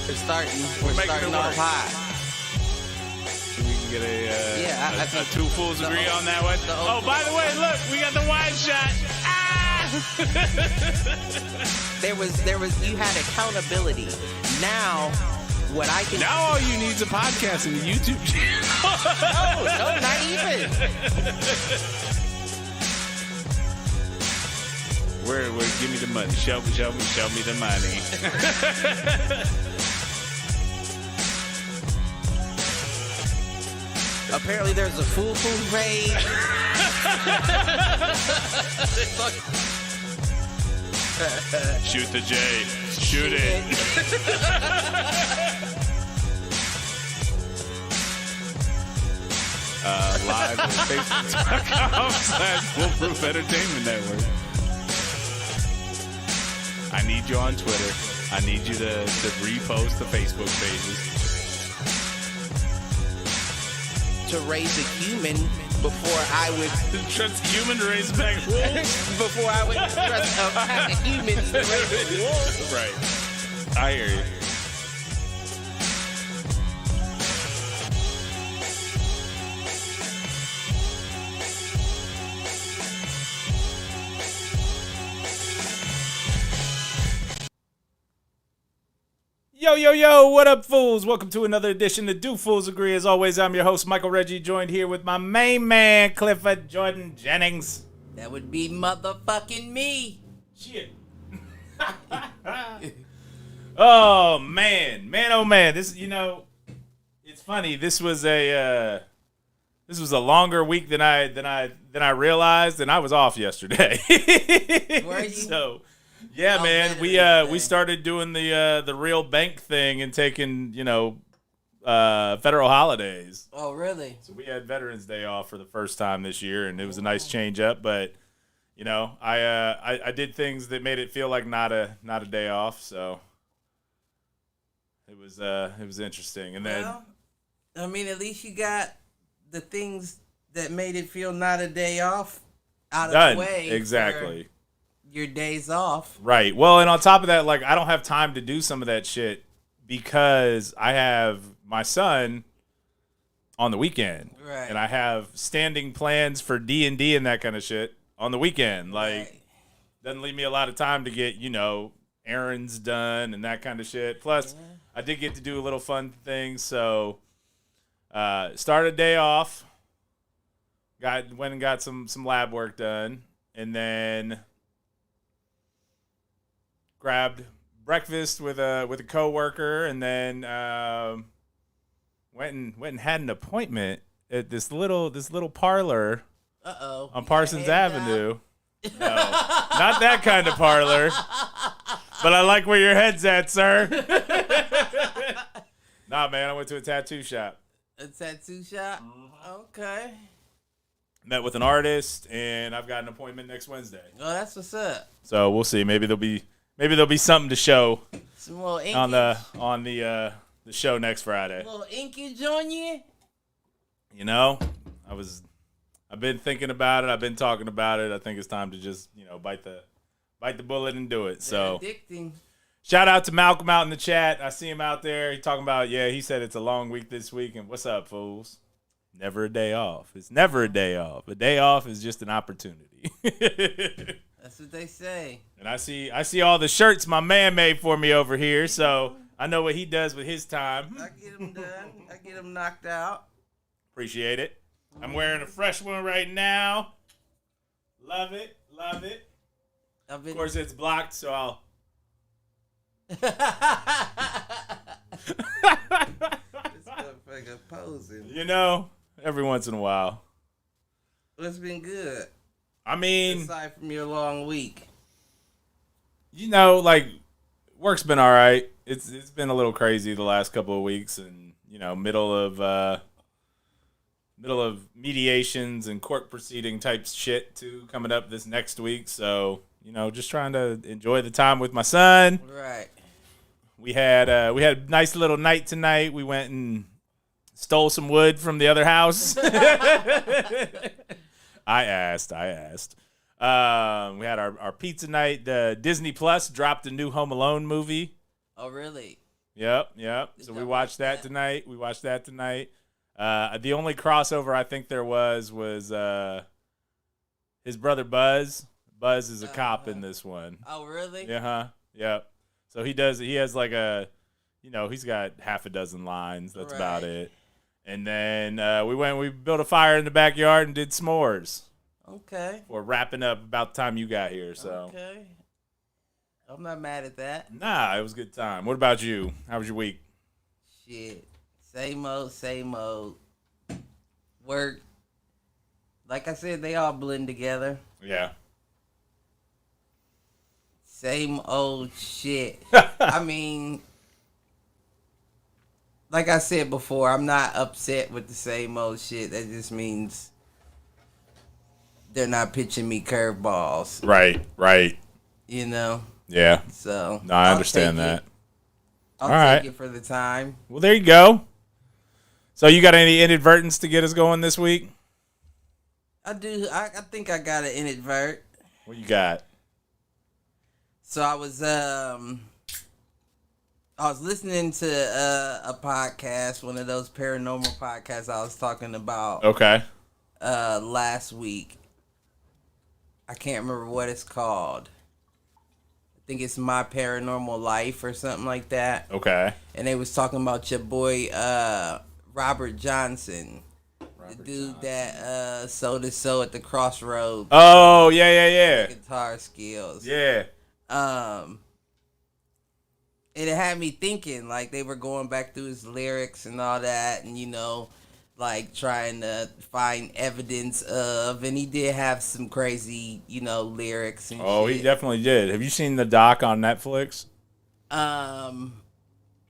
We're starting off high. So we can get I a think two fools agree on that one. Oh, by the way, look, we got the wide shot. There was you had accountability. Now what I can Now all you need is a podcast and a YouTube channel. No, not even. Where give me the money. Show me the money. Apparently there's a Foolproof page. Shoot the J. Shoot it. Live at Facebook.com/Foolproof Entertainment Network. I need you on Twitter. I need you to repost the Facebook pages. To raise a human before I would Trust a human to raise back wolves. before I would trust a human to raise a wolf. Right. I hear you. Yo, what up, fools? Welcome to another edition of Do Fools Agree. As always, I'm your host, Michael Reggie, joined here with my main man, Clifford Jordan Jennings. That would be motherfucking me. Shit. Oh, man. This, it's funny. This was a longer week than I realized, and I was off yesterday. Were you? So, yeah, Oh, man. We started doing the real bank thing and taking, federal holidays. Oh, really? So we had Veterans Day off for the first time this year, and it was a nice change up. But I did things that made it feel like not a day off. So it was interesting. And then, Well, I mean, at least you got the things that made it feel not a day off out of done the way. exactly. For your days off. Right. Well, and on top of that, like, I don't have time to do some of that shit because I have my son on the weekend. Right. And I have standing plans for D&D and that kind of shit on the weekend. Like, Right. doesn't leave me a lot of time to get, errands done and that kind of shit. Plus, I did get to do a little fun thing. So, started a day off. Went and got some lab work done. And then grabbed breakfast with a coworker, and then went and had an appointment at this little parlor on Parsons Avenue. No, not that kind of parlor. But I like where your head's at, sir. Nah, man, I went to a tattoo shop. A tattoo shop? Okay. Met with an artist, and I've got an appointment next Wednesday. Oh, that's what's up. So we'll see. Maybe there'll be something to show Some little inkage. on the show next Friday. Little inkage on you? I've been thinking about it. I've been talking about it. I think it's time to just, bite the bullet and do it. So Addicting. shout out to Malcolm out in the chat. I see him out there. He's talking about, he said it's a long week this week. And what's up, fools? Never a day off. It's never a day off. A day off is just an opportunity. That's what they say. And I see all the shirts my man made for me over here, so I know what he does with his time. I get them done. I get them knocked out. Appreciate it. I'm wearing a fresh one right now. Love it. Of course, it's blocked, so I'll... This motherfucker posing. Every once in a while. It's been good. I mean... Aside from your long week. Work's been all right. It's been a little crazy the last couple of weeks, and middle of mediations and court proceeding type shit too coming up this next week. So just trying to enjoy the time with my son. Right. We had a nice little night tonight. We went and stole some wood from the other house. I asked. We had our pizza night. Disney Plus dropped a new Home Alone movie. Oh, really? Yep. So we watched that tonight. The only crossover I think there was his brother Buzz. Buzz is a cop in this one. Oh, really? Yeah. Yep. So he has like he's got half a dozen lines. That's about it. And then we built a fire in the backyard and did s'mores. Okay. We're wrapping up about the time you got here, so. Okay. I'm not mad at that. Nah, it was a good time. What about you? How was your week? Shit. Same old. Work. Like I said, they all blend together. Yeah. Same old shit. I mean, like I said before, I'm not upset with the same old shit. That just means they're not pitching me curveballs. Right. You know? Yeah. So. No, I understand that. I'll take it for the time. Well, there you go. So you got any inadvertents to get us going this week? I do. I think I got an inadvert. What you got? So I was listening to a podcast, one of those paranormal podcasts I was talking about. Okay. Last week. I can't remember what it's called. I think it's My Paranormal Life or something like that. Okay. And they was talking about your boy Robert Johnson. The dude that sold his soul at the crossroads. Oh, yeah. Guitar skills. Yeah. It had me thinking, like, they were going back through his lyrics and all that, and, like, trying to find evidence of, and he did have some crazy, lyrics and shit. He definitely did. Have you seen the doc on Netflix?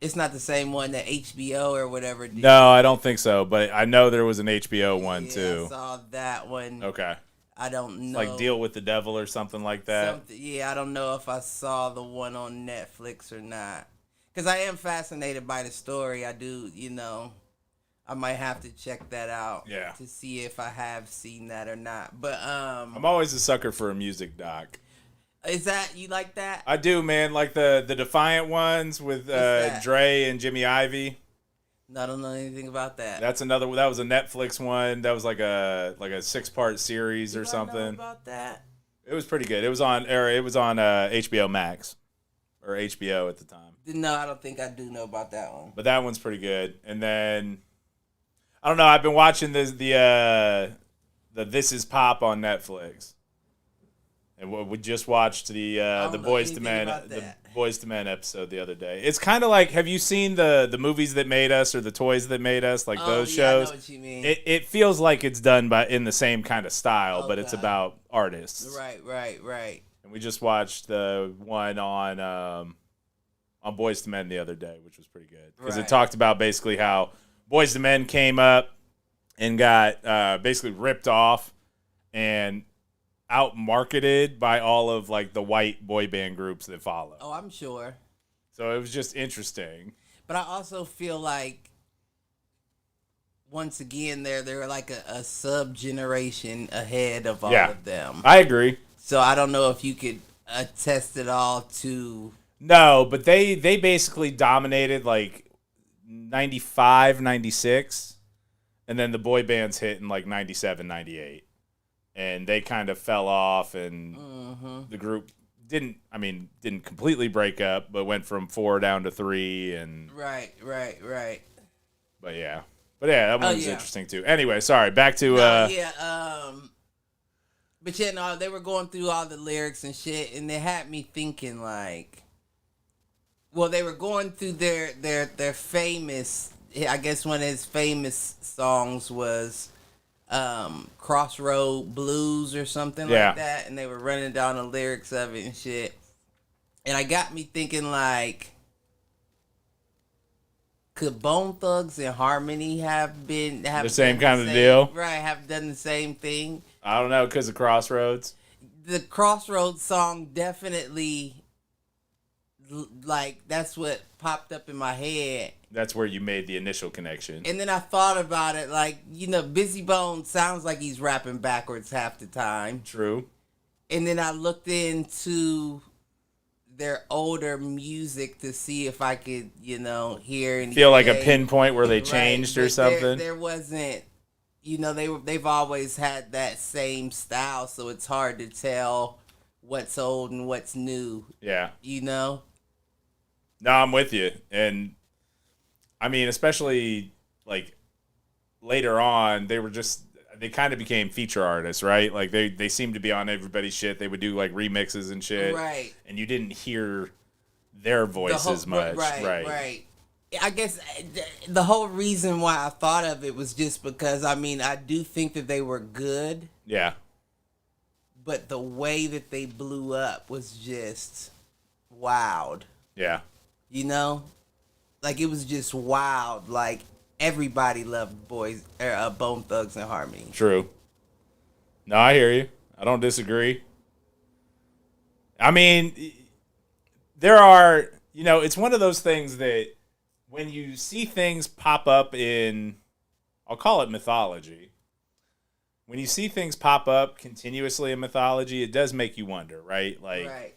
It's not the same one that HBO or whatever did. No, I don't think so, but I know there was an HBO one, too. I saw that one. Okay. I don't know. Like Deal with the Devil or something like that. I don't know if I saw the one on Netflix or not. Because I am fascinated by the story. I do, I might have to check that out. Yeah. To see if I have seen that or not. But I'm always a sucker for a music doc. Is that, you like that? I do, man. Like the Defiant ones with Dre and Jimmy Ivy. No, I don't know anything about that. That was a Netflix one. That was like a 6-part series or something. I know about that? It was pretty good. It was on HBO Max or HBO at the time. No, I don't think I do know about that one. But that one's pretty good. And then I don't know, I've been watching the This Is Pop on Netflix. And we just watched the Boyz II Men episode the other day. It's kind of like, have you seen the Movies That Made Us or the Toys That Made us? Like those shows. I know what you mean. It feels like it's done in the same kind of style, but it's about artists. Right. And we just watched the one on Boyz II Men the other day, which was pretty good because it talked about basically how Boyz II Men came up and got basically ripped off and out-marketed by all of like the white boy band groups that follow. Oh, I'm sure. So it was just interesting. But I also feel like once again they're like a sub-generation ahead of all of them. I agree. So I don't know if you could attest it all to... No, but they basically dominated like 95, 96, and then the boy bands hit in like 97, 98. And they kind of fell off, and the group didn't completely break up, but went from 4 down to 3, and right. But yeah, that one was interesting too. Anyway, sorry, back to but they were going through all the lyrics and shit, and they had me thinking like, well, they were going through their famous. I guess one of his famous songs was Crossroad Blues or something like that, and they were running down the lyrics of it and shit, and I got me thinking like, could Bone Thugs and Harmony have the same kind of deal? Right, have done the same thing. I don't know, because of Crossroads. The Crossroads song definitely, like, that's what popped up in my head. That's where you made the initial connection. And then I thought about it, like, Busy Bone sounds like he's rapping backwards half the time. True. And then I looked into their older music to see if I could, hear and feel like a pinpoint where they changed or something. There wasn't, they've always had that same style, so it's hard to tell what's old and what's new. Yeah. No, I'm with you. And I mean, especially like later on, they kind of became feature artists, right? Like they seemed to be on everybody's shit. They would do like remixes and shit. Right. And you didn't hear their voices much. Right. I guess the whole reason why I thought of it was just because, I do think that they were good. Yeah. But the way that they blew up was just wild. Yeah. Like it was just wild. Like everybody loved Bone Thugs and Harmony. True. No, I hear you. I don't disagree. I mean, there are, it's one of those things that when you see things pop up in, I'll call it mythology. When you see things pop up continuously in mythology, it does make you wonder, right? Like, right.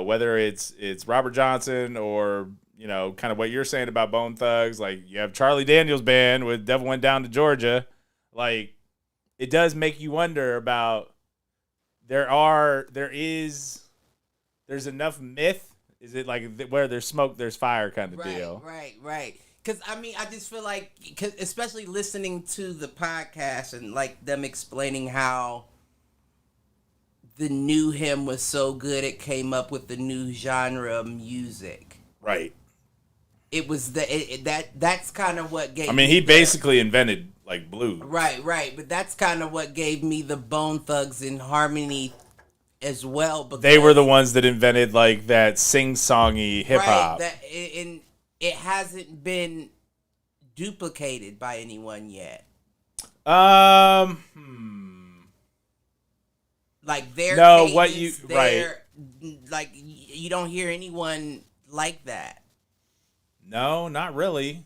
Whether it's Robert Johnson or, kind of what you're saying about Bone Thugs, like you have Charlie Daniels Band with Devil Went Down to Georgia. Like, it does make you wonder about, there's enough myth. Is it like where there's smoke, there's fire kind of deal? Right. Because, I just feel like, especially listening to the podcast and, like, them explaining how the new him was so good it came up with the new genre of music. Right. It was that's kind of what gave he basically invented, like, blues. Right. But that's kind of what gave me the Bone Thugs and Harmony as well. Because they were the ones that invented, like, that sing-songy hip-hop. Right, and it hasn't been duplicated by anyone yet. Like their cadence, right. Like you don't hear anyone like that. No, not really.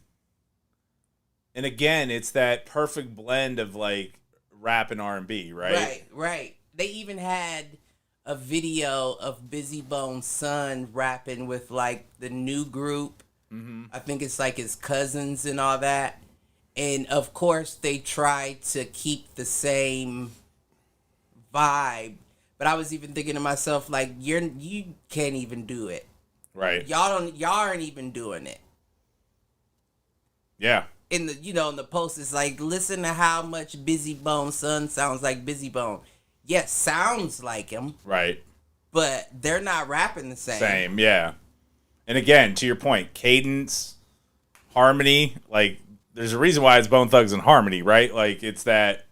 And again, it's that perfect blend of like rap and R&B, right? Right. They even had a video of Busy Bone's son rapping with like the new group. Mm-hmm. I think it's like his cousins and all that. And of course they tried to keep the same vibe. But I was even thinking to myself, like, you can't even do it. Right. Y'all aren't even doing it. Yeah. In the post, it's like, listen to how much Busy Bone's son sounds like Busy Bone. Yes, sounds like him. Right. But they're not rapping the same. Yeah. And again, to your point, cadence, harmony, like, there's a reason why it's Bone Thugs and Harmony, right? Like, it's that,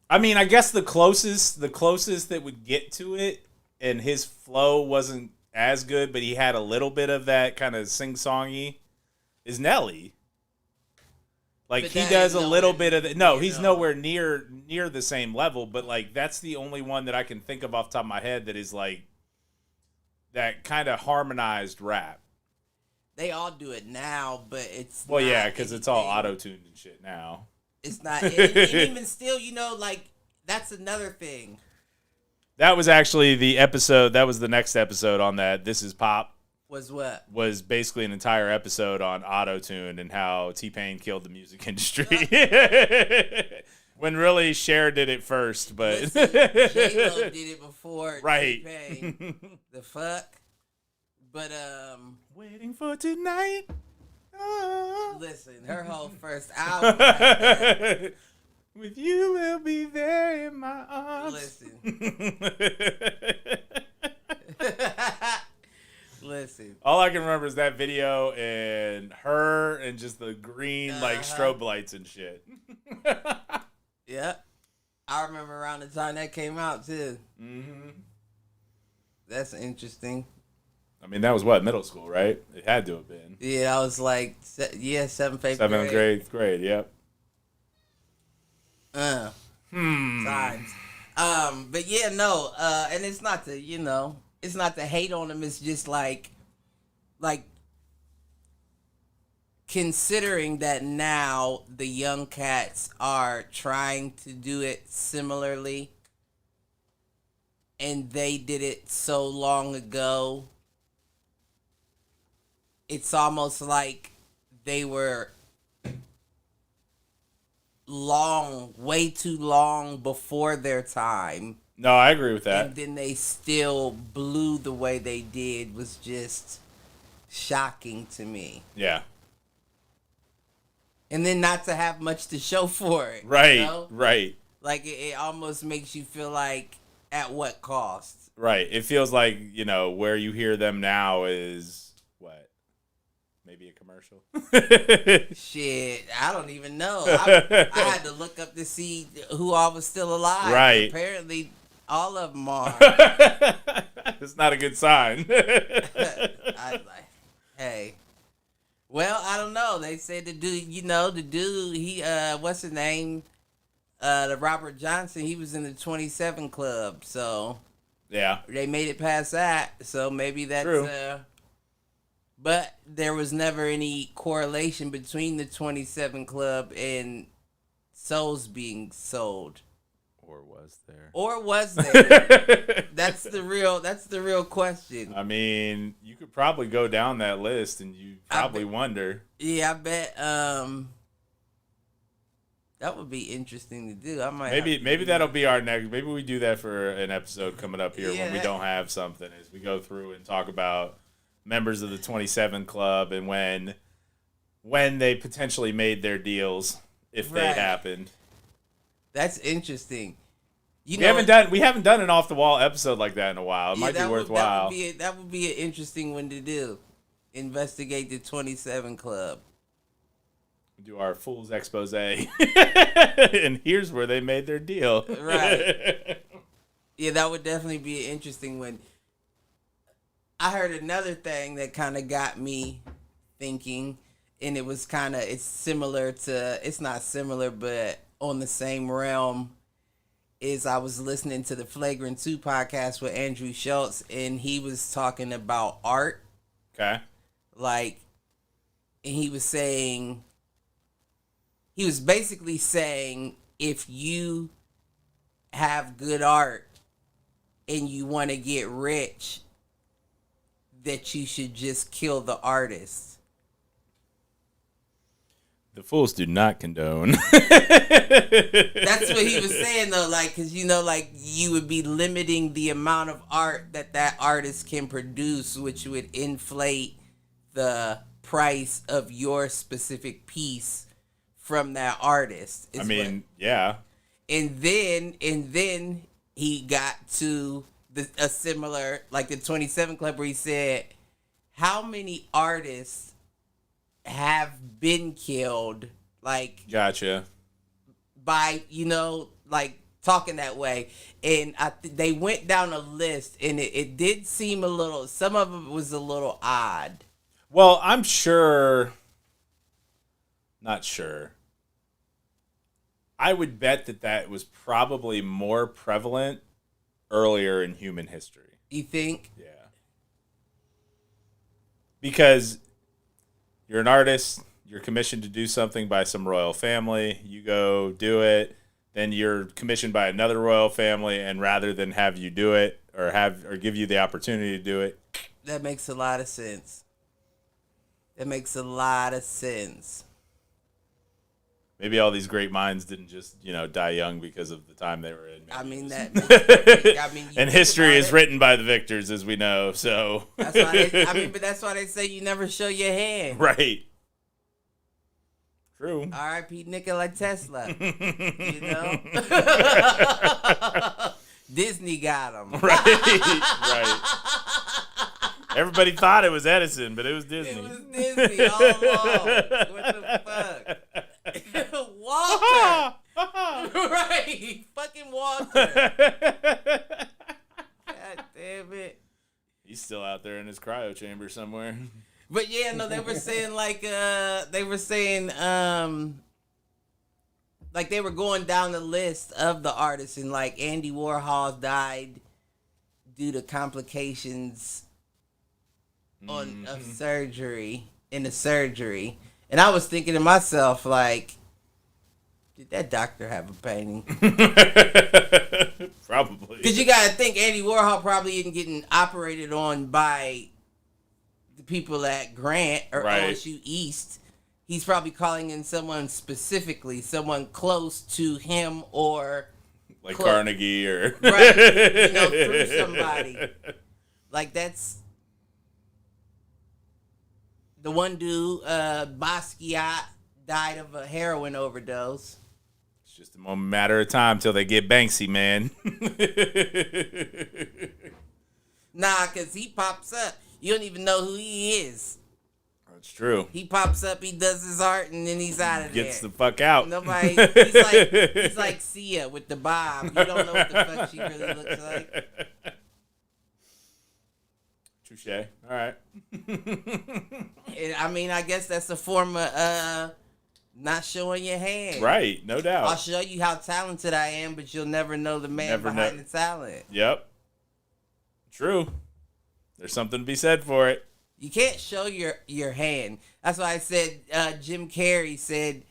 I guess the closest that would get to it, and his flow wasn't as good, but he had a little bit of that kind of sing-songy, is Nelly. Like, he does a little bit of it. No, he's nowhere near the same level, but, like, that's the only one that I can think of off the top of my head that is, like, that kind of harmonized rap. They all do it now, but it's well, yeah, because it's all auto-tuned and shit now. It's not, and even still, like, that's another thing. That was actually the episode, that was the next episode on that, This Is Pop. Was what? Was basically an entire episode on auto-tune and how T-Pain killed the music industry. When really Cher did it first, but listen, J-Lo did it before right. T-Pain. The fuck? But waiting for tonight. Oh. Listen, her whole first album. Right with you, we'll be there in my arms. Listen. Listen. All I can remember is that video and her and just the green like strobe lights and shit. Yeah. I remember around the time that came out too. Mm-hmm. That's interesting. That was what, middle school, right? It had to have been. Yeah, I was like, 7th, 8th grade, yep. Times. But yeah, no, and it's not to, it's not to hate on them. It's just like considering that now the young cats are trying to do it similarly. and they did it so long ago. It's almost like they were way too long before their time. No, I agree with that. And then they still blew the way they did was just shocking to me. Yeah. And then not to have much to show for it. Right, you know? right. Like, it almost makes you feel like, at what cost? Right. It feels like, where you hear them now is, what? Maybe a commercial? Shit, I don't even know. I had to look up to see who all was still alive. Right. Apparently, all of them are. It's not a good sign. Hey. Well, I don't know. They said the dude, he, what's his name? The Robert Johnson, he was in the 27 Club, so. Yeah. They made it past that, so maybe that's. True. But there was never any correlation between the 27 Club and souls being sold. Or was there? That's the real question. I mean, you could probably go down that list and you probably wonder. Yeah, I bet that would be interesting to do. I might maybe that'll be our next. Maybe we do that for an episode coming up here when we don't have something. Is we go through and talk about members of the 27 Club and when they potentially made their deals, if they happened. That's interesting. We haven't done an off the wall episode like that in a while. It might be worthwhile. That would be an interesting one to do. Investigate the 27 Club. Do our fool's expose. And here's where they made their deal. Right. Yeah, that would definitely be an interesting one. I heard another thing that kind of got me thinking, and it's similar to, it's not similar, but on the same realm, is I was listening to the Flagrant 2 podcast with Andrew Schultz, and he was talking about art. Okay. And he was basically saying, if you have good art and you want to get rich, that you should just kill the artist. The fools do not condone. That's what he was saying, though, because, you would be limiting the amount of art that artist can produce, which would inflate the price of your specific piece from that artist. Yeah. And then he got to a similar, like the 27 Club, where he said, how many artists have been killed, gotcha, by, talking that way. And they went down a list, and it did seem some of it was a little odd. Well, I'm not sure. I would bet that was probably more prevalent earlier in human history. You think? Yeah. Because you're an artist, you're commissioned to do something by some royal family, you go do it, then you're commissioned by another royal family, and rather than have you do it or give you the opportunity to do it. That makes a lot of sense. Maybe all these great minds didn't just, die young because of the time they were in. And history is written by the victors, as we know. So that's why but that's why they say you never show your hand. Right. True. R.I.P. Nikola Tesla. Disney got him. Right. Everybody thought it was Edison, but it was Disney. It was Disney all along. What the fuck? Walter. Right. Fucking Walter. God damn it. He's still out there in his cryo chamber somewhere. But yeah, no, they were saying they were going down the list of the artists, and Andy Warhol died due to complications of surgery, and I was thinking to myself, Did that doctor have a painting? Probably. Because you got to think Andy Warhol probably isn't getting operated on by the people at Grant or OSU East. He's probably calling in someone specifically, someone close to him or... Like Carnegie or... Right, through somebody. Like, that's... The one dude, Basquiat, died of a heroin overdose. It's just a matter of time till they get Banksy, man. Nah, because he pops up. You don't even know who he is. That's true. He pops up, he does his art, and then he's out of there. Gets the fuck out. Nobody. He's like Sia with the bob. You don't know what the fuck she really looks like. Touche. All right. I mean, I guess that's a form of not showing your hand. Right, no doubt. I'll show you how talented I am, but you'll never know the man behind the talent. Yep. True. There's something to be said for it. You can't show your hand. That's why I said Jim Carrey said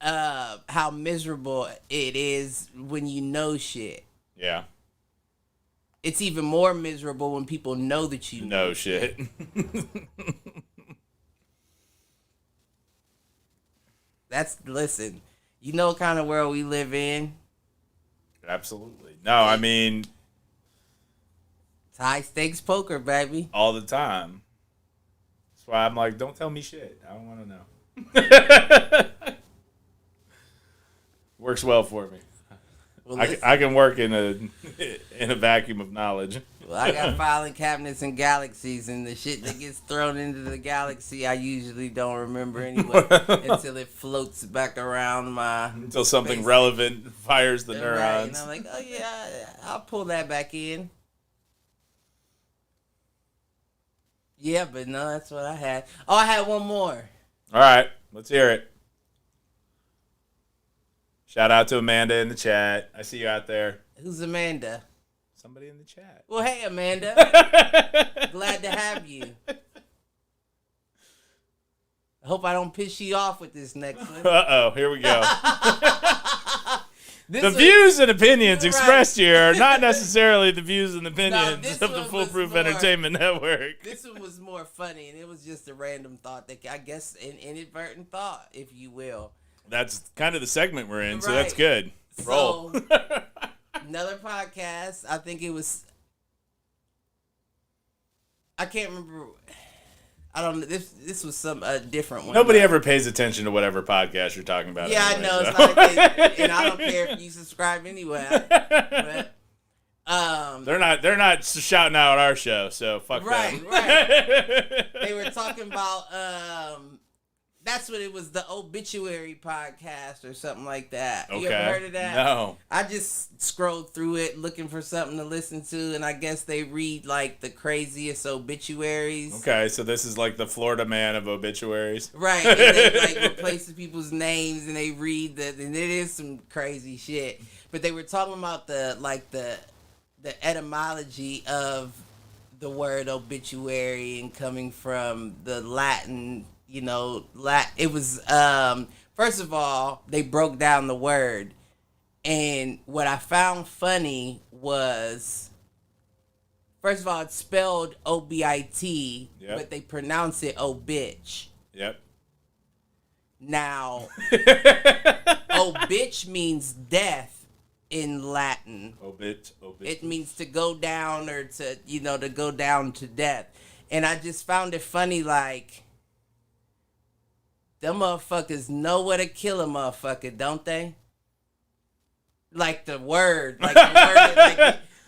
how miserable it is when you know shit. Yeah. It's even more miserable when people know that you know shit. Listen, you know what kind of world we live in? Absolutely. No, I mean... It's high stakes poker, baby. All the time. That's why I'm like, don't tell me shit. I don't want to know. Works well for me. Well, I can work in a vacuum of knowledge. Well, I got filing cabinets and galaxies, and the shit that gets thrown into the galaxy, I usually don't remember anyway until it floats back around my... Until something relevant fires the neurons. Right, and I'm like, oh yeah, I'll pull that back in. Yeah, but no, that's what I had. Oh, I had one more. All right, let's hear it. Shout out to Amanda in the chat. I see you out there. Who's Amanda? Somebody in the chat. Well, hey, Amanda. Glad to have you. I hope I don't piss you off with this next one. Uh-oh, here we go. The views and opinions expressed here are not necessarily the views and opinions of the Foolproof Entertainment Network. This one was more funny, and it was just a random thought, that I guess an inadvertent thought, if you will. That's kind of the segment we're in, so that's good. Roll. So, another podcast, I think it was... I can't remember... I don't know. This was some different one. Nobody ever pays attention to whatever podcast you're talking about. Yeah, anyway, I know. So. It's not like and I don't care if you subscribe anyway. But, they're not shouting out our show, so fuck them. Right. They were talking about that's what it was, the Obituary podcast or something like that. Okay. You ever heard of that? No. I just scrolled through it looking for something to listen to, and I guess they read like the craziest obituaries. Okay, so this is like the Florida Man of obituaries. Right. And they like replace people's names, and they read and it is some crazy shit. But they were talking about the etymology of the word obituary and coming from the Latin. It was, first of all, they broke down the word. And what I found funny was, first of all, it's spelled O-B-I-T, yep. but they pronounce it obitch. Yep. Now, obitch means death in Latin. Obit. It means to go down or to go down to death. And I just found it funny, like... Them motherfuckers know what to kill a motherfucker, don't they? Like the word like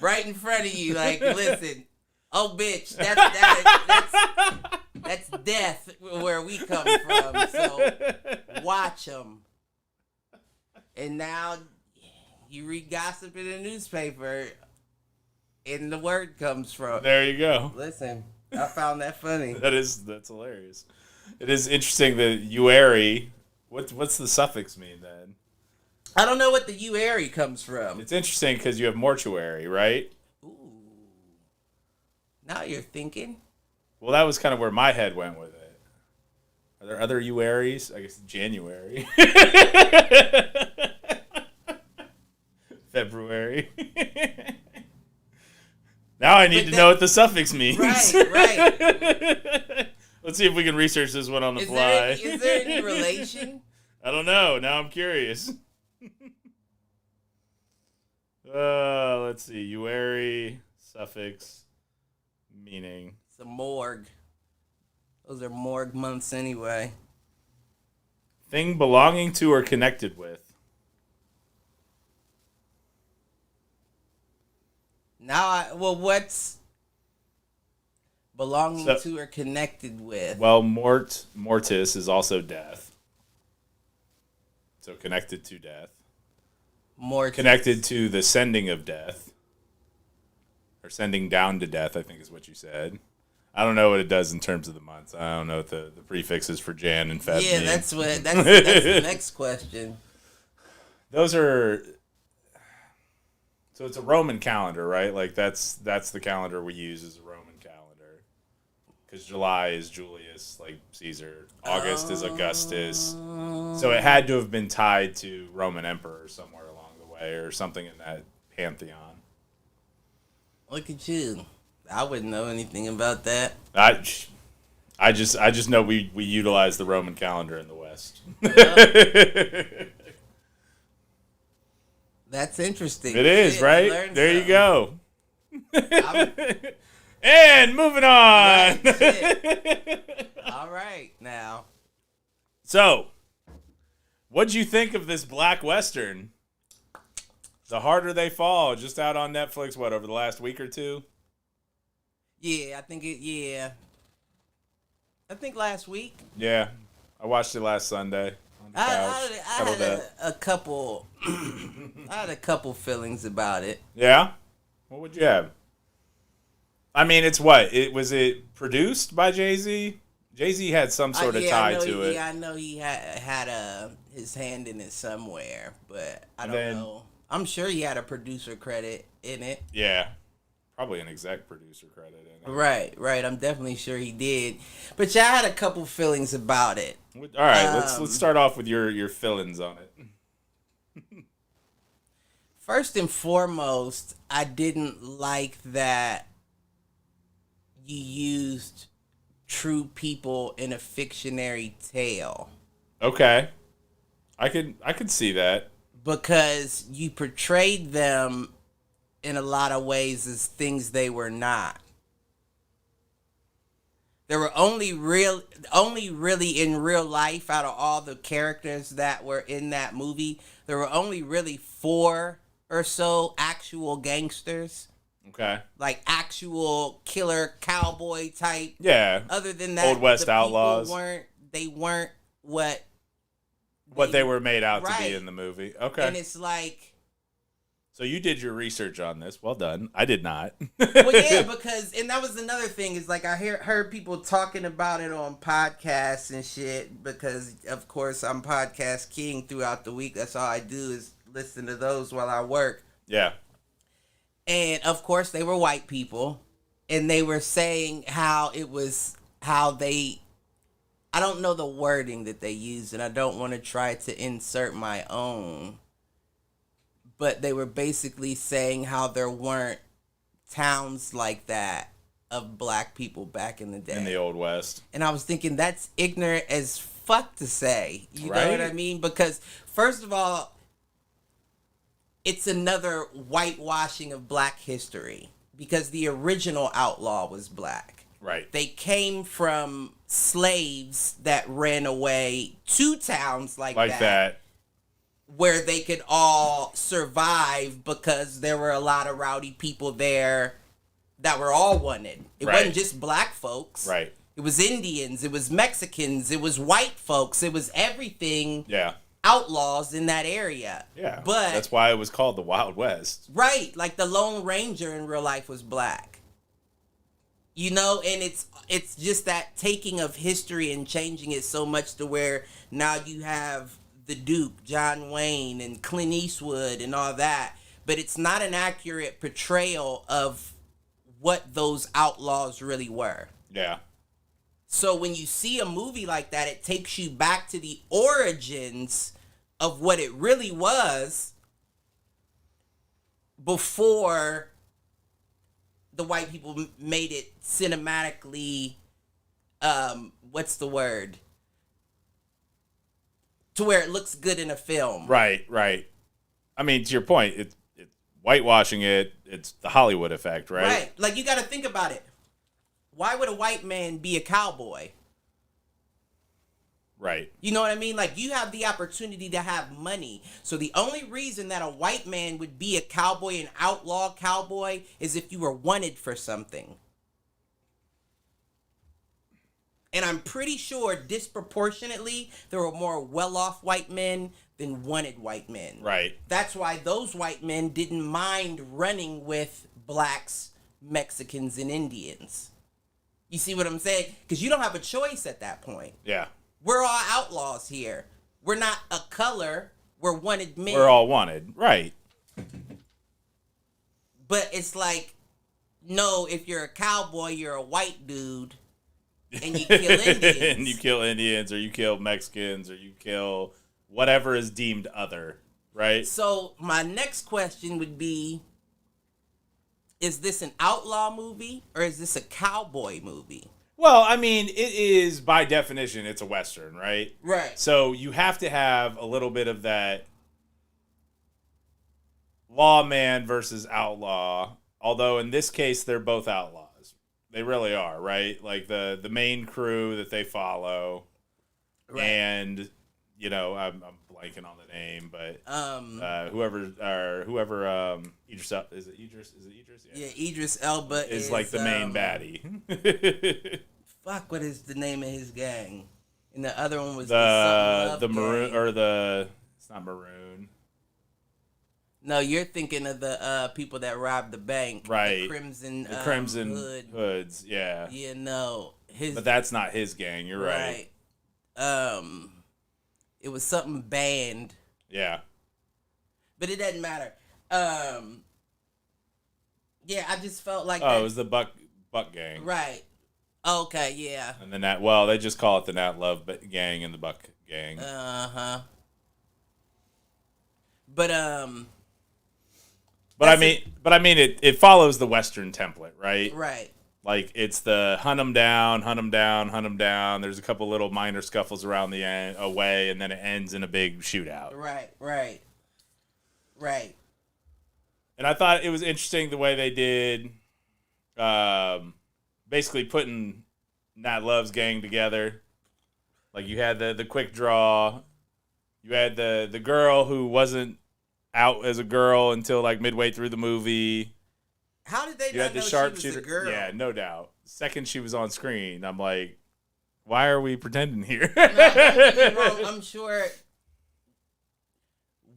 right in front of you. Like, listen, oh bitch, that's death where we come from. So watch them. And now you read gossip in the newspaper, and the word comes from. There you go. Listen, I found that funny. That's hilarious. It is interesting that uary. What's the suffix mean then? I don't know what the uary comes from. It's interesting because you have mortuary, right? Ooh. Now you're thinking. Well, that was kind of where my head went with it. there other Uaries? I guess January. February. Now I need to know what the suffix means. Right. Let's see if we can research this one on the fly. Is there any relation? I don't know. Now I'm curious. Let's see. Uary, suffix, meaning. It's a morgue. Those are morgue months anyway. Thing belonging to or connected with. Now, what's belonging to or connected with? Well, mortis is also death. So connected to death. Mortis. Connected to the sending of death. Or sending down to death, I think is what you said. I don't know what it does in terms of the months. I don't know what the prefixes for Jan and Feb mean. That's the next question. Those are... So it's a Roman calendar, right? Like that's the calendar we use as a Roman calendar. Because July is Julius, like Caesar. August is Augustus. So it had to have been tied to Roman emperor somewhere along the way, or something in that pantheon. Look at you. I wouldn't know anything about that. I just know we utilize the Roman calendar in the West. That's interesting. It is, Shit, right? There you go. I'm, And moving on. Right, all right, now. So, what'd you think of this Black Western? The Harder They Fall, just out on Netflix, over the last week or two? Yeah, I think last week. Yeah, I watched it last Sunday on the couch. I had a couple. I had a couple feelings about it. Yeah? What would you have? I mean, it's what? Was it produced by Jay-Z? Jay-Z had some sort of tie to it. Yeah, I know he had his hand in it somewhere, but I don't know. I'm sure he had a producer credit in it. Yeah. Probably an exec producer credit in it. Right. I'm definitely sure he did. But yeah, I had a couple feelings about it. All right, let's start off with your feelings on it. First and foremost, I didn't like that you used true people in a fictionary tale. Okay. I could see that. Because you portrayed them in a lot of ways as things they were not. There were only really in real life, out of all the characters that were in that movie, there were only really 4 or so actual gangsters. Okay. Like actual killer cowboy type. Yeah. Other than that, Old West the outlaws. They weren't what they were made out to be in the movie. Okay. And it's like, so you did your research on this. Well done. I did not. well, yeah, because, and that was another thing, is like I heard people talking about it on podcasts and shit, because of course I'm podcast king throughout the week. That's all I do is listen to those while I work. Yeah. And of course they were white people, and they were saying how it was, how they, I don't know the wording that they used, and I don't want to try to insert my own, but they were basically saying how there weren't towns like that of black people back in the day. In the Old West. And I was thinking, that's ignorant as fuck to say. You know what I mean? Because, first of all, it's another whitewashing of black history. Because the original outlaw was black. Right. They came from slaves that ran away to towns like that. Where they could all survive because there were a lot of rowdy people there that were all wanted. It wasn't just black folks. Right. It was Indians. It was Mexicans. It was white folks. It was everything. Yeah. Outlaws in that area. Yeah. But that's why it was called the Wild West. Right. Like the Lone Ranger in real life was black. You know, and it's just that taking of history and changing it so much to where now you have the Duke, John Wayne, and Clint Eastwood and all that. But it's not an accurate portrayal of what those outlaws really were. Yeah. So when you see a movie like that, it takes you back to the origins of what it really was before the white people made it cinematically, what's the word? To where it looks good in a film. Right. I mean, to your point, it's whitewashing it. It's the Hollywood effect, right? Right. Like, you got to think about it. Why would a white man be a cowboy? Right. You know what I mean? Like, you have the opportunity to have money. So the only reason that a white man would be a cowboy, an outlaw cowboy, is if you were wanted for something. And I'm pretty sure disproportionately there were more well-off white men than wanted white men. Right. That's why those white men didn't mind running with blacks, Mexicans, and Indians. You see what I'm saying? Because you don't have a choice at that point. Yeah. We're all outlaws here. We're not a color. We're wanted men. We're all wanted. Right. But it's like, no, if you're a cowboy, you're a white dude. And you kill Indians. And you kill Indians, or you kill Mexicans, or you kill whatever is deemed other. Right? So my next question would be, is this an outlaw movie or is this a cowboy movie? Well, I mean, it is, by definition, it's a Western, right? Right. So you have to have a little bit of that lawman versus outlaw. Although in this case, they're both outlaws. They really are, right? Like the main crew that they follow. Right. And, you know, I'm blanking on the name, but whoever Idris, is it Idris? Yeah, Idris Elba is like the main baddie. Fuck, what is the name of his gang? And the other one was the maroon, or the, it's not maroon. No, you're thinking of the people that robbed the bank, right? The Crimson Hoods, yeah. Yeah, no, but that's not his gang. You're right. It was something banned. Yeah. But it doesn't matter. Yeah, I just felt like it was the Buck gang. Right. Okay, yeah. And the they just call it the Nat Love gang and the Buck gang. Uh-huh. But I mean it follows the Western template, right? Right. Like, it's the hunt 'em down, hunt 'em down, hunt 'em down. There's a couple little minor scuffles around the end, away, and then it ends in a big shootout. Right. And I thought it was interesting the way they did, basically putting Nat Love's gang together. Like, you had the quick draw. You had the girl who wasn't out as a girl until, like, midway through the movie. How did they you not had the know sharpshooter. she was a girl? Yeah, no doubt. Second she was on screen, I'm like, why are we pretending here? No, don't get me wrong, I'm sure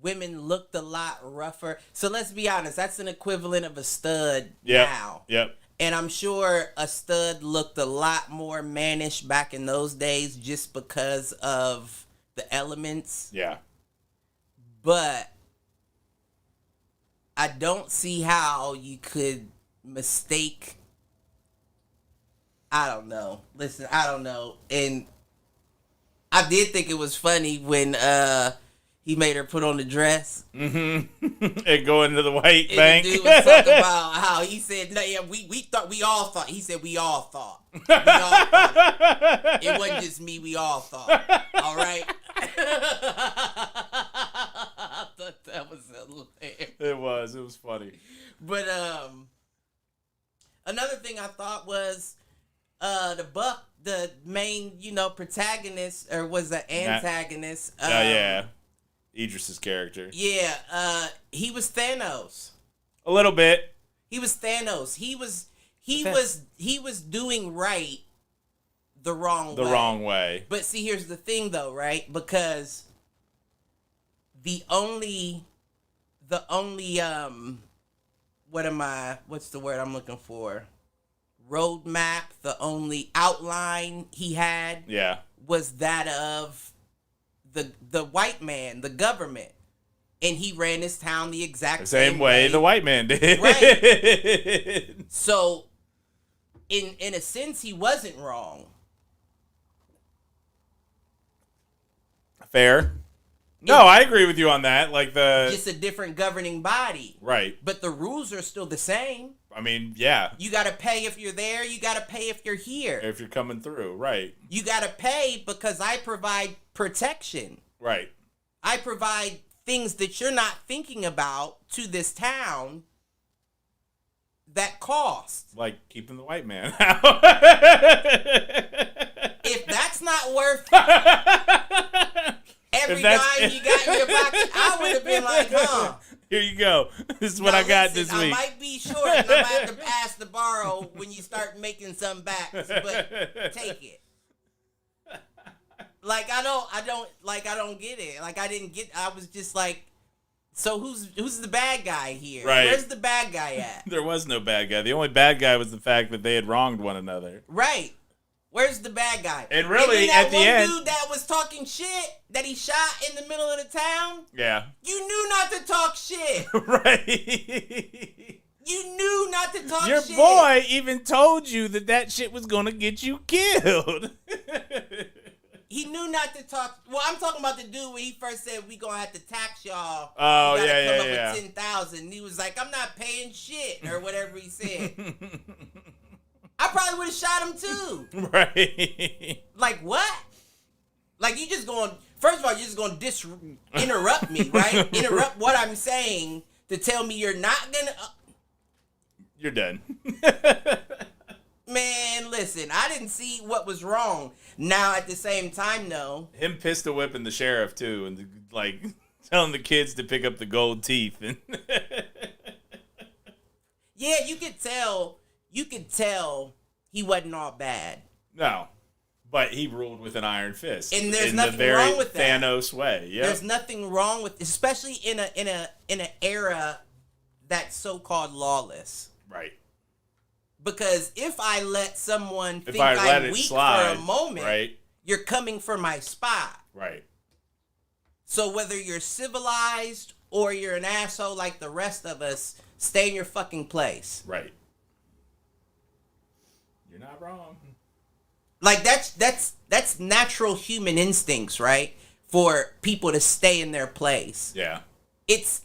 women looked a lot rougher. So let's be honest, that's an equivalent of a stud now. Yep. And I'm sure a stud looked a lot more mannish back in those days just because of the elements. Yeah. But I don't see how you could mistake. I don't know. Listen, I don't know. And I did think it was funny when he made her put on the dress. Mm-hmm. And go into the white bank. The dude was talking about how he said, no, yeah, we all thought. He said, we all thought. We all thought. It wasn't just me, we all thought. All right? I thought that was hilarious. It was funny. But another thing I thought was the main, protagonist, or was the antagonist. Yeah. Idris's character. Yeah, he was Thanos. A little bit. He was Thanos. He was doing right the wrong way. But see, here's the thing though, right? Because what's the word I'm looking for? Roadmap, the only outline he had was that of the white man, the government. And he ran his town the exact same way the white man did. Right. So in a sense he wasn't wrong. Fair. No, I agree with you on that. Like just a different governing body. Right. But the rules are still the same. I mean, yeah. You got to pay if you're there. You got to pay if you're here. If you're coming through, right. You got to pay because I provide protection. Right. I provide things that you're not thinking about to this town that cost. Like keeping the white man out. If that's not worth every dime you got in your pocket, I would have been like, huh. Here you go. This is what I got this week. I might be short and I might have to ask to borrow when you start making some back, but take it. Like I don't get it. Like I was just like, so who's the bad guy here? Right. Where's the bad guy at? There was no bad guy. The only bad guy was the fact that they had wronged one another. Right. Where's the bad guy? And really, at the end, dude that was talking shit that he shot in the middle of the town. Yeah. You knew not to talk shit. Right. You knew not to talk Your shit. Your boy even told you that shit was gonna get you killed. He knew not to talk. Well, I'm talking about the dude when he first said we gonna have to tax y'all. Oh, we yeah, come up yeah. with 10,000. He was like, I'm not paying shit or whatever he said. I probably would have shot him too. Right. Like what? Like you just going? First of all, you're just going to interrupt me, right? Interrupt what I'm saying to tell me you're not gonna. You're done. Man, listen, I didn't see what was wrong. Now, at the same time, though. Him pistol whipping the sheriff, too, and, like, telling the kids to pick up the gold teeth. And yeah, you could tell he wasn't all bad. No, but he ruled with an iron fist. And there's in nothing the very wrong with that. Thanos way. Yeah. There's nothing wrong with, especially in an era that's so-called lawless. Right. Because if I let someone think I'm weak for a moment, right, you're coming for my spot. Right. So whether you're civilized or you're an asshole like the rest of us, stay in your fucking place. Right. You're not wrong. Like that's natural human instincts, right? For people to stay in their place. Yeah. It's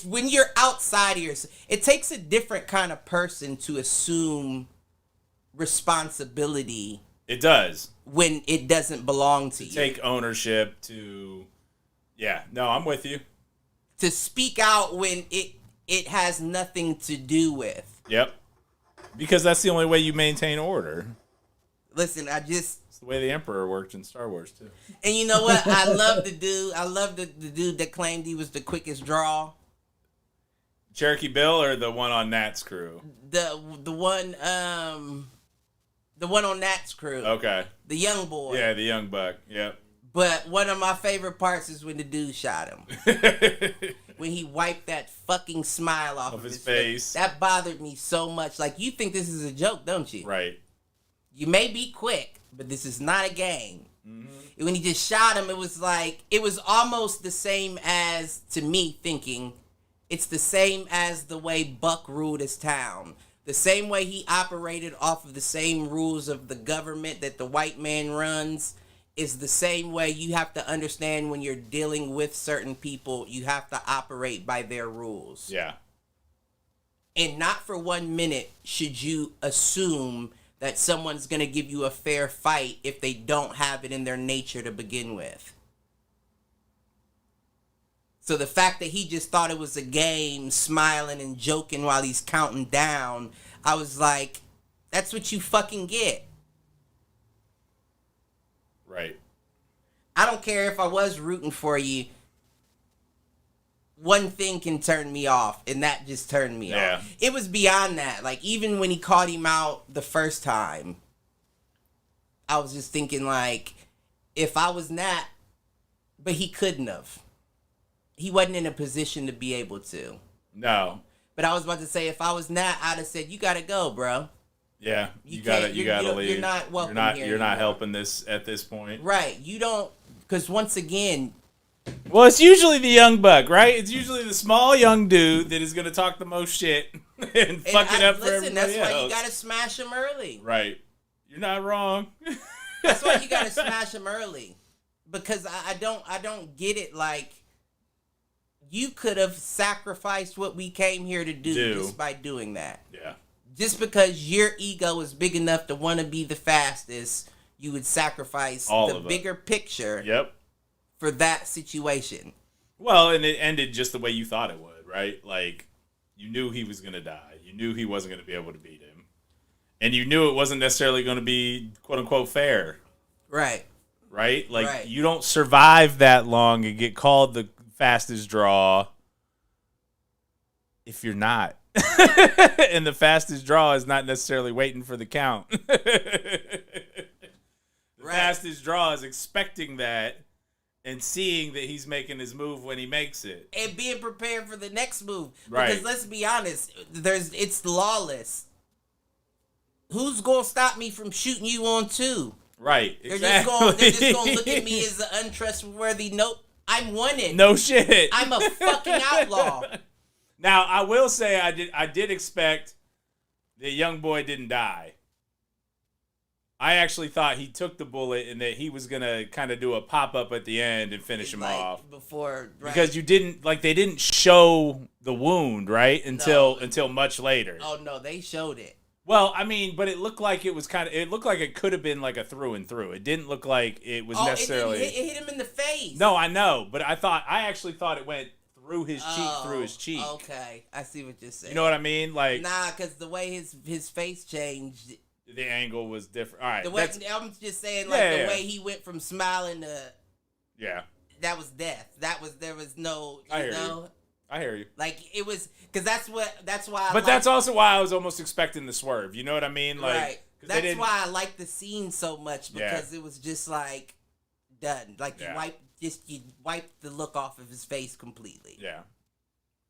when you're outside of yourself. It takes a different kind of person to assume responsibility. It does. When it doesn't belong to you. Take ownership to... Yeah. No, I'm with you. To speak out when it has nothing to do with. Yep. Because that's the only way you maintain order. Listen, It's the way the Emperor worked in Star Wars, too. And you know what? I love the dude. I love the dude that claimed he was the quickest draw. Cherokee Bill or the one on Nat's crew? The one on Nat's crew. Okay. The young boy. Yeah, the young buck. Yep. But one of my favorite parts is when the dude shot him. When he wiped that fucking smile off of his face. That bothered me so much. Like, you think this is a joke, don't you? Right. You may be quick, but this is not a game. Mm-hmm. When he just shot him, it was almost the same as, to me, thinking, it's the same as the way Buck ruled his town. The same way he operated off of the same rules of the government that the white man runs is the same way you have to understand when you're dealing with certain people, you have to operate by their rules. Yeah. And not for 1 minute should you assume that someone's going to give you a fair fight if they don't have it in their nature to begin with. So the fact that he just thought it was a game, smiling and joking while he's counting down, I was like, that's what you fucking get. Right. I don't care if I was rooting for you. One thing can turn me off, and that just turned me off. It was beyond that. Like, even when he caught him out the first time, I was just thinking, like, if I was Nat, but he couldn't have. He wasn't in a position to be able to. No. But I was about to say, if I was Nat, I'd have said, you gotta go, bro. Yeah, you gotta leave. You're not welcome here. You're not helping this at this point. Right. You don't, because once again... Well, it's usually the young buck, right? It's usually the small young dude that is going to talk the most shit and fuck it up for everybody that's else. Why you got to smash him early. Right. You're not wrong. That's why you got to smash him early. because I don't get it. Like, you could have sacrificed what we came here to do just by doing that. Yeah. Just because your ego is big enough to want to be the fastest, you would sacrifice the bigger picture. Yep. For that situation. Well, and it ended just the way you thought it would, right? Like, you knew he was going to die. You knew he wasn't going to be able to beat him. And you knew it wasn't necessarily going to be, quote-unquote, fair. Right. Right? Like, you don't survive that long and get called the fastest draw if you're not. And the fastest draw is not necessarily waiting for the count. The fastest draw is expecting that and seeing that he's making his move when he makes it. And being prepared for the next move. Right. Because let's be honest, it's lawless. Who's going to stop me from shooting you on two? Right. Exactly. They're just going to look at me as an untrustworthy. Nope. I'm wanted. No shit. I'm a fucking outlaw. Now, I will say I did expect the young boy didn't die. I actually thought he took the bullet and that he was going to kind of do a pop-up at the end and finish him off. Before, right. Because they didn't show the wound, right? Until much later. Oh, no, they showed it. Well, I mean, but it looked like it looked like it could have been like a through and through. It didn't look like it was necessarily. It hit him in the face. No, I know, but I actually thought it went through his cheek. Okay, I see what you're saying. You know what I mean? Like, nah, because the way his face changed, the angle was different. All right, I'm just saying, the way he went from smiling to that was death. There was no, I hear you. Like, it was, because that's why. But that's also why I was almost expecting the swerve. You know what I mean? Like, right. That's why I like the scene so much, because it was just like done. Like, you wiped the look off of his face completely. Yeah.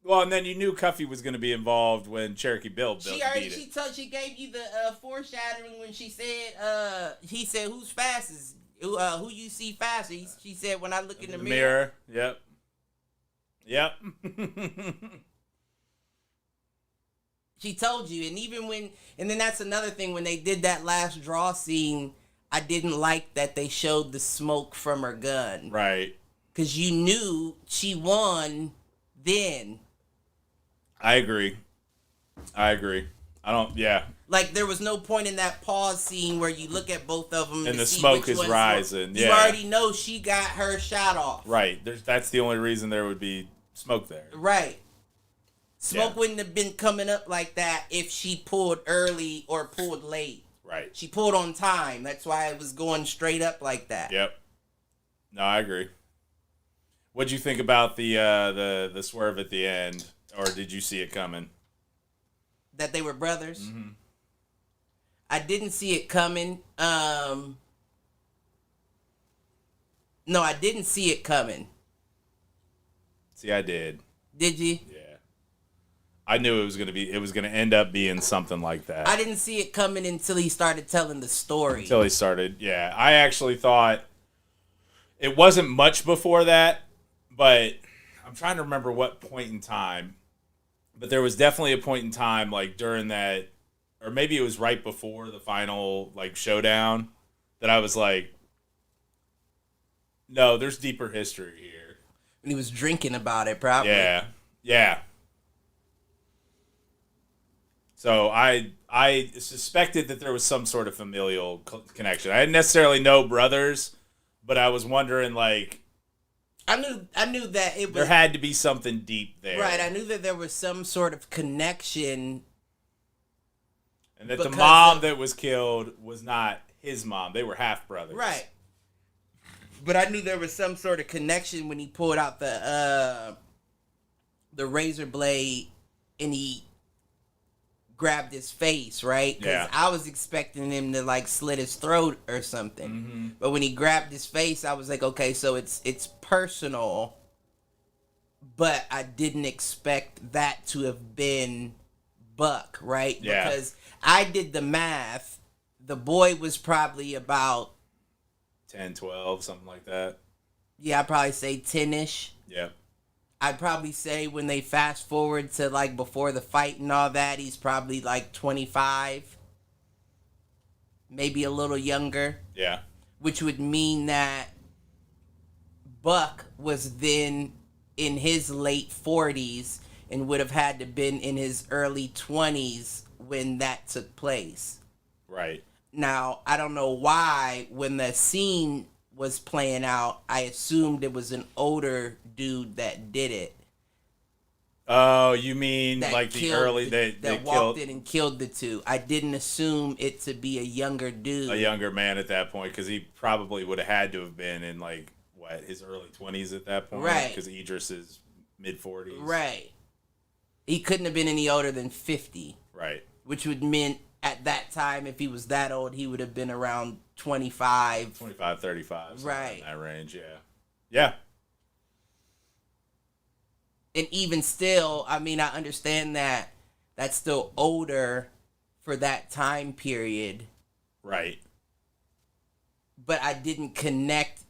Well, and then you knew Cuffy was going to be involved when Cherokee Bill beat it. She gave you the foreshadowing when she said, he said, who's fastest? Who you see faster? She said, when I look in the mirror. Yep. She told you, and then that's another thing, when they did that last draw scene, I didn't like that they showed the smoke from her gun. Right. Because you knew she won then. I agree. Like, there was no point in that pause scene where you look at both of them and the smoke is rising. You already know she got her shot off. Right. That's the only reason there would be smoke there. Right. Smoke wouldn't have been coming up like that if she pulled early or pulled late. Right. She pulled on time. That's why it was going straight up like that. Yep. No, I agree. What'd you think about the swerve at the end, or did you see it coming? That they were brothers? Mm-hmm. I didn't see it coming. No, I didn't see it coming. See, I did. Did you? Yeah. I knew it was gonna end up being something like that. I didn't see it coming until he started telling the story. Yeah. I actually thought it wasn't much before that, but I'm trying to remember what point in time. But there was definitely a point in time, like during that, or maybe it was right before the final like showdown, that I was like, no, there's deeper history here. And he was drinking about it, probably. Yeah. So I suspected that there was some sort of familial connection. I didn't necessarily know brothers, but I was wondering, like, I knew that it was, there had to be something deep there. Right, I knew that there was some sort of connection. And that the mom that was killed was not his mom. They were half brothers. Right. But I knew there was some sort of connection when he pulled out the razor blade and he grabbed his face, right? Because I was expecting him to like slit his throat or something. Mm-hmm. But when he grabbed his face, I was like, okay, so it's personal. But I didn't expect that to have been Buck, right? Yeah. Because I did the math. The boy was probably about 10, 12, something like that. Yeah, I'd probably say 10-ish. Yeah. I'd probably say when they fast forward to like before the fight and all that, he's probably like 25. Maybe a little younger. Yeah. Which would mean that Buck was then in his late 40s and would have had to been in his early 20s when that took place. Right. Now, I don't know why when the scene was playing out, I assumed it was an older dude that did it. Oh, you mean That like killed the early they walked killed in and killed the two. I didn't assume it to be a younger dude. a younger man at that point because he probably would have had to have been in like what his early 20s at that point, Right? Because Idris is mid 40s, Right. He couldn't have been any older than 50, right? which would mean at that time, if he was that old, he would have been around 25. 25, 35, Right. in that range, yeah, yeah. And even still, I mean, I understand that that's still older for that time period, Right. but I didn't connect.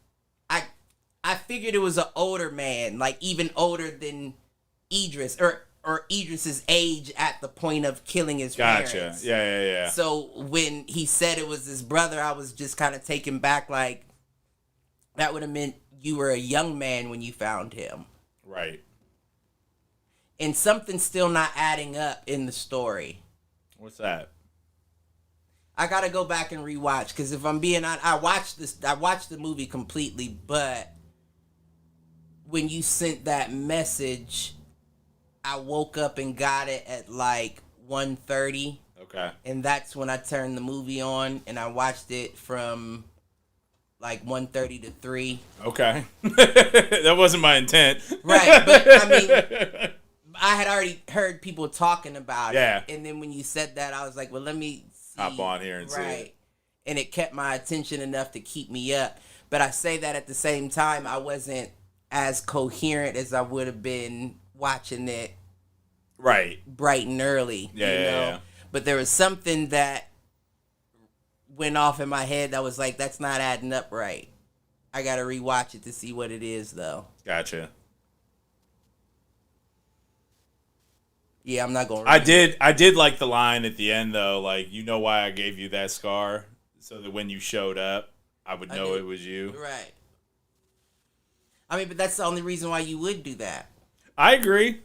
I figured it was an older man, like even older than Idris or Idris's age at the point of killing his Gotcha. parents. Yeah. So when he said it was his brother, I was just kind of taken back, like that would have meant you were a young man when you found him. Right. And something's still not adding up in the story. What's that? I gotta go back and rewatch because if I'm being honest, I watched the movie completely, but when you sent that message, I woke up and got it at like 1:30, Okay. and that's when I turned the movie on and I watched it from like 1:30 to 3. Okay. That wasn't my intent. Right, but I mean, I had already heard people talking about Yeah. it, and then when you said that, I was like, well, let me see. Hop on here and see it. And it kept my attention enough to keep me up. But I say that at the same time, I wasn't as coherent as I would have been watching it Right. bright and early. Yeah. But there was something that went off in my head that was like, that's not adding up right. I gotta rewatch it to see what it is, though. Gotcha. Yeah, I'm not gonna. I did like the line at the end though, like, you know why I gave you that scar, so that when you showed up, I would know it was you. Right. I mean, but that's the only reason why you would do that. I agree,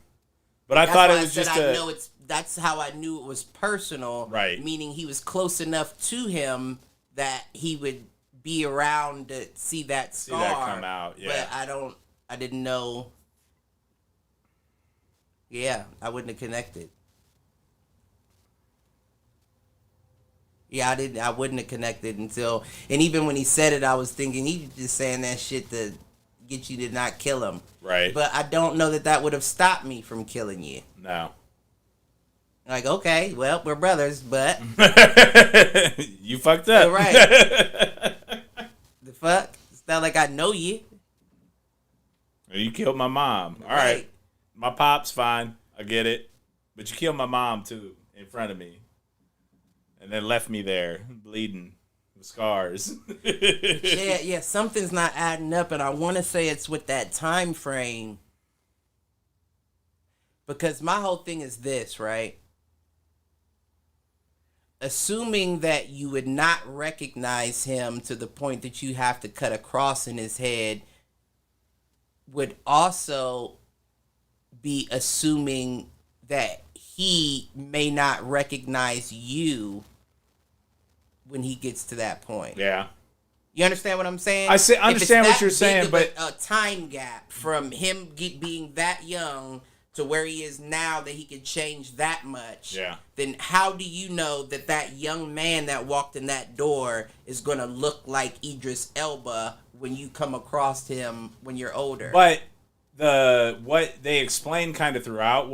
but I That's thought why it was just I know that's how I knew it was personal. Right. Meaning he was close enough to him that he would be around to see that scar. See that come out, yeah. But I didn't know. Yeah, I wouldn't have connected. Yeah, I wouldn't have connected until, and even when he said it, I was thinking he was just saying that shit to get you to not kill him. Right. But I don't know that would have stopped me from killing you. No. Like, okay, well, we're brothers, but You fucked up. you're right. The fuck? It's not like I know you. You killed my mom. All right. My pop's fine. I get it. But you killed my mom too in front of me. And then left me there bleeding with scars. Yeah, something's not adding up, and I want to say it's with that time frame. Because my whole thing is this, right? Assuming that you would not recognize him to the point that you have to cut a cross in his head would also be assuming that he may not recognize you when he gets to that point. Yeah. You understand what I'm saying? Understand what you're saying, but a time gap from him being that young to where he is now that he could change that much. Yeah. Then how do you know that that young man that walked in that door is going to look like Idris Elba when you come across him when you're older? But what they explained kind of throughout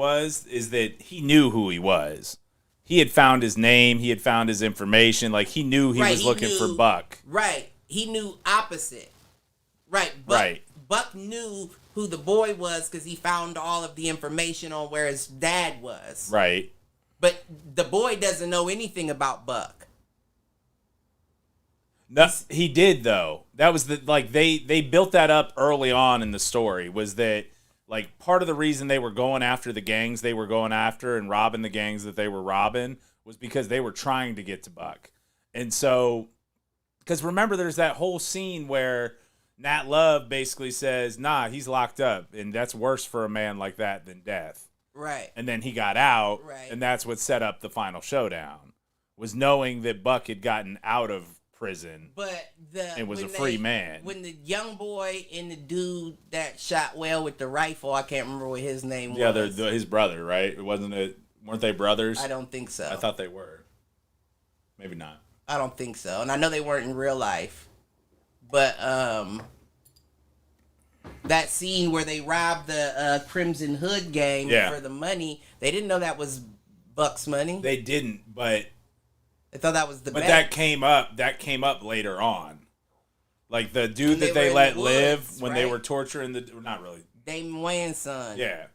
is that he knew who he was. He had found his name. He had found his information. Like, he knew he was looking for Buck. Right. He knew opposite. Right. Buck knew who the boy was because he found all of the information on where his dad was. Right. But the boy doesn't know anything about Buck. No, he did though. That was they built that up early on in the story. Was that like part of the reason they were going after the gangs they were going after and robbing the gangs that they were robbing was because they were trying to get to Buck. And so, because remember, there's that whole scene where Nat Love basically says, nah, he's locked up, and that's worse for a man like that than death. Right. And then he got out, Right. and that's what set up the final showdown, was knowing that Buck had gotten out of prison but and was a free man. When the young boy and the dude that shot well with the rifle, I can't remember what his name was. Yeah, his brother, right? Weren't they brothers? I don't think so. I thought they were. Maybe not. I don't think so. And I know they weren't in real life. But that scene where they robbed the Crimson Hood gang for the money, they didn't know that was Buck's money. They didn't, but they thought that was the But bank. that came up later on. Like the dude that they let live when they were torturing not really. Damon Wayans' son. Yeah.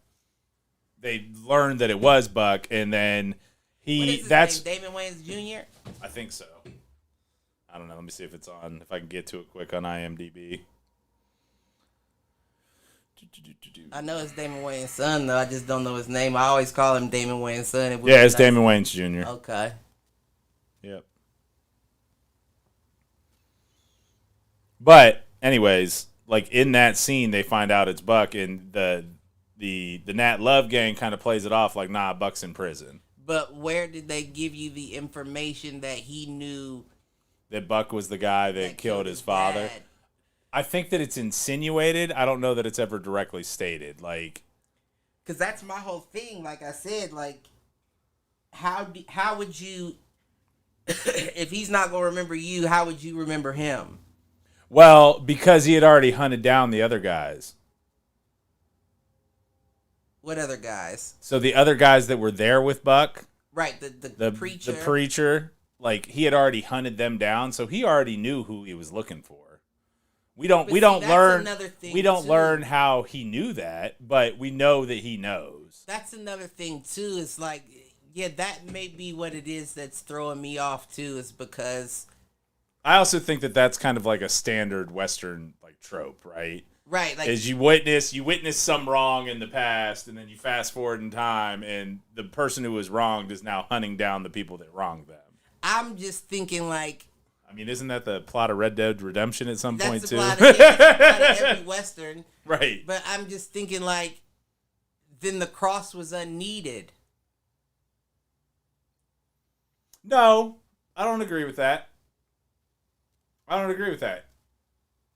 They learned that it was Buck, and then What is his name? Damon Wayans Jr.? I think so. I don't know. Let me see if it's on. If I can get to it quick on IMDb. I know it's Damon Wayans' son, though. I just don't know his name. I always call him Damon Wayans' son. It's Damon Wayans Jr. Okay. Yep. But anyways, like in that scene, they find out it's Buck, and the Nat Love gang kind of plays it off like, nah, Buck's in prison. But where did they give you the information that he knew that Buck was the guy that killed his father? dad? I think that it's insinuated. I don't know that it's ever directly stated. Like, because that's my whole thing. Like I said, like how would you, if he's not gonna remember you, how would you remember him? Well, because he had already hunted down the other guys. What other guys? So the other guys that were there with Buck, right? The preacher. The preacher, like he had already hunted them down, so he already knew who he was looking for. We don't learn how he knew that, but we know that he knows. That's another thing too. It's like, yeah, that may be what it is that's throwing me off too. Is because I also think that that's kind of like a standard Western like trope, right? Right, like is you witness some wrong in the past, and then you fast forward in time, and the person who was wronged is now hunting down the people that wronged them. I'm just thinking like, I mean, isn't that the plot of Red Dead Redemption at some point too? That's the plot of every Western, right? But I'm just thinking like, then the cross was unneeded. No, I don't agree with that.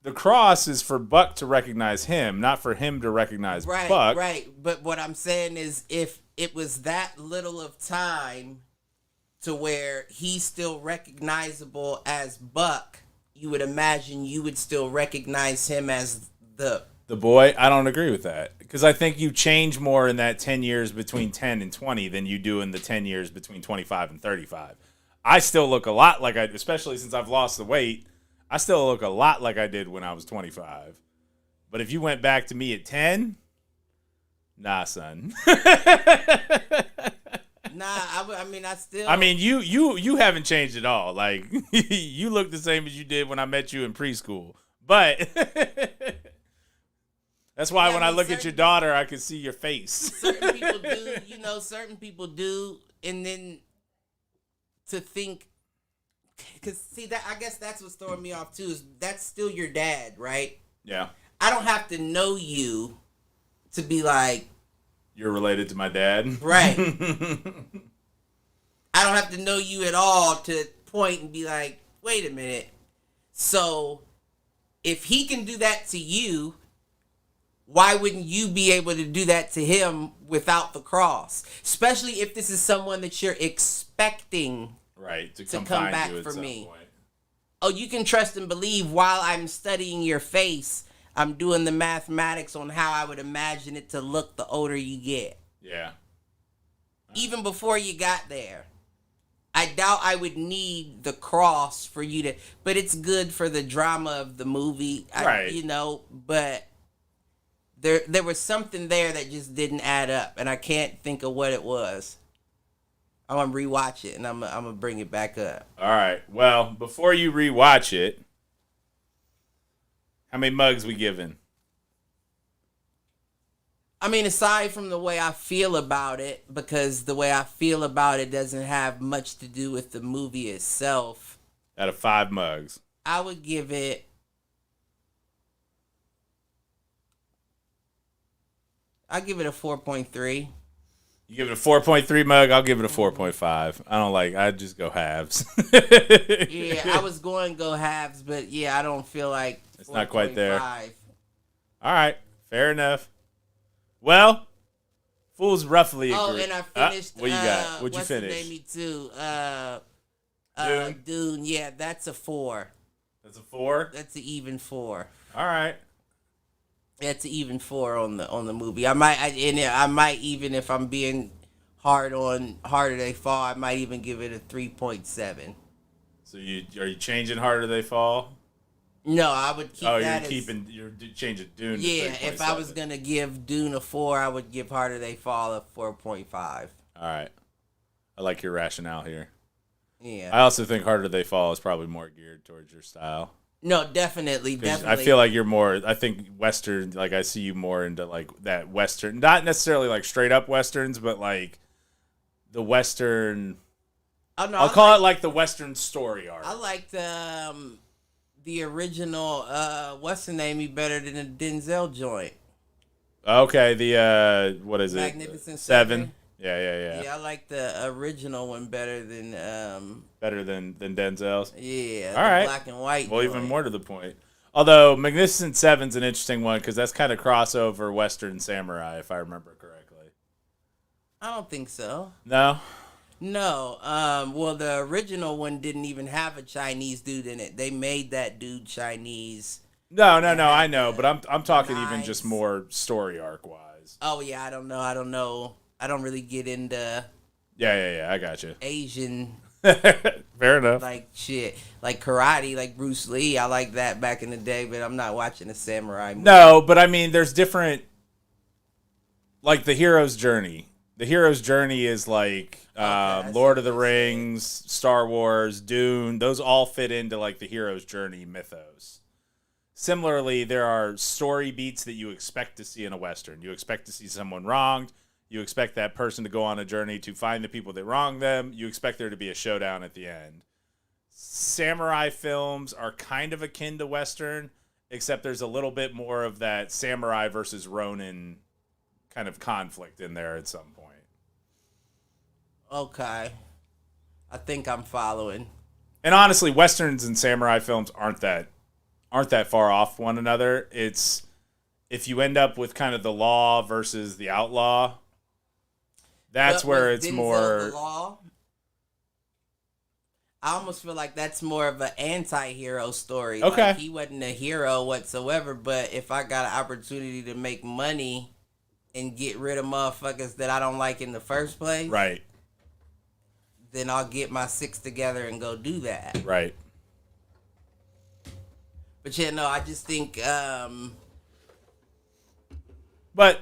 The cross is for Buck to recognize him, not for him to recognize Buck. Right. But what I'm saying is, if it was that little of time to where he's still recognizable as Buck, you would imagine you would still recognize him as the boy. I don't agree with that, because I think you change more in that 10 years between 10 and 20 than you do in the 10 years between 25 and 35. I still look a lot like especially since I've lost the weight, I still look a lot like I did when I was 25. But if you went back to me at 10, nah, son. I mean, you haven't changed at all. Like, you look the same as you did when I met you in preschool. But that's why when I look at your daughter, I can see your face. Certain people do, and then to think, because see that, I guess that's what's throwing me off too, is that's still your dad, right? Yeah. I don't have to know you to be like, you're related to my dad. Right. I don't have to know you at all to point and be like, wait a minute. So if he can do that to you, why wouldn't you be able to do that to him without the cross? Especially if this is someone that you're expecting to come back for me. Point. Oh, you can trust and believe while I'm studying your face, I'm doing the mathematics on how I would imagine it to look the older you get. Yeah. Even before you got there. I doubt I would need the cross for you to, but it's good for the drama of the movie. Right. But there was something there that just didn't add up, and I can't think of what it was. I'm going to rewatch it, and I'm going to bring it back up. All right. Well, before you rewatch it, how many mugs we giving? I mean, aside from the way I feel about it, because the way I feel about it doesn't have much to do with the movie itself. Out of 5 mugs. I would give it I give it a 4.3. You give it a 4.3, Mug. I'll give it a 4.5. I just go halves. Yeah, I was going to go halves, but yeah, I don't feel like it's not quite there. 5. All right, fair enough. Well, Fools roughly agree. Oh, and I finished. What you got? What'd you what's finish? The name too? Dune? Dune. Yeah, that's a 4. That's a 4. That's an even 4. All right. That's an even 4 on the movie. I might even, if I'm being hard on Harder They Fall, I might even give it a 3.7. So are you changing Harder They Fall? No, I would keep. You're changing Dune. Yeah, to if I was gonna give Dune a 4, I would give Harder They Fall a 4.5. All right, I like your rationale here. Yeah, I also think Harder They Fall is probably more geared towards your style. No, definitely. I feel like you're more. I think Western. Like I see you more into like that Western, not necessarily like straight up Westerns, but like the Western. Oh, no, I'll call it like the Western story arc. I like the original what's the name better than the Denzel joint. Okay, the what is it? Magnificent Seven. Yeah. Yeah, I like the original one better than Denzel's. Yeah. All right. Black and white. Well, joint. even more to the point. Although Magnificent Seven's an interesting one because that's kind of crossover Western samurai, if I remember correctly. I don't think so. No. No. Well, the original one didn't even have a Chinese dude in it. They made that dude Chinese. No. I know, but I'm talking even just more story arc wise. Oh yeah, I don't know. I don't really get into. Yeah. I got you. Asian. Fair enough. Like shit, like karate, like Bruce Lee. I like that back in the day, but I'm not watching a samurai movie. No, but I mean, there's different. Like the hero's journey. The hero's journey is like Lord of the Rings, Star Wars, Dune. Those all fit into like the hero's journey mythos. Similarly, there are story beats that you expect to see in a Western. You expect to see someone wronged. You expect that person to go on a journey to find the people that wronged them. You expect there to be a showdown at the end. Samurai films are kind of akin to Western, except there's a little bit more of that samurai versus Ronin kind of conflict in there at some point. Okay. I think I'm following. And honestly, Westerns and samurai films aren't that far off one another. It's if you end up with kind of the law versus the outlaw, that's where it's Denzel more. The law? I almost feel like that's more of an anti-hero story. Okay. Like he wasn't a hero whatsoever, but if I got an opportunity to make money and get rid of motherfuckers that I don't like in the first place, Right. then I'll get my six together and go do that. Right. But yeah, no, I just think But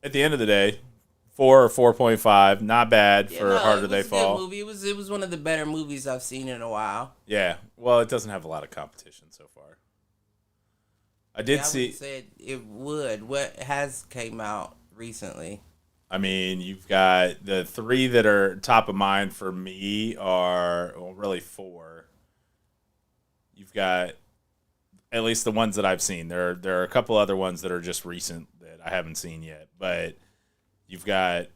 at the end of the day, 4 or 4.5, not bad for Harder They Fall. It was a good movie. It was one of the better movies I've seen in a while. Yeah. Well, it doesn't have a lot of competition so far. I would say it would. What has came out recently? I mean, you've got the 3 that are top of mind for me are, well, really 4. You've got at least the ones that I've seen. There are a couple other ones that are just recent that I haven't seen yet. But you've got,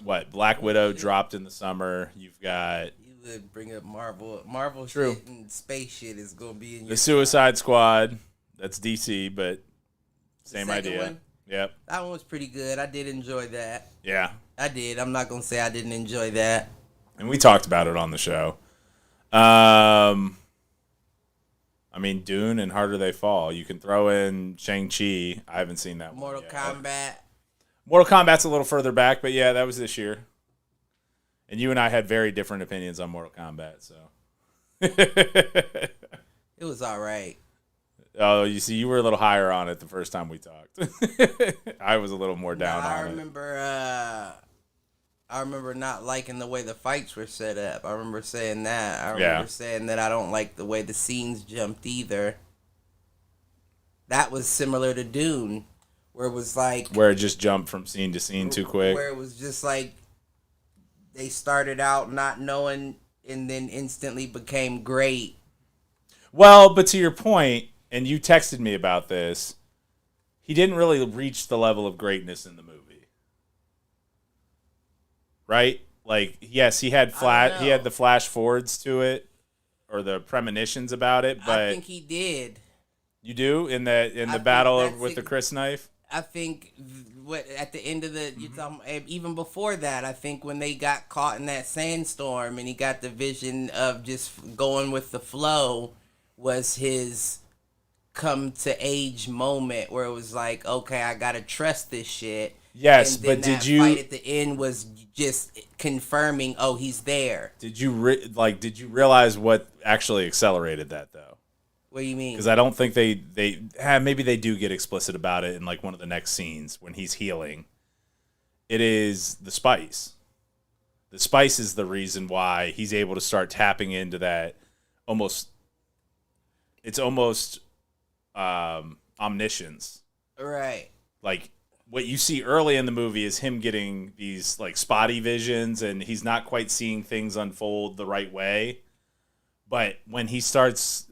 Black Widow dropped in the summer. You've got... You would bring up Marvel. Marvel True. Shit and space shit is going to be in your... The Suicide Squad. That's DC, but same idea. One? Yep. That one was pretty good. I did enjoy that. Yeah. I did. I'm not going to say I didn't enjoy that. And we talked about it on the show. I mean, Dune and Harder They Fall. You can throw in Shang-Chi. I haven't seen that one Mortal yet. Kombat. Mortal Kombat's a little further back, but yeah, that was this year. And you and I had very different opinions on Mortal Kombat, so. It was all right. Oh, you see, you were a little higher on it the first time we talked. I was a little more down on it. I remember not liking the way the fights were set up. I remember saying that. I remember saying that I don't like the way the scenes jumped either. That was similar to Dune, where it was like... Where it just jumped from scene to scene too quick. Where it was just like they started out not knowing and then instantly became great. Well, but to your point, and you texted me about this, he didn't really reach the level of greatness in the movie, right? Like, yes, he had the flash forwards to it, or the premonitions about it, but I think he did. You do in the battle with the Chris knife. I think at the end of the even before that, I think when they got caught in that sandstorm and he got the vision of just going with the flow was his come to age moment where it was like, okay, I gotta trust this shit. Yes, and then but did that you fight at the end was just confirming, oh, he's there. Did you realize what actually accelerated that though? What do you mean? Because I don't think they maybe they do get explicit about it in like one of the next scenes when he's healing. It is the spice. The spice is the reason why he's able to start tapping into that it's almost omniscience. Right. Like what you see early in the movie is him getting these like spotty visions and he's not quite seeing things unfold the right way. But when he's deep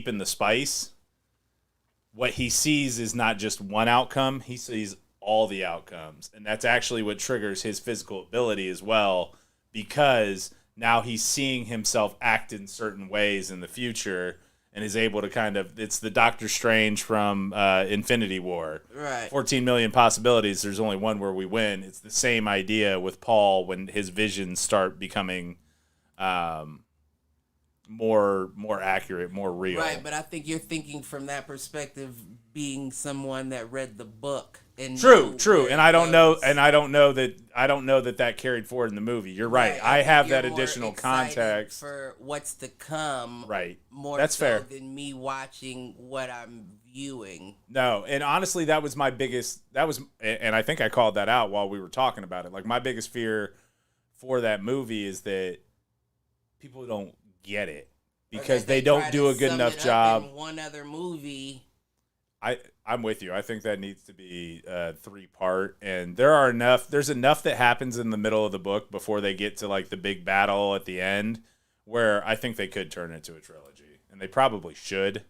in the spice, what he sees is not just one outcome, he sees all the outcomes. And that's actually what triggers his physical ability as well, because now he's seeing himself act in certain ways in the future and is able to it's the Doctor Strange from Infinity War. Right. 14 million possibilities, there's only one where we win. It's the same idea with Paul when his visions start becoming more accurate, more real. Right, but I think you're thinking from that perspective, being someone that read the book and true, and I don't know that carried forward in the movie. You're right. I have that additional context for what's to come. Right, more that's so fair than me watching what I'm viewing. No, and honestly, that was my biggest. And I think I called that out while we were talking about it. Like my biggest fear for that movie is that people don't get it because they don't do a good enough job. In one other movie. I'm with you. I think that needs to be 3-part, and there's enough that happens in the middle of the book before they get to like the big battle at the end where I think they could turn it into a trilogy, and they probably should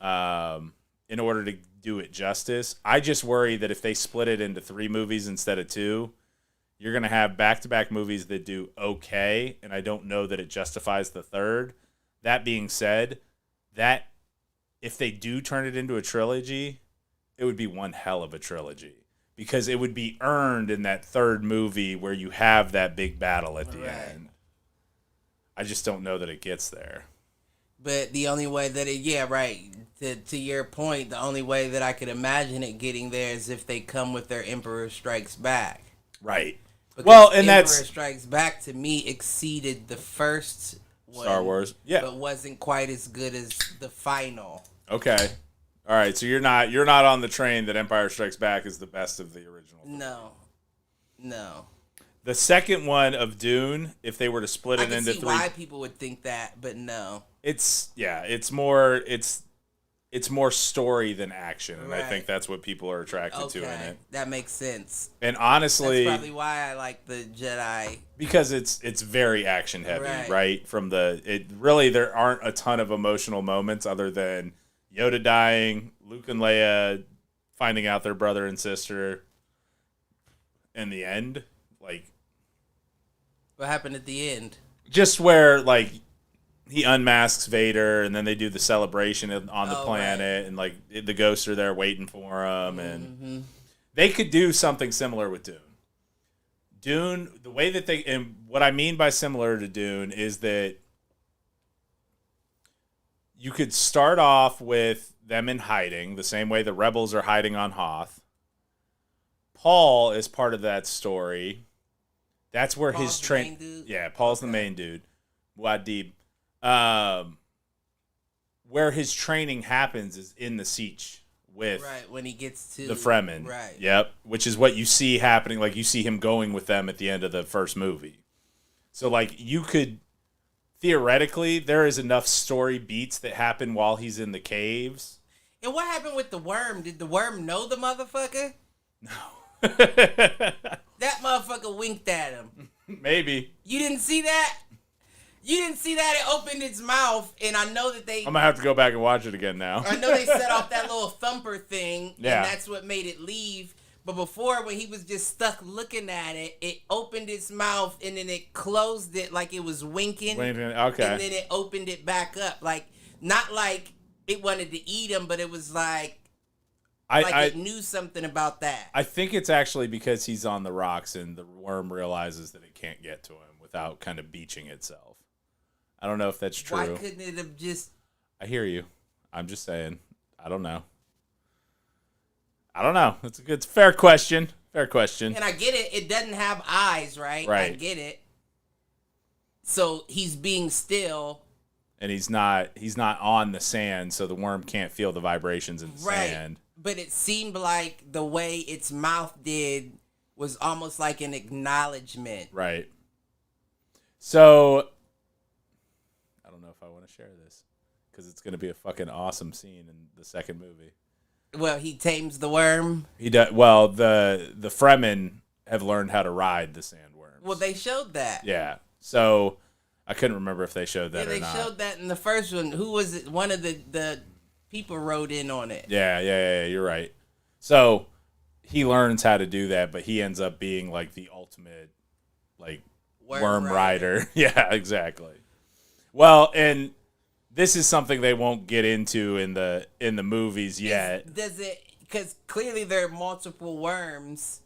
in order to do it justice. I just worry that if they split it into 3 movies instead of 2, you're going to have back-to-back movies that do okay, and I don't know that it justifies the third. That being said, that if they do turn it into a trilogy, it would be one hell of a trilogy because it would be earned in that third movie where you have that big battle at the end. I just don't know that it gets there. But the only way that to your point, the only way that I could imagine it getting there is if they come with their Emperor Strikes Back. Right. Because Emperor Strikes Back to me exceeded the first one, Star Wars, yeah, but wasn't quite as good as the final. Okay, all right. So you're not on the train that Empire Strikes Back is the best of the original. No. The second one of Dune, if they were to split it into 3, I can see why people would think that, but no. It's more story than action, and I think that's what people are attracted to in it. That makes sense. And honestly, that's probably why I like the Jedi, because it's very action heavy, right? There aren't a ton of emotional moments other than Yoda dying, Luke and Leia finding out their brother and sister, and the end. Like, what happened at the end? Just where like he unmasks Vader, and then they do the celebration on the planet, and like the ghosts are there waiting for him, and they could do something similar with Dune. Dune, the way that and what I mean by similar to Dune is that you could start off with them in hiding, the same way the rebels are hiding on Hoth. Paul is part of that story. That's where his train. Yeah, Paul's the main dude. Muad'Dib. Where his training happens is in the Siege with when he gets to the Fremen. Right. Yep. Which is what you see happening. Like you see him going with them at the end of the first movie. So like you could theoretically there is enough story beats that happen while he's in the caves. And what happened with the worm? Did the worm know the motherfucker? No. That motherfucker winked at him. Maybe. You didn't see that? You didn't see that? It opened its mouth, and I know that they... I'm going to have to go back and watch it again now. I know they set off that little thumper thing, Yeah. and that's what made it leave. But before, when he was just stuck looking at it, it opened its mouth, and then it closed it like it was winking. Okay. And then it opened it back up. Like, not like it wanted to eat him, but it was like... it knew something about that. I think it's actually because he's on the rocks and the worm realizes that it can't get to him without kind of beaching itself. I don't know if that's true. Why couldn't it have just... I hear you. I'm just saying. I don't know. It's a fair question. Fair question. And I get it. It doesn't have eyes, right? Right. I get it. So he's being still... And he's not on the sand, so the worm can't feel the vibrations in the sand. But it seemed like the way its mouth did was almost like an acknowledgement. Right. So, I don't know if I want to share this, because it's going to be a fucking awesome scene in the second movie. Well, he tames the worm. He does. Well, the Fremen have learned how to ride the sandworms. Well, they showed that. Yeah. So, I couldn't remember if they showed that or not. Yeah, they showed that in the first one. Who was it? One of the people wrote in on it. Yeah, you're right. So he learns how to do that, but he ends up being like the ultimate like worm rider. Yeah, exactly. Well, and this is something they won't get into in the movies yet. Does it? Because clearly there are multiple worms.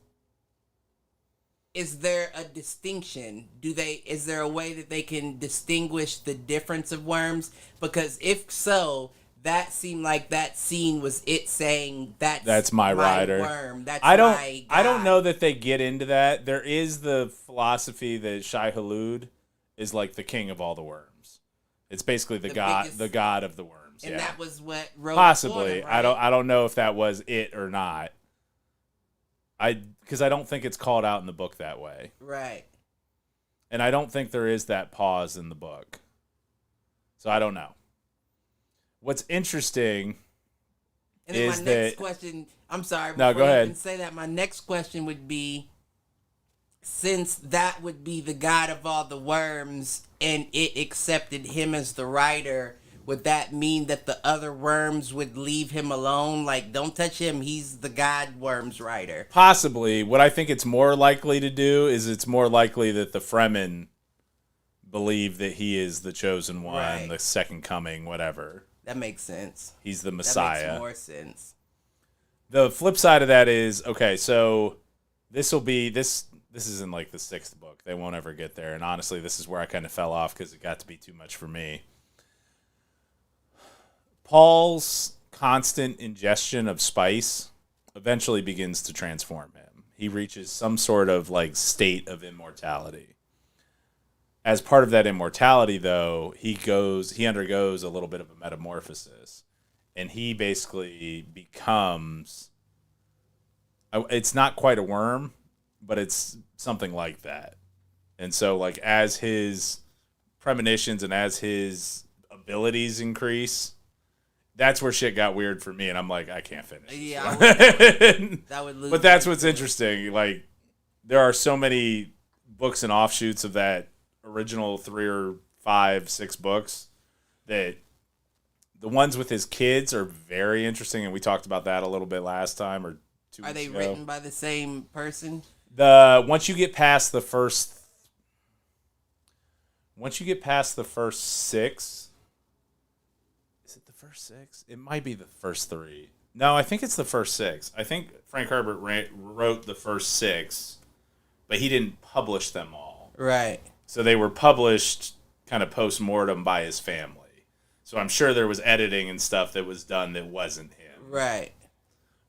Is there a distinction? Is there a way that they can distinguish the difference of worms? Because if so, that seemed like that scene was it saying that's my rider worm. I don't know that they get into that. There is the philosophy that Shai Hulud is like the king of all the worms. It's basically the god of the worms. And that was what wrote possibly. Him, right? I don't know if that was it or not. Because I don't think it's called out in the book that way. Right. And I don't think there is that pause in the book. So I don't know. What's interesting and then is my that... next question... I'm sorry. No, go ahead. Even say that, my next question would be, since that would be the god of all the worms and it accepted him as the rider... Would that mean that the other worms would leave him alone? Like, don't touch him. He's the god worms rider. Possibly. What I think it's more likely to do is it's more likely that the Fremen believe that he is the chosen one, right. The second coming, whatever. That makes sense. He's the Messiah. That makes more sense. The flip side of that is, okay, so this is in like the 6th book. They won't ever get there. And honestly, this is where I kind of fell off because it got to be too much for me. Paul's constant ingestion of spice eventually begins to transform him. He reaches some sort of like state of immortality. As part of that immortality, though, he undergoes a little bit of a metamorphosis, and he basically becomes. It's not quite a worm, but it's something like that. And so, like, as his premonitions and as his abilities increase. That's where shit got weird for me, and I'm like, I can't finish. Yeah, that would lose. But that's what's interesting. Like, there are so many books and offshoots of that original 3 or 5, 6 books that the ones with his kids are very interesting, and we talked about that a little bit last time or 2 weeks ago. Are they written by the same person? Once you get past the first 6. Is it the first 6? It might be the first 3. No, I think it's the first 6. I think Frank Herbert wrote the first 6, but he didn't publish them all. Right. So they were published kind of post-mortem by his family. So I'm sure there was editing and stuff that was done that wasn't him. Right.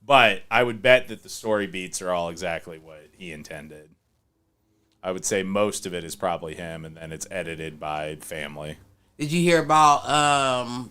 But I would bet that the story beats are all exactly what he intended. I would say most of it is probably him, and then it's edited by family. Did you hear about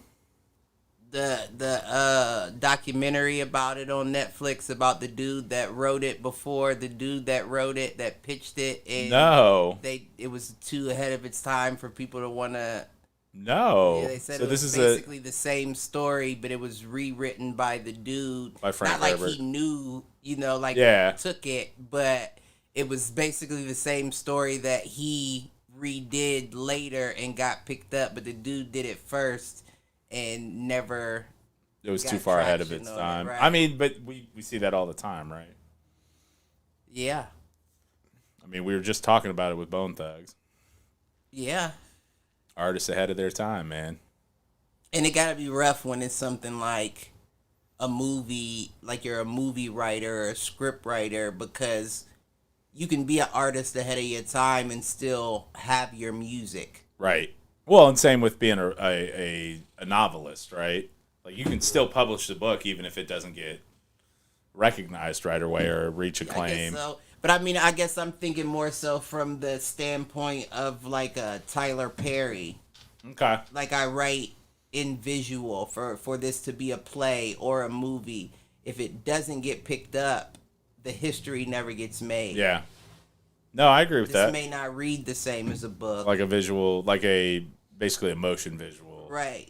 the documentary about it on Netflix about the dude that wrote it before the dude that wrote it that pitched it? And no. It was too ahead of its time for people to want to. No. Yeah, they said so it was basically the same story, but it was rewritten by the dude. By Frank Not Herbert. Like he knew, took it, but it was basically the same story that he redid later and got picked up, but the dude did it first and never. It was too far ahead of its time. Right. I mean, but we see that all the time, right? Yeah. I mean, we were just talking about it with Bone Thugs. Yeah. Artists ahead of their time, man. And it gotta be rough when it's something like a movie, like you're a movie writer or a script writer, because you can be an artist ahead of your time and still have your music. Right. Well, and same with being a novelist, right? Like, you can still publish the book even if it doesn't get recognized right away or reach acclaim. I guess so. But I mean, I guess I'm thinking more so from the standpoint of like a Tyler Perry. Okay. Like, I write in visual for this to be a play or a movie. If it doesn't get picked up, the history never gets made. Yeah. No, I agree with that. This may not read the same as a book. Like a visual, basically a motion visual. Right.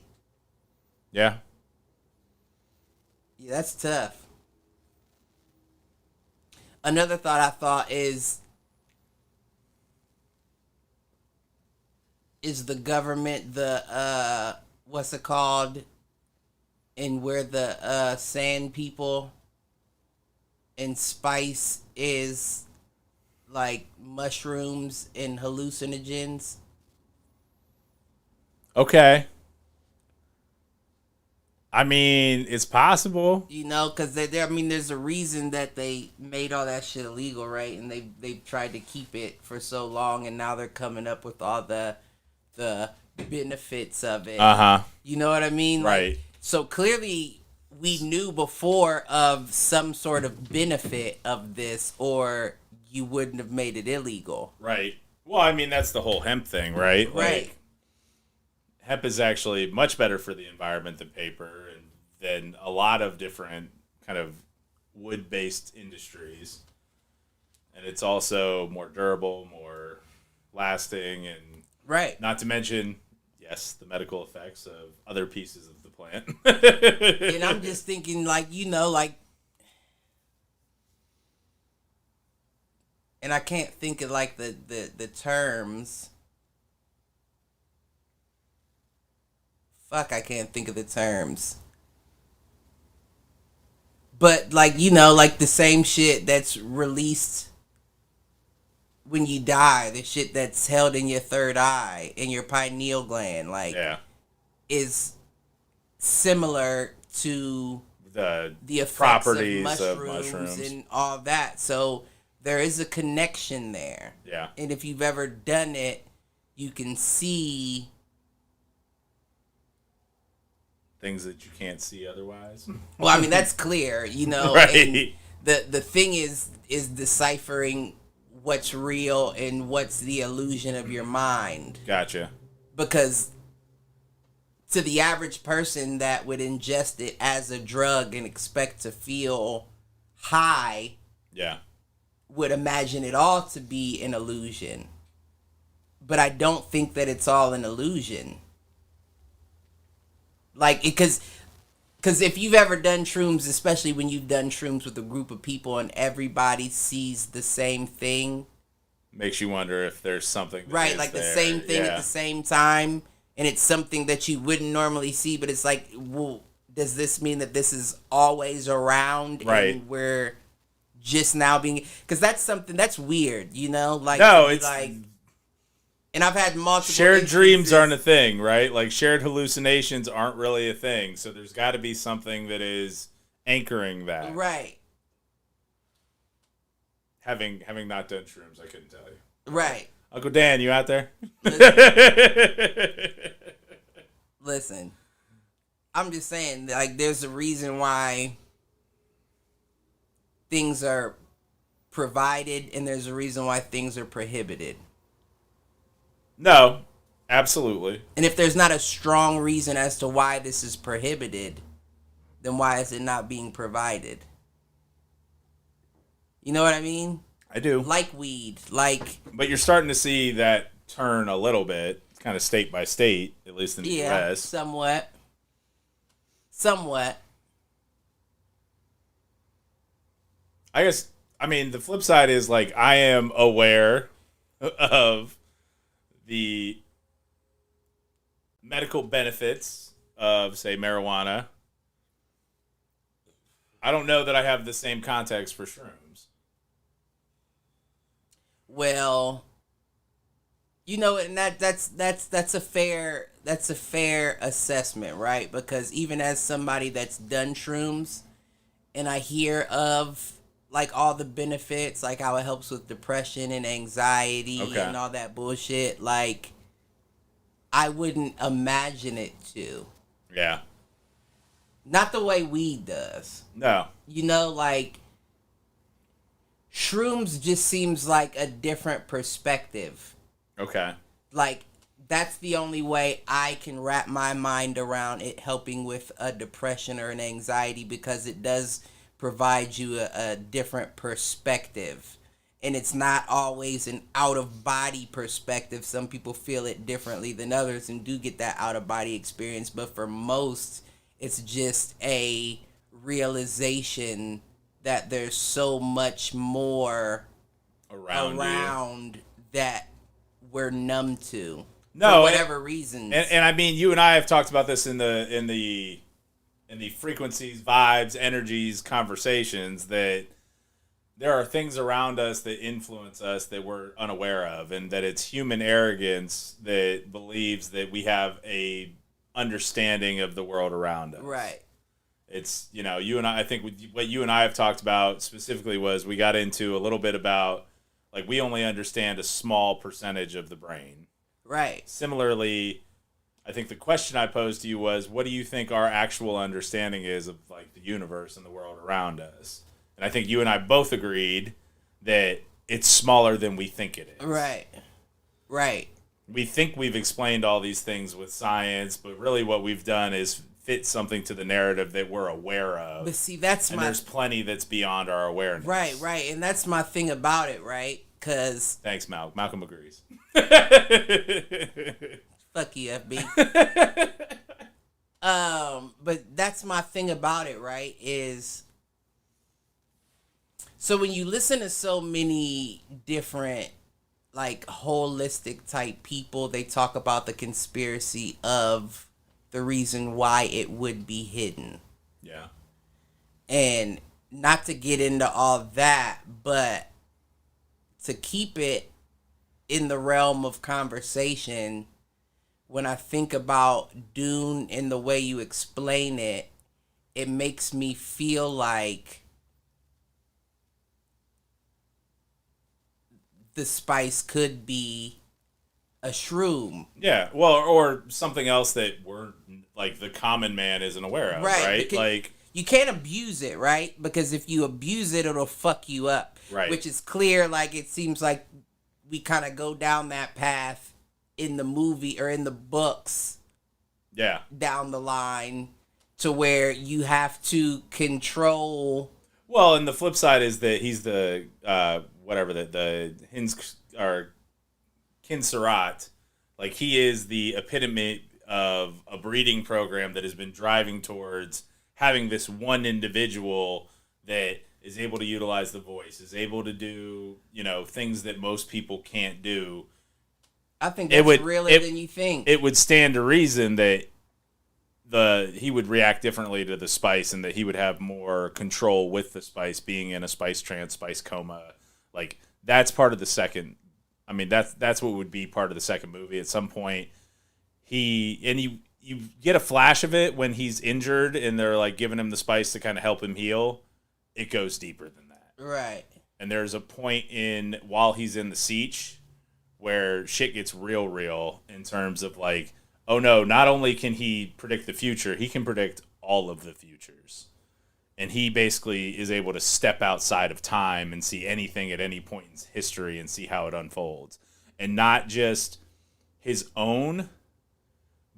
Yeah. Yeah, that's tough. Another thought I thought is the government the what's it called? And where the sand people and spice is like mushrooms and hallucinogens. Okay. I mean, it's possible. You know, because I mean, there's a reason that they made all that shit illegal, right? And they've tried to keep it for so long, and now they're coming up with all the benefits of it. You know what I mean? Right. Like, so clearly, we knew before of some sort of benefit of this, or you wouldn't have made it illegal. Right. Well, I mean, that's the whole hemp thing, right? Right. Like, hemp is actually much better for the environment than paper and than a lot of different kind of wood-based industries. And it's also more durable, more lasting, and right. Not to mention, yes, the medical effects of other pieces of the plant. And I'm just thinking, like, you know, like, and I can't think of like the terms. Fuck, I can't think of the terms. But, like, you know, like the same shit that's released when you die, the shit that's held in your third eye, in your pineal gland, like, yeah, is similar to the effects properties of mushrooms and all that. So there is a connection there. Yeah. And if you've ever done it, you can see things that you can't see otherwise. Well, I mean, that's clear, you know. Right. And the thing is deciphering what's real and what's the illusion of your mind. Gotcha. Because to the average person that would ingest it as a drug and expect to feel high, yeah, would imagine it all to be an illusion. But I don't think that it's all an illusion. Like, because if you've ever done shrooms, especially when you've done shrooms with a group of people and everybody sees the same thing, makes you wonder if there's something that right, like there. The same thing at the same time, and it's something that you wouldn't normally see, but it's like, well, does this mean that this is always around? Right. And we're just now being, because that's something that's weird, you know? Like, no, it's like, and I've had multiple shared dreams aren't a thing, right? Like, shared hallucinations aren't really a thing. So there's got to be something that is anchoring that. Right. Having not done shrooms, I couldn't tell you. Right. Uncle Dan, you out there? Listen, I'm just saying, like, there's a reason why things are provided and there's a reason why things are prohibited. No, absolutely. And if there's not a strong reason as to why this is prohibited, then why is it not being provided? You know what I mean? I do. Like weed, like... But you're starting to see that turn a little bit, kind of state by state, at least in the U.S. Somewhat. I guess, I mean, the flip side is, like, I am aware of the medical benefits of, say, marijuana. I don't know that I have the same context for shrooms. Well, and that's a fair assessment, right? Because even as somebody that's done shrooms, and I hear of like all the benefits, like how it helps with depression and anxiety and all that bullshit, like I wouldn't imagine it to. Yeah. Not the way weed does. No. Like shrooms just seems like a different perspective. Okay. Like that's the only way I can wrap my mind around it helping with a depression or an anxiety, because it does provide you a different perspective. And it's not always an out-of-body perspective. Some people feel it differently than others and do get that out-of-body experience. But for most, it's just a realization that there's so much more around that we're numb to. No, for whatever reasons. And I mean, you and I have talked about this in the frequencies, vibes, energies, conversations, that there are things around us that influence us that we're unaware of, and that it's human arrogance that believes that we have a understanding of the world around us. Right. It's, you and I think what you and I have talked about specifically was we got into a little bit about, like, we only understand a small percentage of the brain. Right. Similarly, I think the question I posed to you was, what do you think our actual understanding is of, like, the universe and the world around us? And I think you and I both agreed that it's smaller than we think it is. Right. Right. We think we've explained all these things with science, but really what we've done is fit something to the narrative that we're aware of. But see, there's plenty that's beyond our awareness. Right, right. And that's my thing about it, right? Because... Thanks, Malcolm. Malcolm agrees. Fuck you, FB. But that's my thing about it, right? Is... So when you listen to so many different, like, holistic type people, they talk about the conspiracy of the reason why it would be hidden. Yeah. And not to get into all that, but to keep it in the realm of conversation, when I think about Dune and the way you explain it, it makes me feel like the spice could be a shroom. Yeah, well, or something else that we're, like, the common man isn't aware of, right? Like, you can't abuse it, right? Because if you abuse it, it'll fuck you up. Right. Which is clear, like, it seems like we kind of go down that path in the movie or in the books. Yeah. Down the line to where you have to control. Well, and the flip side is that he's the the Hins or Kinsarat, like, he is the epitome of a breeding program that has been driving towards having this one individual that is able to utilize the voice, is able to do, things that most people can't do. I think that's realer than you think. It would stand to reason that he would react differently to the spice, and that he would have more control with the spice, being in a spice trance, spice coma. Like, that's part of the second. I mean, that's what would be part of the second movie. At some point, you get a flash of it when he's injured, and they're, like, giving him the spice to kind of help him heal. It goes deeper than that. Right. And there's a point while he's in the siege where shit gets real in terms of, like, oh no, not only can he predict the future, he can predict all of the futures. And he basically is able to step outside of time and see anything at any point in history and see how it unfolds. And not just his own,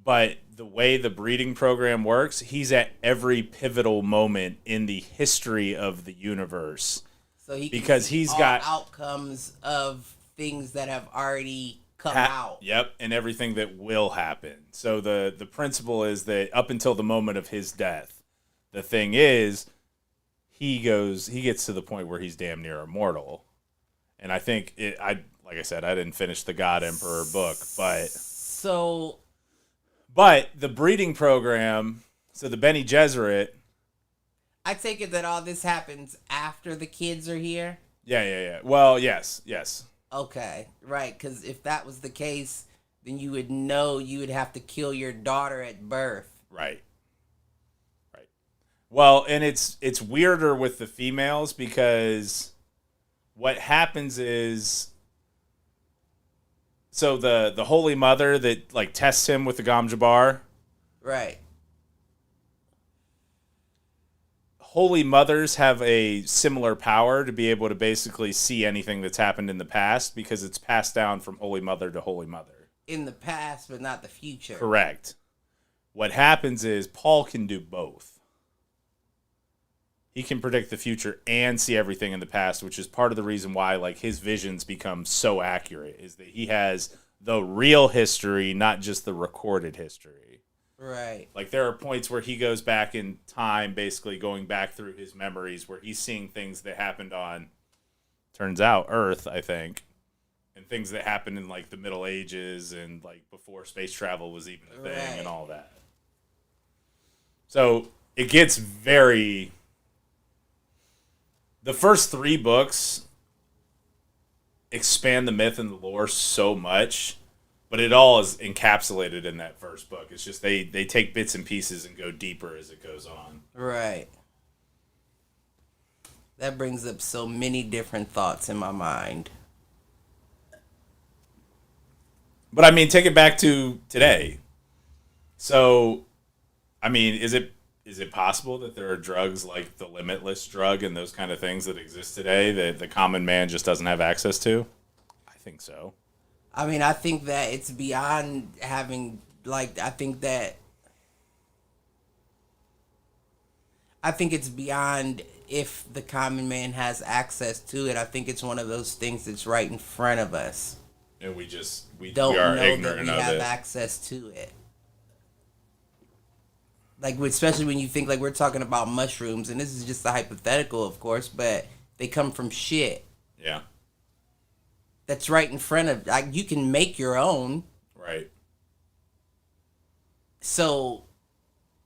but the way the breeding program works, he's at every pivotal moment in the history of the universe. So he can because see he's all got outcomes of things that have already come out. Yep, and everything that will happen. So the principle is that up until the moment of his death, the thing is, he gets to the point where he's damn near immortal. And I think like I said, I didn't finish the God Emperor book, but the breeding program, so the Bene Gesserit. I take it that all this happens after the kids are here? Yeah. Well, yes. Okay, right, because if that was the case, then you would know you would have to kill your daughter at birth. Right. Well, and it's weirder with the females because what happens is, so the Holy Mother that like tests him with the Gom Jabbar. Right. Holy Mothers have a similar power to be able to basically see anything that's happened in the past because it's passed down from Holy Mother to Holy Mother. In the past, but not the future. Correct. What happens is Paul can do both. He can predict the future and see everything in the past, which is part of the reason why like his visions become so accurate, is that he has the real history, not just the recorded history. Right. Like there are points where he goes back in time, basically going back through his memories where he's seeing things that happened on, turns out, Earth, I think, and things that happened in like the Middle Ages and like before space travel was even a thing and all that. So it gets very... The first 3 books expand the myth and the lore so much, but it all is encapsulated in that first book. It's just they take bits and pieces and go deeper as it goes on. Right. That brings up so many different thoughts in my mind. But I mean, take it back to today. So, I mean, is it possible that there are drugs like the Limitless drug and those kind of things that exist today that the common man just doesn't have access to? I think so. I mean, I think that it's beyond having, like, I think it's beyond if the common man has access to it. I think it's one of those things that's right in front of us. And we don't are know ignorant that we of have it. access to it. Like, especially when you think, like, we're talking about mushrooms, and this is just a hypothetical, of course, but they come from shit. Yeah. That's right in front of, like, you can make your own. Right. So,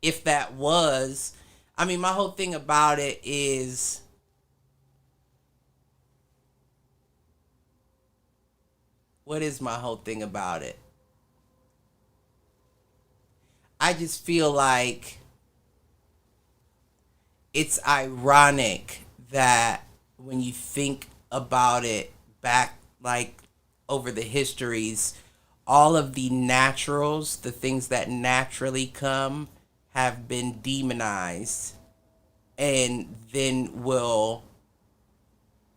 if that was, I mean, my whole thing about it is, what is my whole thing about it? I just feel like it's ironic that when you think about it back, like, over the histories, all of the naturals, the things that naturally come, have been demonized and then will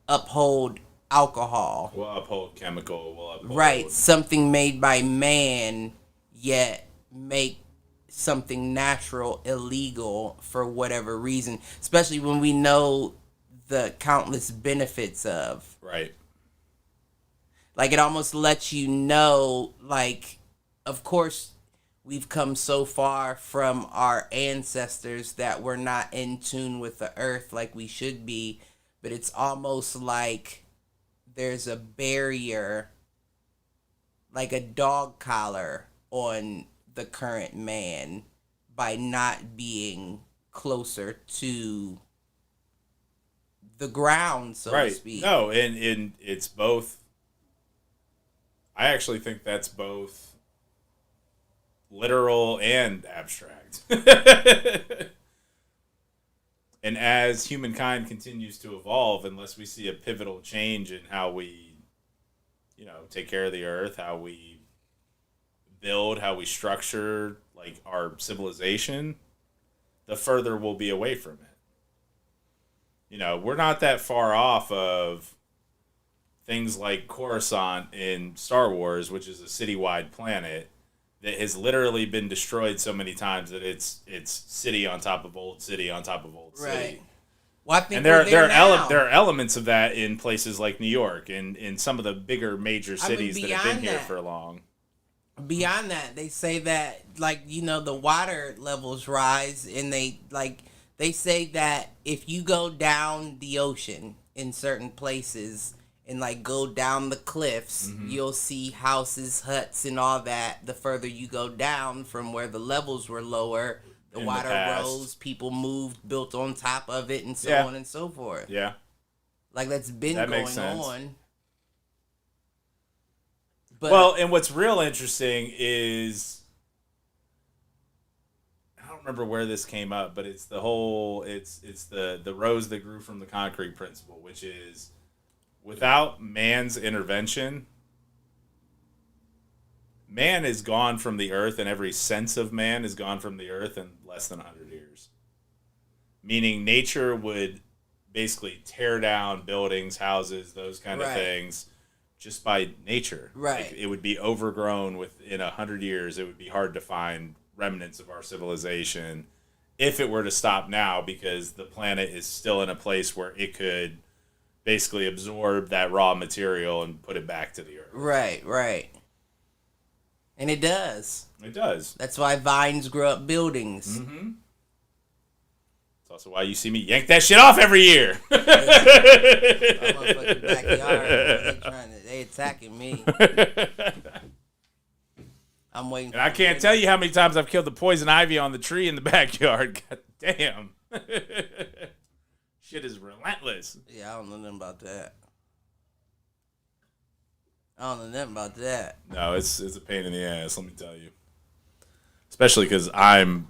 uphold alcohol. We'll uphold chemical. We'll uphold... Right, something made by man, yet make something natural illegal for whatever reason, especially when we know the countless benefits of. Right. Like, it almost lets you know, like, of course, we've come so far from our ancestors that we're not in tune with the earth like we should be, but it's almost like there's a barrier, like a dog collar on the current man by not being closer to the ground, so to speak. No, and it's both. I actually think that's both literal and abstract. And as humankind continues to evolve, unless we see a pivotal change in how we, take care of the earth, how we build, how we structure, like, our civilization, the further we'll be away from it. We're not that far off of things like Coruscant in Star Wars, which is a citywide planet that has literally been destroyed so many times that it's city on top of old city on top of old city. Right. Well, I think and there are elements of that in places like New York and in some of the bigger major cities that have been here for long. Beyond that, they say that, like, the water levels rise, and they say that if you go down the ocean in certain places and like go down the cliffs, you'll see houses, huts, and all that. The further you go down from where the levels were lower, the water rose, people moved, built on top of it, and so on and so forth. Yeah. Like that's been going on. But, well, and what's real interesting is, I don't remember where this came up, but it's the whole, it's the rose that grew from the concrete principle, which is without man's intervention, man is gone from the earth, and every sense of man is gone from the earth in less than 100 years. Meaning nature would basically tear down buildings, houses, those kind of things, just by nature. Right. Like, it would be overgrown within 100 years. It would be hard to find remnants of our civilization if it were to stop now, because the planet is still in a place where it could basically absorb that raw material and put it back to the earth. Right. And it does. It does. That's why vines grow up buildings. Mm-hmm. It's also why you see me yank that shit off every year. My motherfucking backyard, they attacking me. I'm waiting. And I can't tell you how many times I've killed the poison ivy on the tree in the backyard. God damn. Shit is relentless. Yeah, I don't know nothing about that. No, it's a pain in the ass, let me tell you. Especially because I'm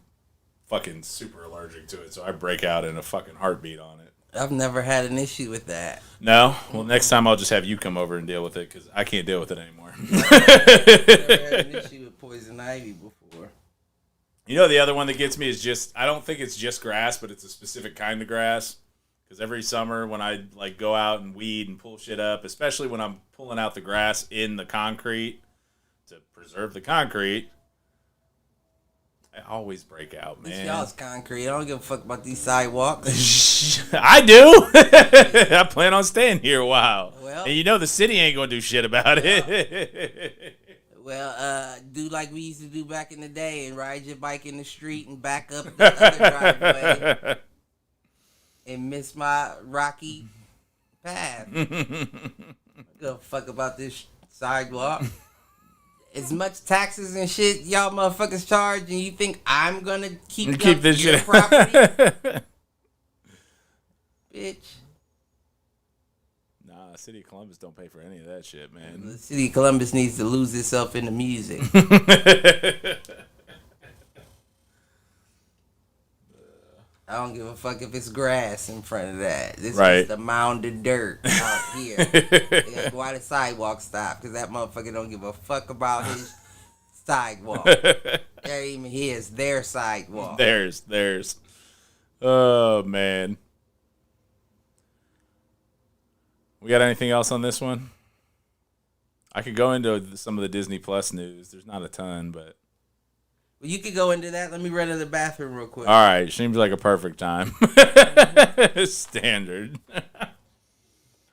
fucking super allergic to it, so I break out in a fucking heartbeat on it. I've never had an issue with that. No? Well, next time I'll just have you come over and deal with it, because I can't deal with it anymore. I've never had an issue with poison ivy before. You know, the other one that gets me is just, I don't think it's just grass, but it's a specific kind of grass. Because every summer when I like go out and weed and pull shit up, especially when I'm pulling out the grass in the concrete to preserve the concrete, I always break out, man. It's y'all's concrete. I don't give a fuck about these sidewalks. I do. I plan on staying here a while. Well, and you know the city ain't gonna do shit about it. Well, do like we used to do back in the day and ride your bike in the street and back up the other driveway and miss my rocky path. I don't give a fuck about this sidewalk. As much taxes and shit y'all motherfuckers charge, and you think I'm gonna keep this your shit property? Bitch. Nah, City of Columbus don't pay for any of that shit, man. The city of Columbus needs to lose itself in the music. I don't give a fuck if it's grass in front of that. This is the mound of dirt out here. Like, why the sidewalk stop? Because that motherfucker don't give a fuck about his sidewalk. That ain't even his, their sidewalk. Theirs. Oh, man. We got anything else on this one? I could go into some of the Disney Plus news. There's not a ton, but... Well, you could go into that. Let me run to the bathroom real quick. All right. Seems like a perfect time. Standard.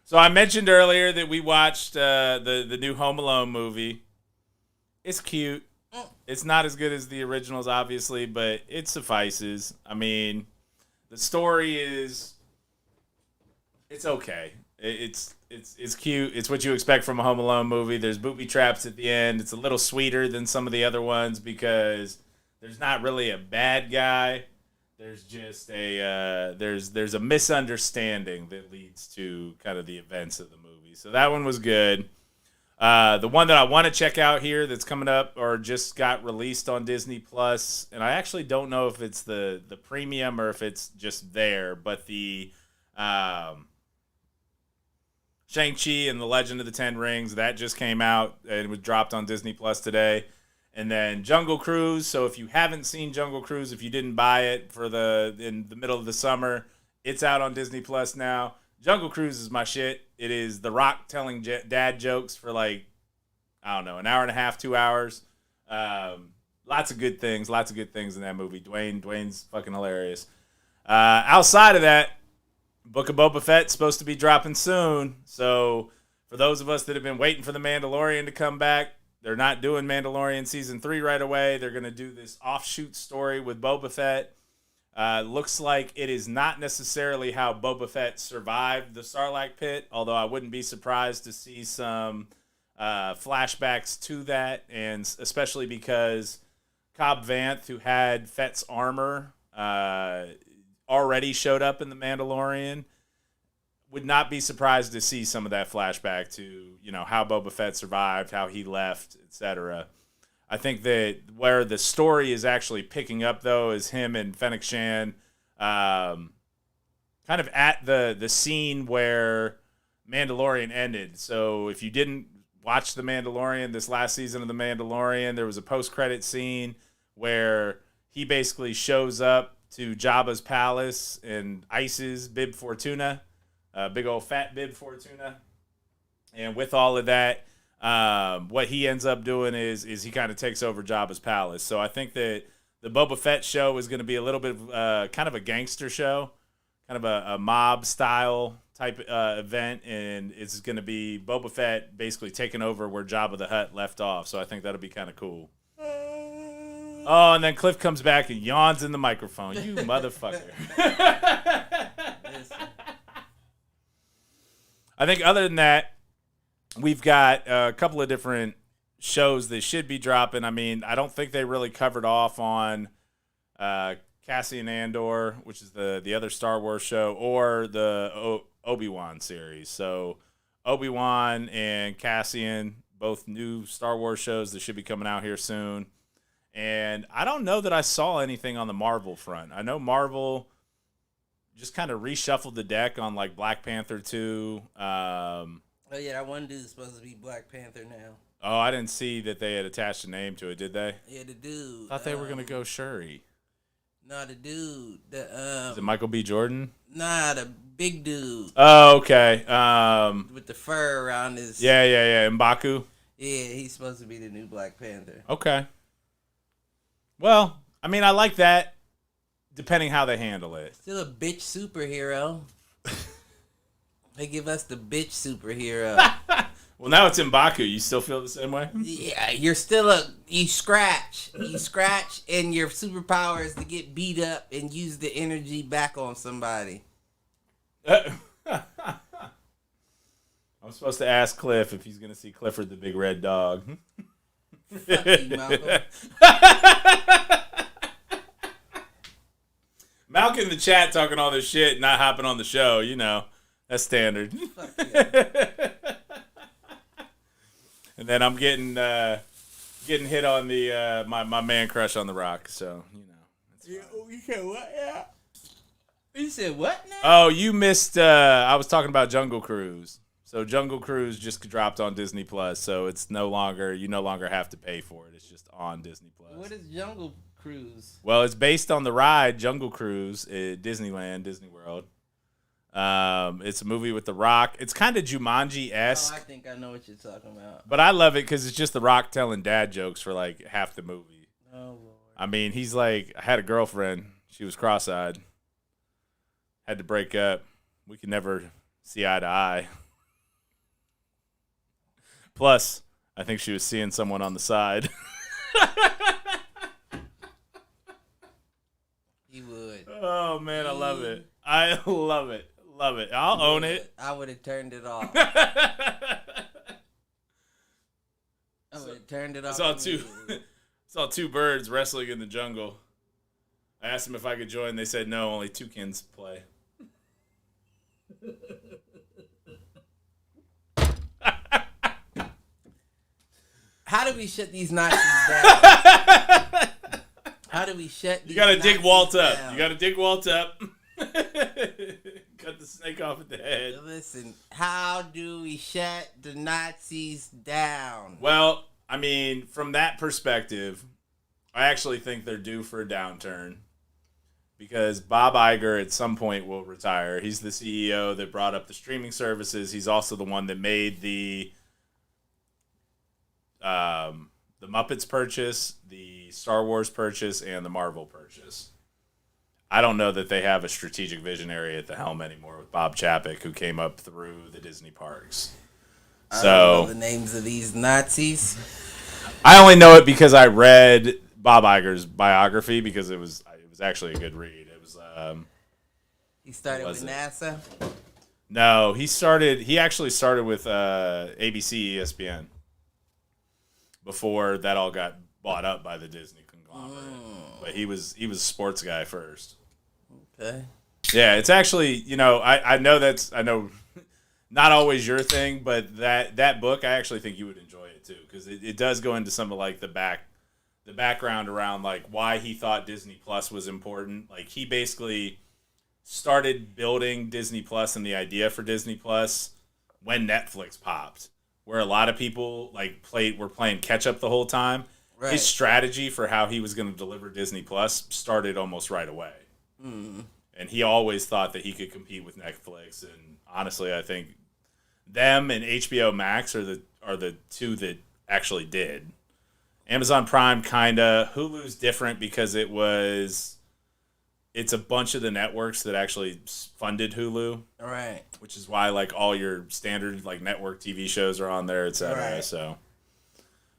So I mentioned earlier that we watched the new Home Alone movie. It's cute. It's not as good as the originals, obviously, but it suffices. I mean, the story is... It's okay. It's cute. It's what you expect from a Home Alone movie. There's booby traps at the end. It's a little sweeter than some of the other ones because there's not really a bad guy. There's just there's a misunderstanding that leads to kind of the events of the movie. So that one was good. The one that I want to check out here that's coming up or just got released on Disney Plus, and I actually don't know if it's the premium or if it's just there, but the Shang-Chi and the Legend of the Ten Rings, that just came out and it was dropped on Disney Plus today. And then Jungle Cruise. So if you haven't seen Jungle Cruise, if you didn't buy it in the middle of the summer, it's out on Disney Plus now. Jungle Cruise is my shit. It is The Rock telling dad jokes for like, I don't know, an hour and a half, 2 hours. Lots of good things in that movie. Dwayne's fucking hilarious. Outside of that, Book of Boba Fett's supposed to be dropping soon. So for those of us that have been waiting for The Mandalorian to come back, they're not doing Mandalorian Season 3 right away. They're going to do this offshoot story with Boba Fett. Looks like it is not necessarily how Boba Fett survived the Sarlacc pit, although I wouldn't be surprised to see some flashbacks to that, and especially because Cobb Vanth, who had Fett's armor, already showed up in The Mandalorian. Would not be surprised to see some of that flashback to, how Boba Fett survived, how he left, etc. I think that where the story is actually picking up, though, is him and Fennec Shan kind of at the scene where Mandalorian ended. So if you didn't watch The Mandalorian, this last season of The Mandalorian, there was a post-credit scene where he basically shows up to Jabba's palace and ices Bib Fortuna, big old fat Bib Fortuna. And with all of that, what he ends up doing is he kind of takes over Jabba's palace. So I think that the Boba Fett show is going to be a little bit of kind of a gangster show, kind of a mob style type event, and it's going to be Boba Fett basically taking over where Jabba the Hutt left off. So I think that'll be kind of cool. Oh, and then Cliff comes back and yawns in the microphone. You motherfucker. I think other than that, we've got a couple of different shows that should be dropping. I mean, I don't think they really covered off on Cassian Andor, which is the other Star Wars show, or the Obi-Wan series. So Obi-Wan and Cassian, both new Star Wars shows that should be coming out here soon. And I don't know that I saw anything on the Marvel front. I know Marvel just kind of reshuffled the deck on like Black Panther 2. Oh yeah, that one dude's supposed to be Black Panther now. Oh, I didn't see that they had attached a name to it, did they? Yeah, the dude. Thought they were gonna go Shuri. No, the dude. Is it Michael B. Jordan? Nah, the big dude. Oh, okay. With the fur around his. Yeah. M'Baku. Yeah, he's supposed to be the new Black Panther. Okay. Well, I mean, I like that, depending how they handle it. Still a bitch superhero. They give us the bitch superhero. Well, now it's M'Baku. You still feel the same way? Yeah, you're still you scratch, and your superpower is to get beat up and use the energy back on somebody. I'm supposed to ask Cliff if he's going to see Clifford the Big Red Dog. Fuck you, Malcolm. Malcolm in the chat talking all this shit, not hopping on the show. That's standard. Fuck yeah. And then I'm getting hit on the my man crush on The Rock. So You said what? Yeah. You said what now? Oh, you missed. I was talking about Jungle Cruise. So Jungle Cruise just dropped on Disney Plus. So it's you no longer have to pay for it. It's just on Disney Plus. What is Jungle Cruise? Well, it's based on the ride Jungle Cruise at Disneyland, Disney World. It's a movie with The Rock. It's kind of Jumanji-esque. Oh, I think I know what you're talking about. But I love it because it's just The Rock telling dad jokes for like half the movie. Oh, Lord. I mean, he's like, I had a girlfriend. She was cross-eyed. Had to break up. We could never see eye to eye. Plus, I think she was seeing someone on the side. He would. Oh, man, I love it. I love it. Love it. I'll own it. I would have turned it off. I would have turned it off. Saw two birds wrestling in the jungle. I asked them if I could join. They said no, only toucans play. How do we shut these Nazis down? How do we shut these You gotta Nazis dig Walt up. down? You gotta dig Walt up. Cut the snake off at the head. Listen, how do we shut the Nazis down? Well, I mean, from that perspective, I actually think they're due for a downturn. Because Bob Iger at some point will retire. He's the CEO that brought up the streaming services. He's also the one that made the Muppets purchase, the Star Wars purchase, and the Marvel purchase. I don't know that they have a strategic visionary at the helm anymore with Bob Chapek, who came up through the Disney parks. I don't know the names of these Nazis. I only know it because I read Bob Iger's biography because it was actually a good read. was. He started with NASA. No, he actually started with ABC, ESPN. Before that all got bought up by the Disney conglomerate. But he was a sports guy first. Okay. Yeah, it's actually, I know not always your thing, but that book, I actually think you would enjoy it too, because it does go into some of like the background around like why he thought Disney Plus was important. Like he basically started building Disney Plus and the idea for Disney Plus when Netflix popped, where a lot of people were playing catch up the whole time. Right. His strategy for how he was going to deliver Disney Plus started almost right away. And he always thought that he could compete with Netflix. And honestly, I think them and HBO Max are the two that actually did. Amazon Prime kinda. Hulu's different because it's a bunch of the networks that actually funded Hulu. All right. Which is why like all your standard like network TV shows are on there, etc. Right. So,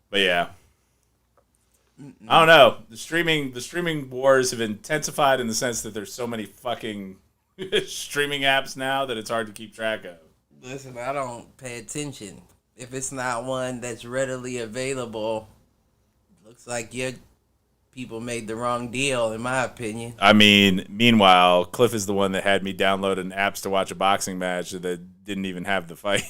but yeah. I don't know. The streaming wars have intensified in the sense that there's so many fucking streaming apps now that it's hard to keep track of. Listen, I don't pay attention. If it's not one that's readily available, looks like your people made the wrong deal, in my opinion. I mean, meanwhile, Cliff is the one that had me downloading apps to watch a boxing match that didn't even have the fight.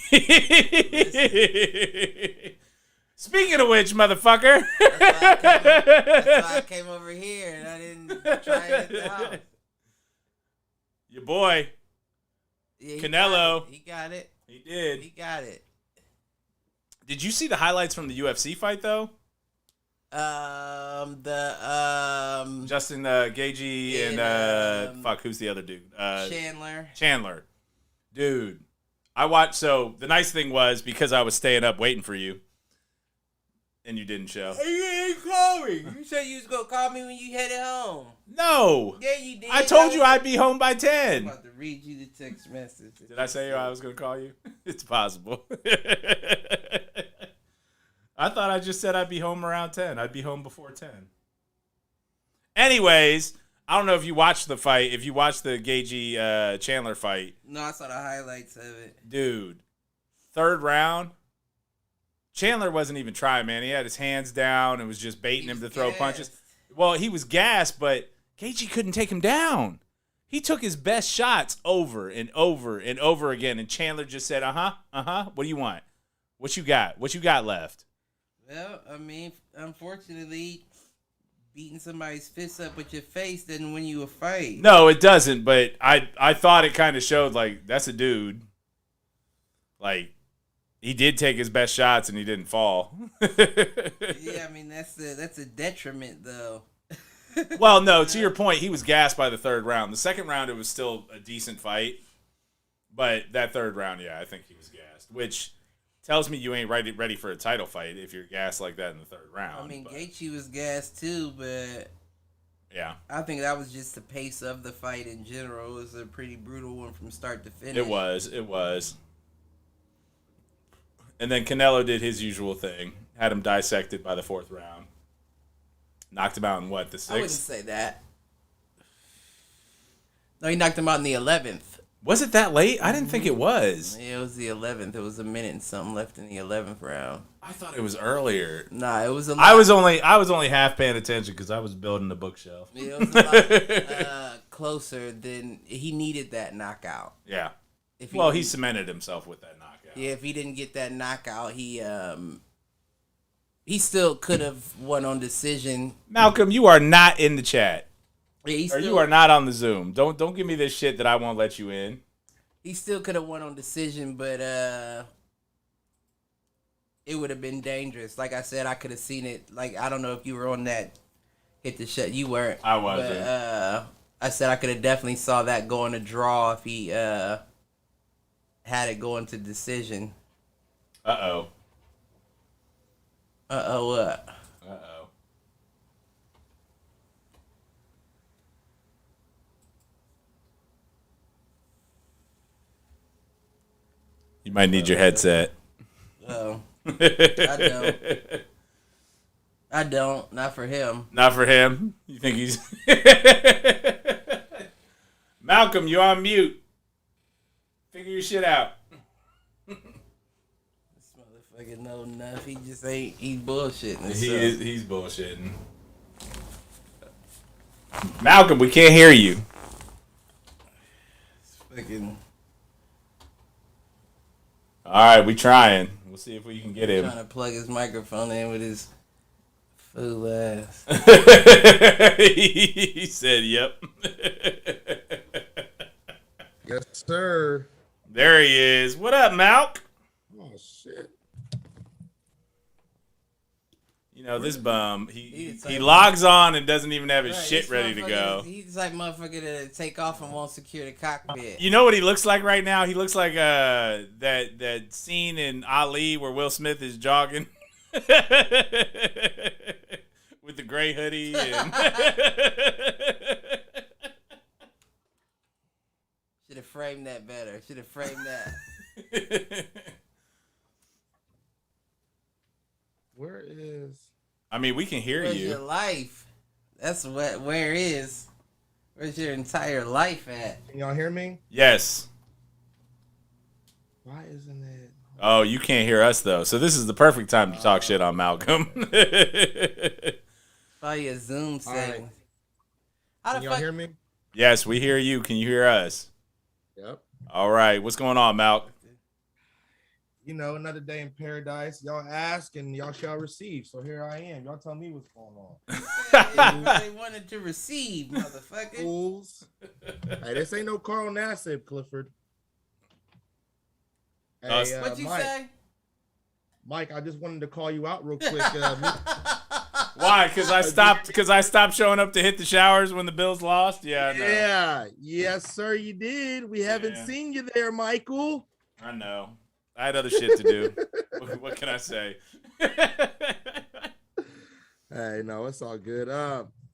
Speaking of which, motherfucker. That's why I came over here and I didn't try it at the house. Your boy, yeah, Canelo. He got it. He did. He got it. Did you see the highlights from the UFC fight, though? Justin Gaethje and who's the other dude? Chandler. Dude, I watched. So the nice thing was, because I was staying up waiting for you, and you didn't show. You didn't call me. You said you was gonna call me when you headed home. No. Yeah, you did. I told you I'd be home by 10. I'm about to read you the text message. Did I say I was gonna call you? It's possible. I thought I just said I'd be home around 10. I'd be home before 10. Anyways, I don't know if you watched the fight. If you watched the Gaethje Chandler fight. No, I saw the highlights of it. Dude, third round, Chandler wasn't even trying, man. He had his hands down and was just baiting him to throw punches. Well, he was gassed, but Gaethje couldn't take him down. He took his best shots over and over and over again, and Chandler just said, what do you want? What you got? What you got left? Well, I mean, unfortunately, beating somebody's fist up with your face doesn't win you a fight. No, it doesn't, but I thought it kind of showed, like, that's a dude. Like, he did take his best shots and he didn't fall. Yeah, I mean, that's a detriment, though. Well, no, to your point, he was gassed by the third round. The second round, it was still a decent fight. But that third round, yeah, I think he was gassed, which tells me you ain't ready for a title fight if you're gassed like that in the third round. I mean, Gaethje was gassed too, but yeah, I think that was just the pace of the fight in general. It was a pretty brutal one from start to finish. It was. And then Canelo did his usual thing, had him dissected by the fourth round, knocked him out in the sixth? I wouldn't say that. No, he knocked him out in the 11th. Was it that late? I didn't think it was. Yeah, it was the 11th. It was a minute and something left in the 11th round. I thought it was earlier. Nah, it was a lot. I was only half paying attention because I was building the bookshelf. Yeah, it was a lot closer than he needed that knockout. Yeah. If he cemented himself with that knockout. Yeah, if he didn't get that knockout, he still could have won on decision. Malcolm, you are not in the chat. Yeah, you are not on the Zoom. Don't give me this shit that I won't let you in. He still could have won on decision, but it would have been dangerous. Like I said, I could have seen it. Like, I don't know if you were on that hit the shot. You weren't. I wasn't. But, I said I could have definitely saw that going to draw if he had it going to decision. Uh-oh. Uh-oh what? Uh-oh. You might need your headset. Oh. I don't. I don't. Not for him. Not for him? You think he's... Malcolm, you're on mute. Figure your shit out. This motherfucker know enough. He just ain't. He's bullshitting. He's bullshitting. Malcolm, we can't hear you. Fucking. All right, we trying. We'll see if we can get him. Trying to plug his microphone in with his fool ass. He said, "Yep." Yes, sir. There he is. What up, Malk? Oh shit. You know this bum. He logs on and doesn't even have his shit ready to go. He's like motherfucker that take off and won't secure the cockpit. You know what he looks like right now? He looks like that scene in Ali where Will Smith is jogging with the gray hoodie. And Should have framed that better. Should have framed that. Where is? I mean, we can hear Where's you. your life? That's where is. Where's your entire life at? Can y'all hear me? Yes. Why isn't it? Oh, you can't hear us though. So this is the perfect time to talk shit on Malcolm. Probably a Zoom setting. Right. How Can the y'all fuck? hear me? Yes, we hear you. Can you hear us? Yep. All right. What's going on, Malk? You know, another day in paradise. Y'all ask and y'all shall receive. So here I am. Y'all tell me what's going on. They wanted to receive, motherfucker. Fools. Hey, this ain't no Carl Nassib, Clifford. Hey, What you Mike, say? Mike, I just wanted to call you out real quick. Why? Because I stopped showing up to hit the showers when the Bills lost. Yeah, I know. Yeah, yes, sir, you did. We haven't Yeah. seen you there, Michael. I know. I had other shit to do. What can I say? Hey, no, it's all good.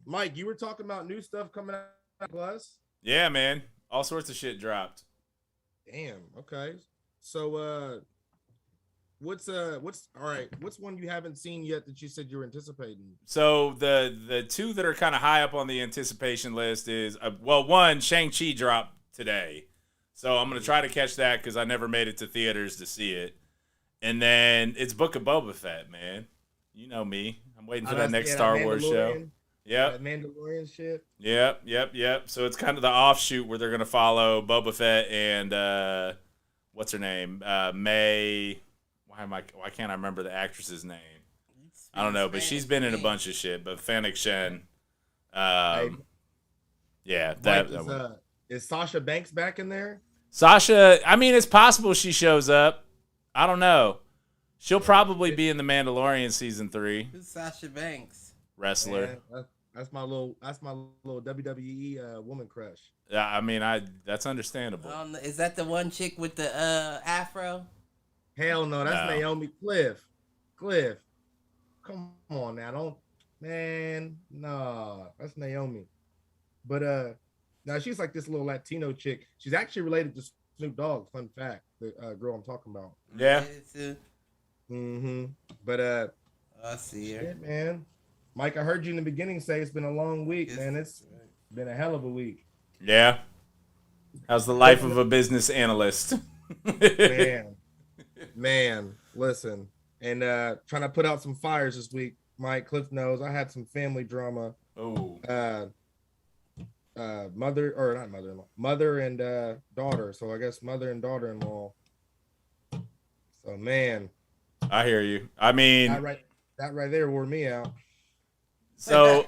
Mike, you were talking about new stuff coming out plus. Yeah, man. All sorts of shit dropped. Damn. Okay. So, what's all right? What's one you haven't seen yet that you said you were anticipating? So the two that are kind of high up on the anticipation list is one, Shang-Chi dropped today. So I'm going to try to catch that because I never made it to theaters to see it. And then it's Book of Boba Fett, man. You know me. I'm waiting for that next Star Wars show. Yep. That Mandalorian shit. Yep. So it's kind of the offshoot where they're going to follow Boba Fett and what's her name? May. Why can't I remember the actress's name? I don't know, but she's been in a bunch of shit. But Fennec Shen. Yeah, that one. Is Sasha Banks back in there? Sasha, I mean, it's possible she shows up. I don't know. She'll probably be in the Mandalorian season 3. Who's Sasha Banks? Wrestler. Man, that's my little WWE woman crush. Yeah, I mean, that's understandable. Is that the one chick with the afro? Hell no, that's No. Naomi Cliff. Come on now, that's Naomi. But now she's like this little Latino chick. She's actually related to Snoop Dogg. Fun fact, the girl I'm talking about. Yeah. But I see her. shit, man. Mike, I heard you in the beginning say it's been a long week, man. It's been a hell of a week. Yeah. How's the life of a business analyst? Man, listen. And trying to put out some fires this week. Mike, Cliff knows I had some family drama. Oh. Mother and daughter. So I guess mother and daughter-in-law. So man, I hear you. I mean, that right there wore me out. so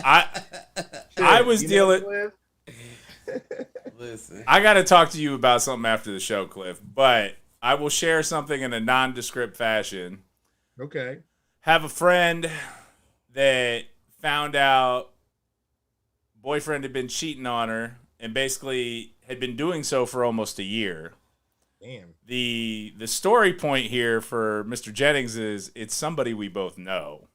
I was dealing. Listen. I got to talk to you about something after the show, Cliff, but I will share something in a nondescript fashion. Okay. Have a friend that found out boyfriend had been cheating on her and basically had been doing so for almost a year. Damn. The story point here for Mr. Jennings is it's somebody we both know.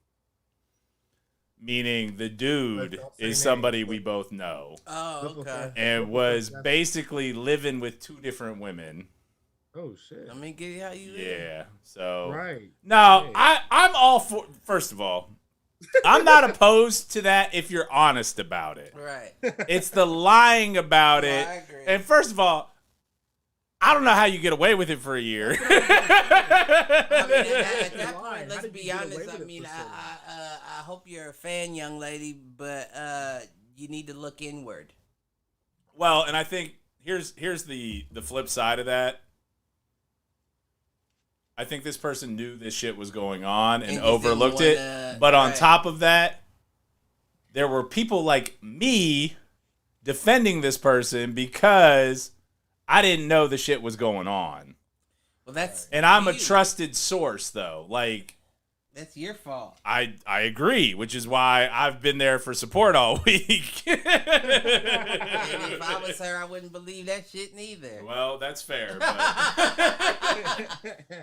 Meaning the dude is somebody we both know. Oh, okay. And was basically living with 2 different women. Oh shit. Let me get how you live. Yeah. So Right. no, Yeah. I'm all for. First of all, I'm not opposed to that if you're honest about it. Right. It's the lying about it. I agree. And first of all, I don't know how you get away with it for a year. I mean, at that point, let's be honest. I mean, I hope you're a fan, young lady, but you need to look inward. Well, and I think here's the flip side of that. I think this person knew this shit was going on and overlooked it. But on top of that, there were people like me defending this person because I didn't know the shit was going on. Well, and I'm a trusted source, though. Like, that's your fault. I agree, which is why I've been there for support all week. And if I was her, I wouldn't believe that shit neither. Well, that's fair. But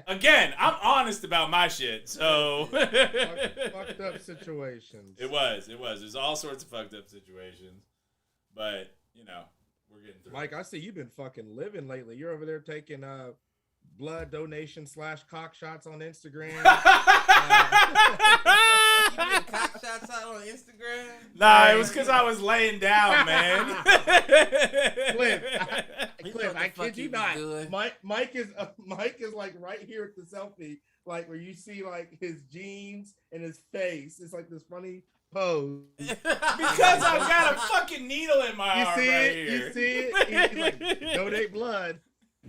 again, I'm honest about my shit, so fucked up situations. It was. There's all sorts of fucked up situations, but you know, we're getting through. Mike, I see you've been fucking living lately. You're over there taking blood donation / cock shots on Instagram. You been cock shots out on Instagram? Nah, it was because I was laying down, man. Cliff, I kid you not. Mike is like right here at the selfie, like where you see like his jeans and his face. It's like this funny pose. Because I've got a fucking needle in my arm right here. You see it? He's like, donate blood.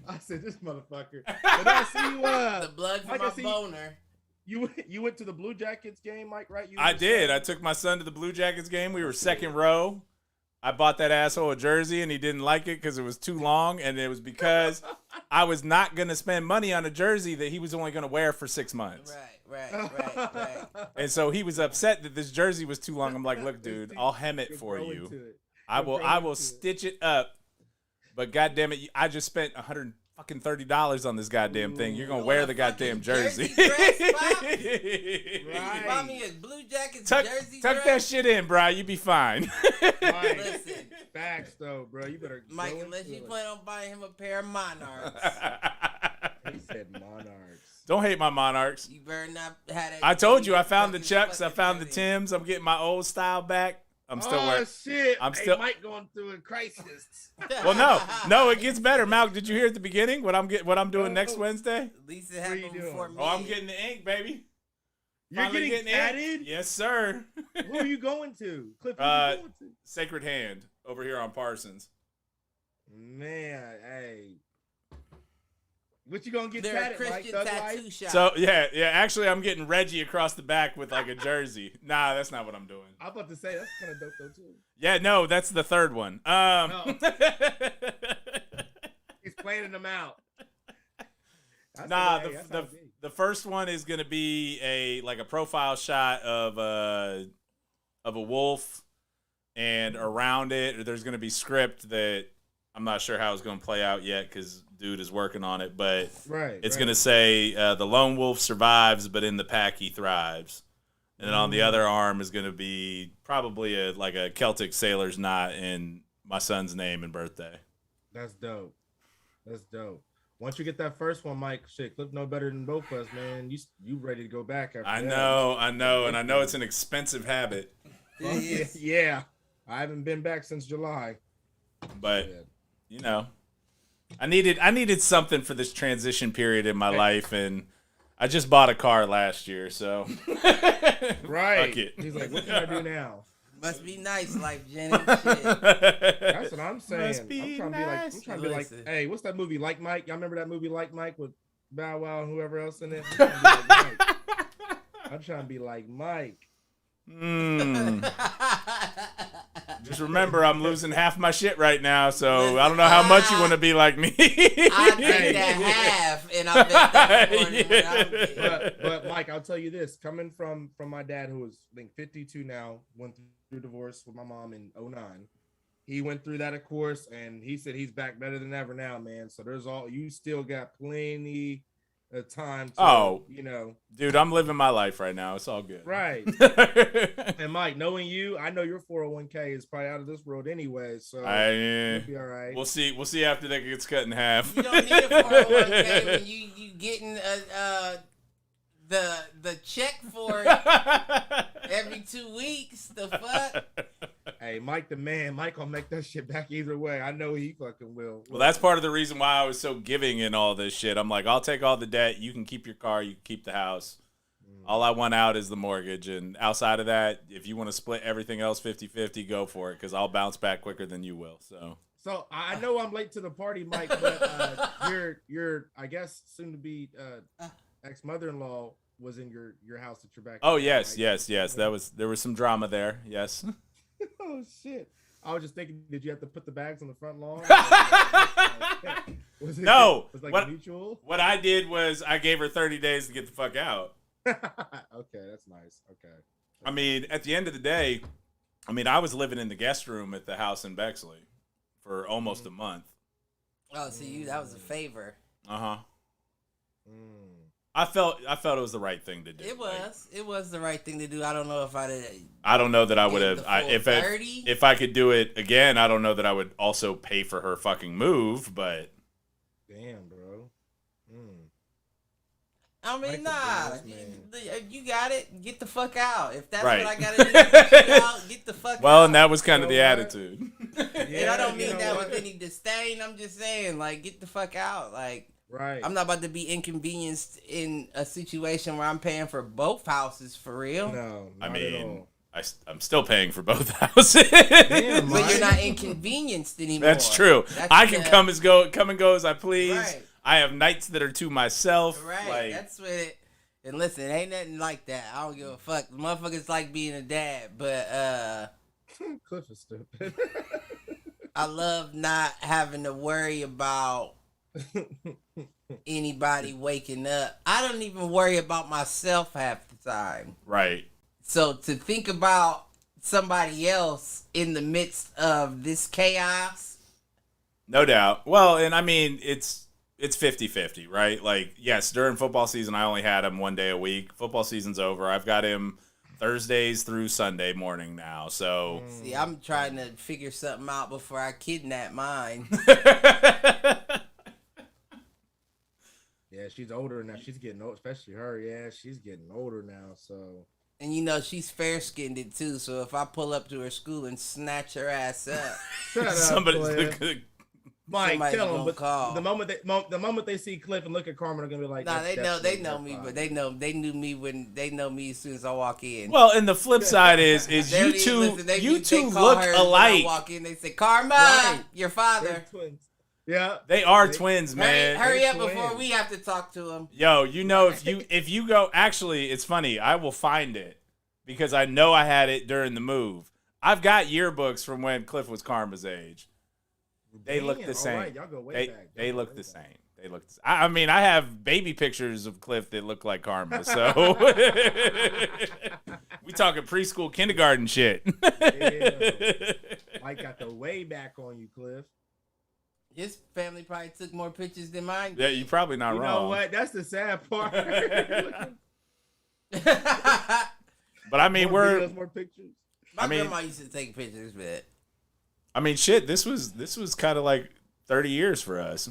I said, this motherfucker. But I see you. The blood from my boner. You went to the Blue Jackets game, Mike, right? I did. I took my son to the Blue Jackets game. We were second row. I bought that asshole a jersey, and he didn't like it because it was too long, and it was because I was not going to spend money on a jersey that he was only going to wear for 6 months. Right. And so he was upset that this jersey was too long. I'm like, look, dude, I'll hem it for you. I will stitch it up. But goddamn it, I just spent $130 on this goddamn thing. You're gonna wear the goddamn jersey. Right. Buy me a Blue Jackets jersey. Tuck that shit in, bro. You be fine. Mike, listen, facts though, bro. You better. Mike, unless you plan on buying him a pair of Monarchs. He said Monarchs. Don't hate my Monarchs. You better not have that. I told you, I found the Chucks. I found the Tims. I'm getting my old style back. I'm still wearing. Shit! I'm still. Mike going through a crisis. Well, no, it gets better. Malk, did you hear at the beginning what I'm doing next Wednesday? At least it happened before me. Oh, I'm getting the ink, baby. You're getting added? Yes, sir. Who are you going to? Cliff, who are you going to? Sacred Hand over here on Parsons. Man, hey. What you gonna get They're tatted, a Christian Mike? tattoo shop. So yeah. Actually, I'm getting Reggie across the back with like a jersey. Nah, that's not what I'm doing. I was about to say that's kind of dope though too. Yeah, no, that's the third one. No. He's planning them out. The first one is gonna be a profile shot of a wolf, and around it there's gonna be script that I'm not sure how it's gonna play out yet because dude is working on it, but it's gonna say the lone wolf survives, but in the pack he thrives. And then on the other arm is gonna be probably a Celtic sailor's knot and my son's name and birthday. That's dope. Once you get that first one, Mike, shit, Cliff know better than both of us, man. You ready to go back after that. I know, and I know it's an expensive habit. Yeah. I haven't been back since July. But you know, I needed something for this transition period in my life, and I just bought a car last year, so right. Fuck it. He's like, what can I do now? Must be nice, life, Jenny. Shit. That's what I'm saying. Must be I'm trying to be like, hey, what's that movie, Like Mike? Y'all remember that movie, Like Mike, with Bow Wow and whoever else in it? I'm trying to be like Mike. Just remember, I'm losing half my shit right now, so I don't know how much you want to be like me. I take that half, and I bet that's more but Mike, I'll tell you this: coming from my dad, who is I think 52 now, went through divorce with my mom in 2009. He went through that, of course, and he said he's back better than ever now, man. So you still got plenty of time to, dude, I'm living my life right now. It's all good. Right. And Mike, knowing you, I know your 401k is probably out of this world anyway, so you'll be all right. We'll see after that gets cut in half. You don't need a 401k when you getting the check for it every 2 weeks. The fuck? Hey, Mike the man. Mike will make that shit back either way. I know he fucking will. Well, that's part of the reason why I was so giving in all this shit. I'm like, I'll take all the debt. You can keep your car. You can keep the house. All I want out is the mortgage. And outside of that, if you want to split everything else 50-50, go for it, because I'll bounce back quicker than you will. So I know I'm late to the party, Mike, but your I guess soon to be ex mother-in-law was in your house that you're back. Oh yes. There was some drama there. Yes. Oh shit! I was just thinking, did you have to put the bags on the front lawn? No. Was it like mutual? What I did was I gave her 30 days to get the fuck out. Okay, that's nice. Okay. I mean, at the end of the day, I was living in the guest room at the house in Bexley for almost a month. Oh, so that was a favor. Uh-huh. I felt it was the right thing to do. It was the right thing to do. I don't know if I don't know that I would have. If if I could do it again, I don't know that I would also pay for her fucking move. But damn, bro. I mean, nah. You got it. Get the fuck out. If that's right. what I gotta do, get the fuck out. Well, and that was kind of the attitude. And I don't mean that with any disdain. I'm just saying, like, get the fuck out. Like, right. I'm not about to be inconvenienced in a situation where I'm paying for both houses for real. No, I'm still paying for both houses. Damn, but you're not inconvenienced anymore. That's true. I can come and go as I please. Right. I have nights that are to myself. Right. Like, that's what it. And listen, ain't nothing like that. I don't give a fuck. Motherfuckers like being a dad, but Cliff is stupid. I love not having to worry about anybody waking up. I don't even worry about myself half the time. Right. So to think about somebody else in the midst of this chaos. No doubt. Well, and I mean, it's 50-50, right? Like, yes, during football season, I only had him 1 day a week. Football season's over. I've got him Thursdays through Sunday morning now. So see, I'm trying to figure something out before I kidnap mine. Yeah, she's older now. She's getting old, especially her. Yeah, she's getting older now. So, and you know she's fair-skinned too. So if I pull up to her school and snatch her ass up, somebody's Mike, tell them. But call. the moment they see Cliff and look at Carmen, they're gonna be like, "Nah, they know me, but they knew me when they know me as soon as I walk in." Well, and the flip side is you two look alike. Walk in, they say, "Karma, right. Your father." They're twins. Yeah, they are twins, man. Hurry up before we have to talk to them. Yo, you know if you go, actually, it's funny. I will find it because I know I had it during the move. I've got yearbooks from when Cliff was Karma's age. They look the same. Right, y'all go way back. They look the same. They look. I mean, I have baby pictures of Cliff that look like Karma. So we talking preschool, kindergarten shit. Yeah. Mike got the way back on you, Cliff. His family probably took more pictures than mine. Yeah, you're probably not wrong. You know what? That's the sad part. But I mean, more pictures. My grandma used to take pictures, but I mean, shit. This was kind of like 30 years for us.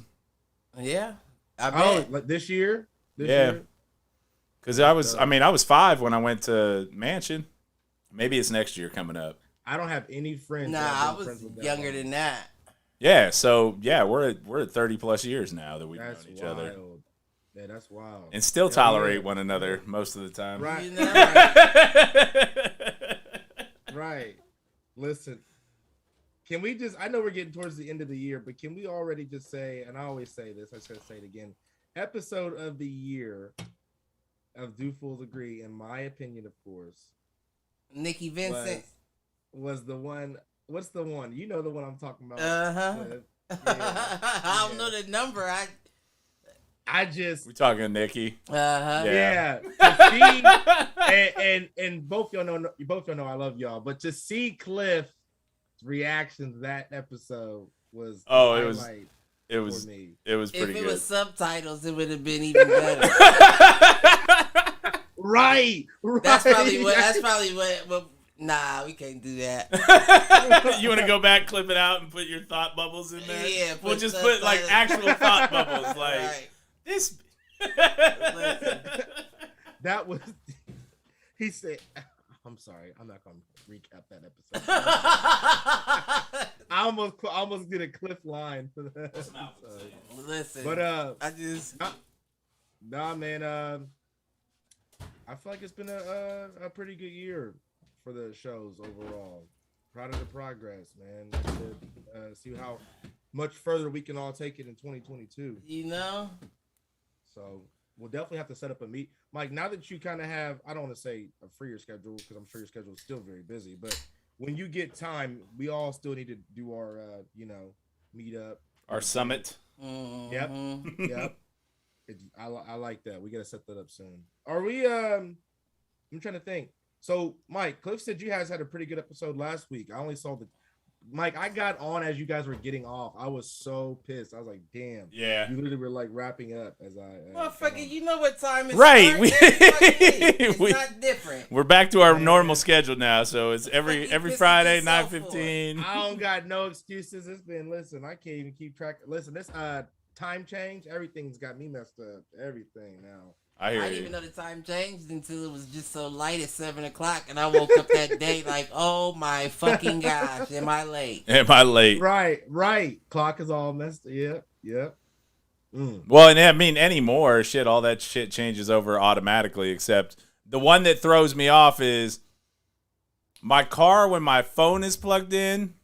Yeah, I bet. Like this year. Because I was 5 when I went to Mansion. Maybe it's next year coming up. I don't have any friends. Nah, I was younger than that. Yeah, so yeah, we're at 30 plus years now that we've known each other. Yeah, that's wild. And still tolerate one another most of the time. Right. You know? Right. Listen, can we just, I know we're getting towards the end of the year, but can we already just say, and I always say this, I just gotta say it again, episode of the year of Do Fools Agree, in my opinion, of course, Nikki Vincent was the one. What's the one? You know the one I'm talking about. I don't know the number. We're talking Nikki. Yeah. And both y'all know I love y'all, but to see Cliff's reaction to that episode was it was pretty good. If it was subtitles, it would have been even better. Right. That's probably what. Nah, we can't do that. You want to go back, clip it out, and put your thought bubbles in there? Yeah. We'll just put like actual thought bubbles, like right. this. That was. He said, "I'm sorry, I'm not gonna recap that episode." I almost did a Cliff line for that. Listen, But I just nah, man. I feel like it's been a pretty good year for the shows overall. Proud of the progress, man. See how much further we can all take it in 2022. you know. So we'll definitely have to set up a meet. Mike, now that you kind of have, I don't want to say a freer schedule because I'm sure your schedule is still very busy, but when you get time, we all still need to do our, meet up. Our summit. Mm-hmm. Yep. I like that. We got to set that up soon. Are we, I'm trying to think. So, Mike, Cliff said you guys had a pretty good episode last week. I only saw Mike, I got on as you guys were getting off. I was so pissed. I was like, damn. Yeah. You literally were like wrapping up as I. Motherfucker, you know what time it's right. It's not different. We're back to our normal schedule now, so it's every Friday, 9:15. I don't got no excuses. Listen, I can't even keep track. Listen, this time change, everything's got me messed up. Everything now. I didn't even know the time changed until it was just so light at 7:00, and I woke up that day like, oh my fucking gosh, am I late? Right. Clock is all messed. Yep. Well, and I mean, anymore, all that shit changes over automatically, except the one that throws me off is my car when my phone is plugged in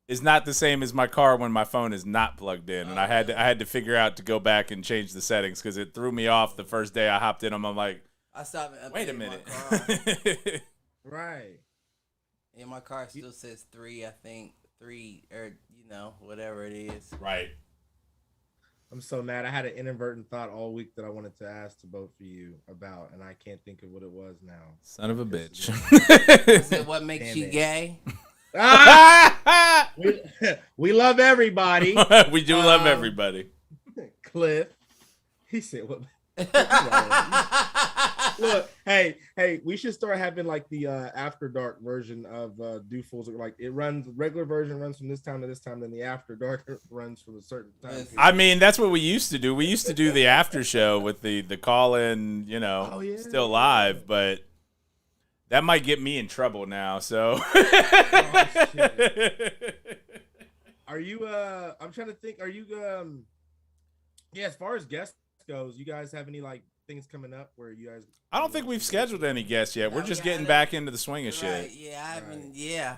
is not the same as my car when my phone is not plugged in, and I had to figure out to go back and change the settings because it threw me off the first day I hopped in. I'm like, I stopped. Wait a minute. Right. And my car still says 3. I think 3, or whatever it is. Right. I'm so mad. I had an inadvertent thought all week that I wanted to ask to both of you about, and I can't think of what it was now. Son of a bitch. Is it what makes you gay? We love everybody. We do love everybody. Cliff, he said, "What?" Look, hey, we should start having like the after dark version of Do Fools. Like it runs, the regular version runs from this time to this time, then the after dark runs from a certain time. I mean, that's what we used to do. We used to do the after show with the call in, still live, but that might get me in trouble now. So, are you? I'm trying to think. Are you? Yeah, as far as guests goes, you guys have any like things coming up where you guys? I don't think we've scheduled any guests yet. We're just getting back into the swing of shit. Yeah, yeah.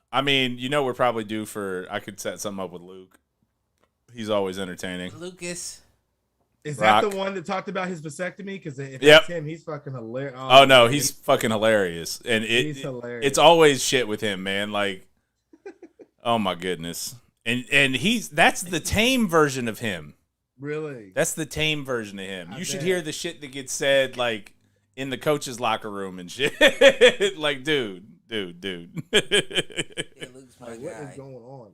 I mean, we're probably due for. I could set something up with Luke. He's always entertaining. Lucas. Is that the one that talked about his vasectomy? Because if it's him, he's fucking hilarious. Oh no, he's fucking hilarious, and he's hilarious. It's always shit with him, man. Like, oh my goodness, and that's the tame version of him. Really, that's the tame version of him. You should hear the shit that gets said like in the coach's locker room and shit. Like, dude. Yeah, Luke's my guy. What is going on?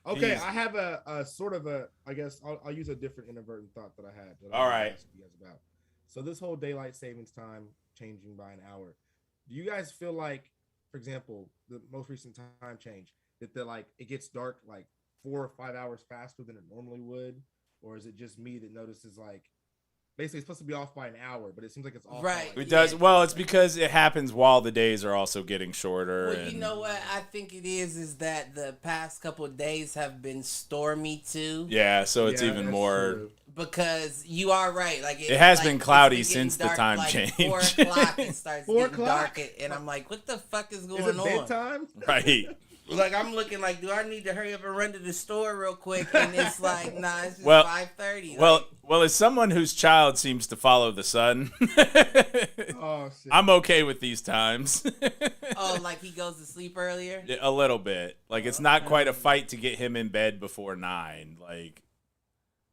Okay, I have a sort of I guess I'll use a different inadvertent thought that I had. All right. Ask you guys about. So this whole daylight savings time changing by an hour, do you guys feel like, for example, the most recent time change, that it gets dark like 4 or 5 hours faster than it normally would, or is it just me that notices like basically it's supposed to be off by an hour, but it seems like it's off. Right. It does. Well, it's because it happens while the days are also getting shorter. Well, you know what I think it is that the past couple of days have been stormy too. Yeah, so it's even more. True. Because you are right. Like it has been cloudy since the time like change. 4 o'clock it starts getting dark, and I'm like, what the fuck is going on? Bedtime? Right. Like I'm looking like, do I need to hurry up and run to the store real quick? And it's like, nah, it's just 5:30. Well, as someone whose child seems to follow the sun, oh, shit. I'm okay with these times. Oh, like he goes to sleep earlier? A little bit. Like it's not quite a fight to get him in bed before 9. Like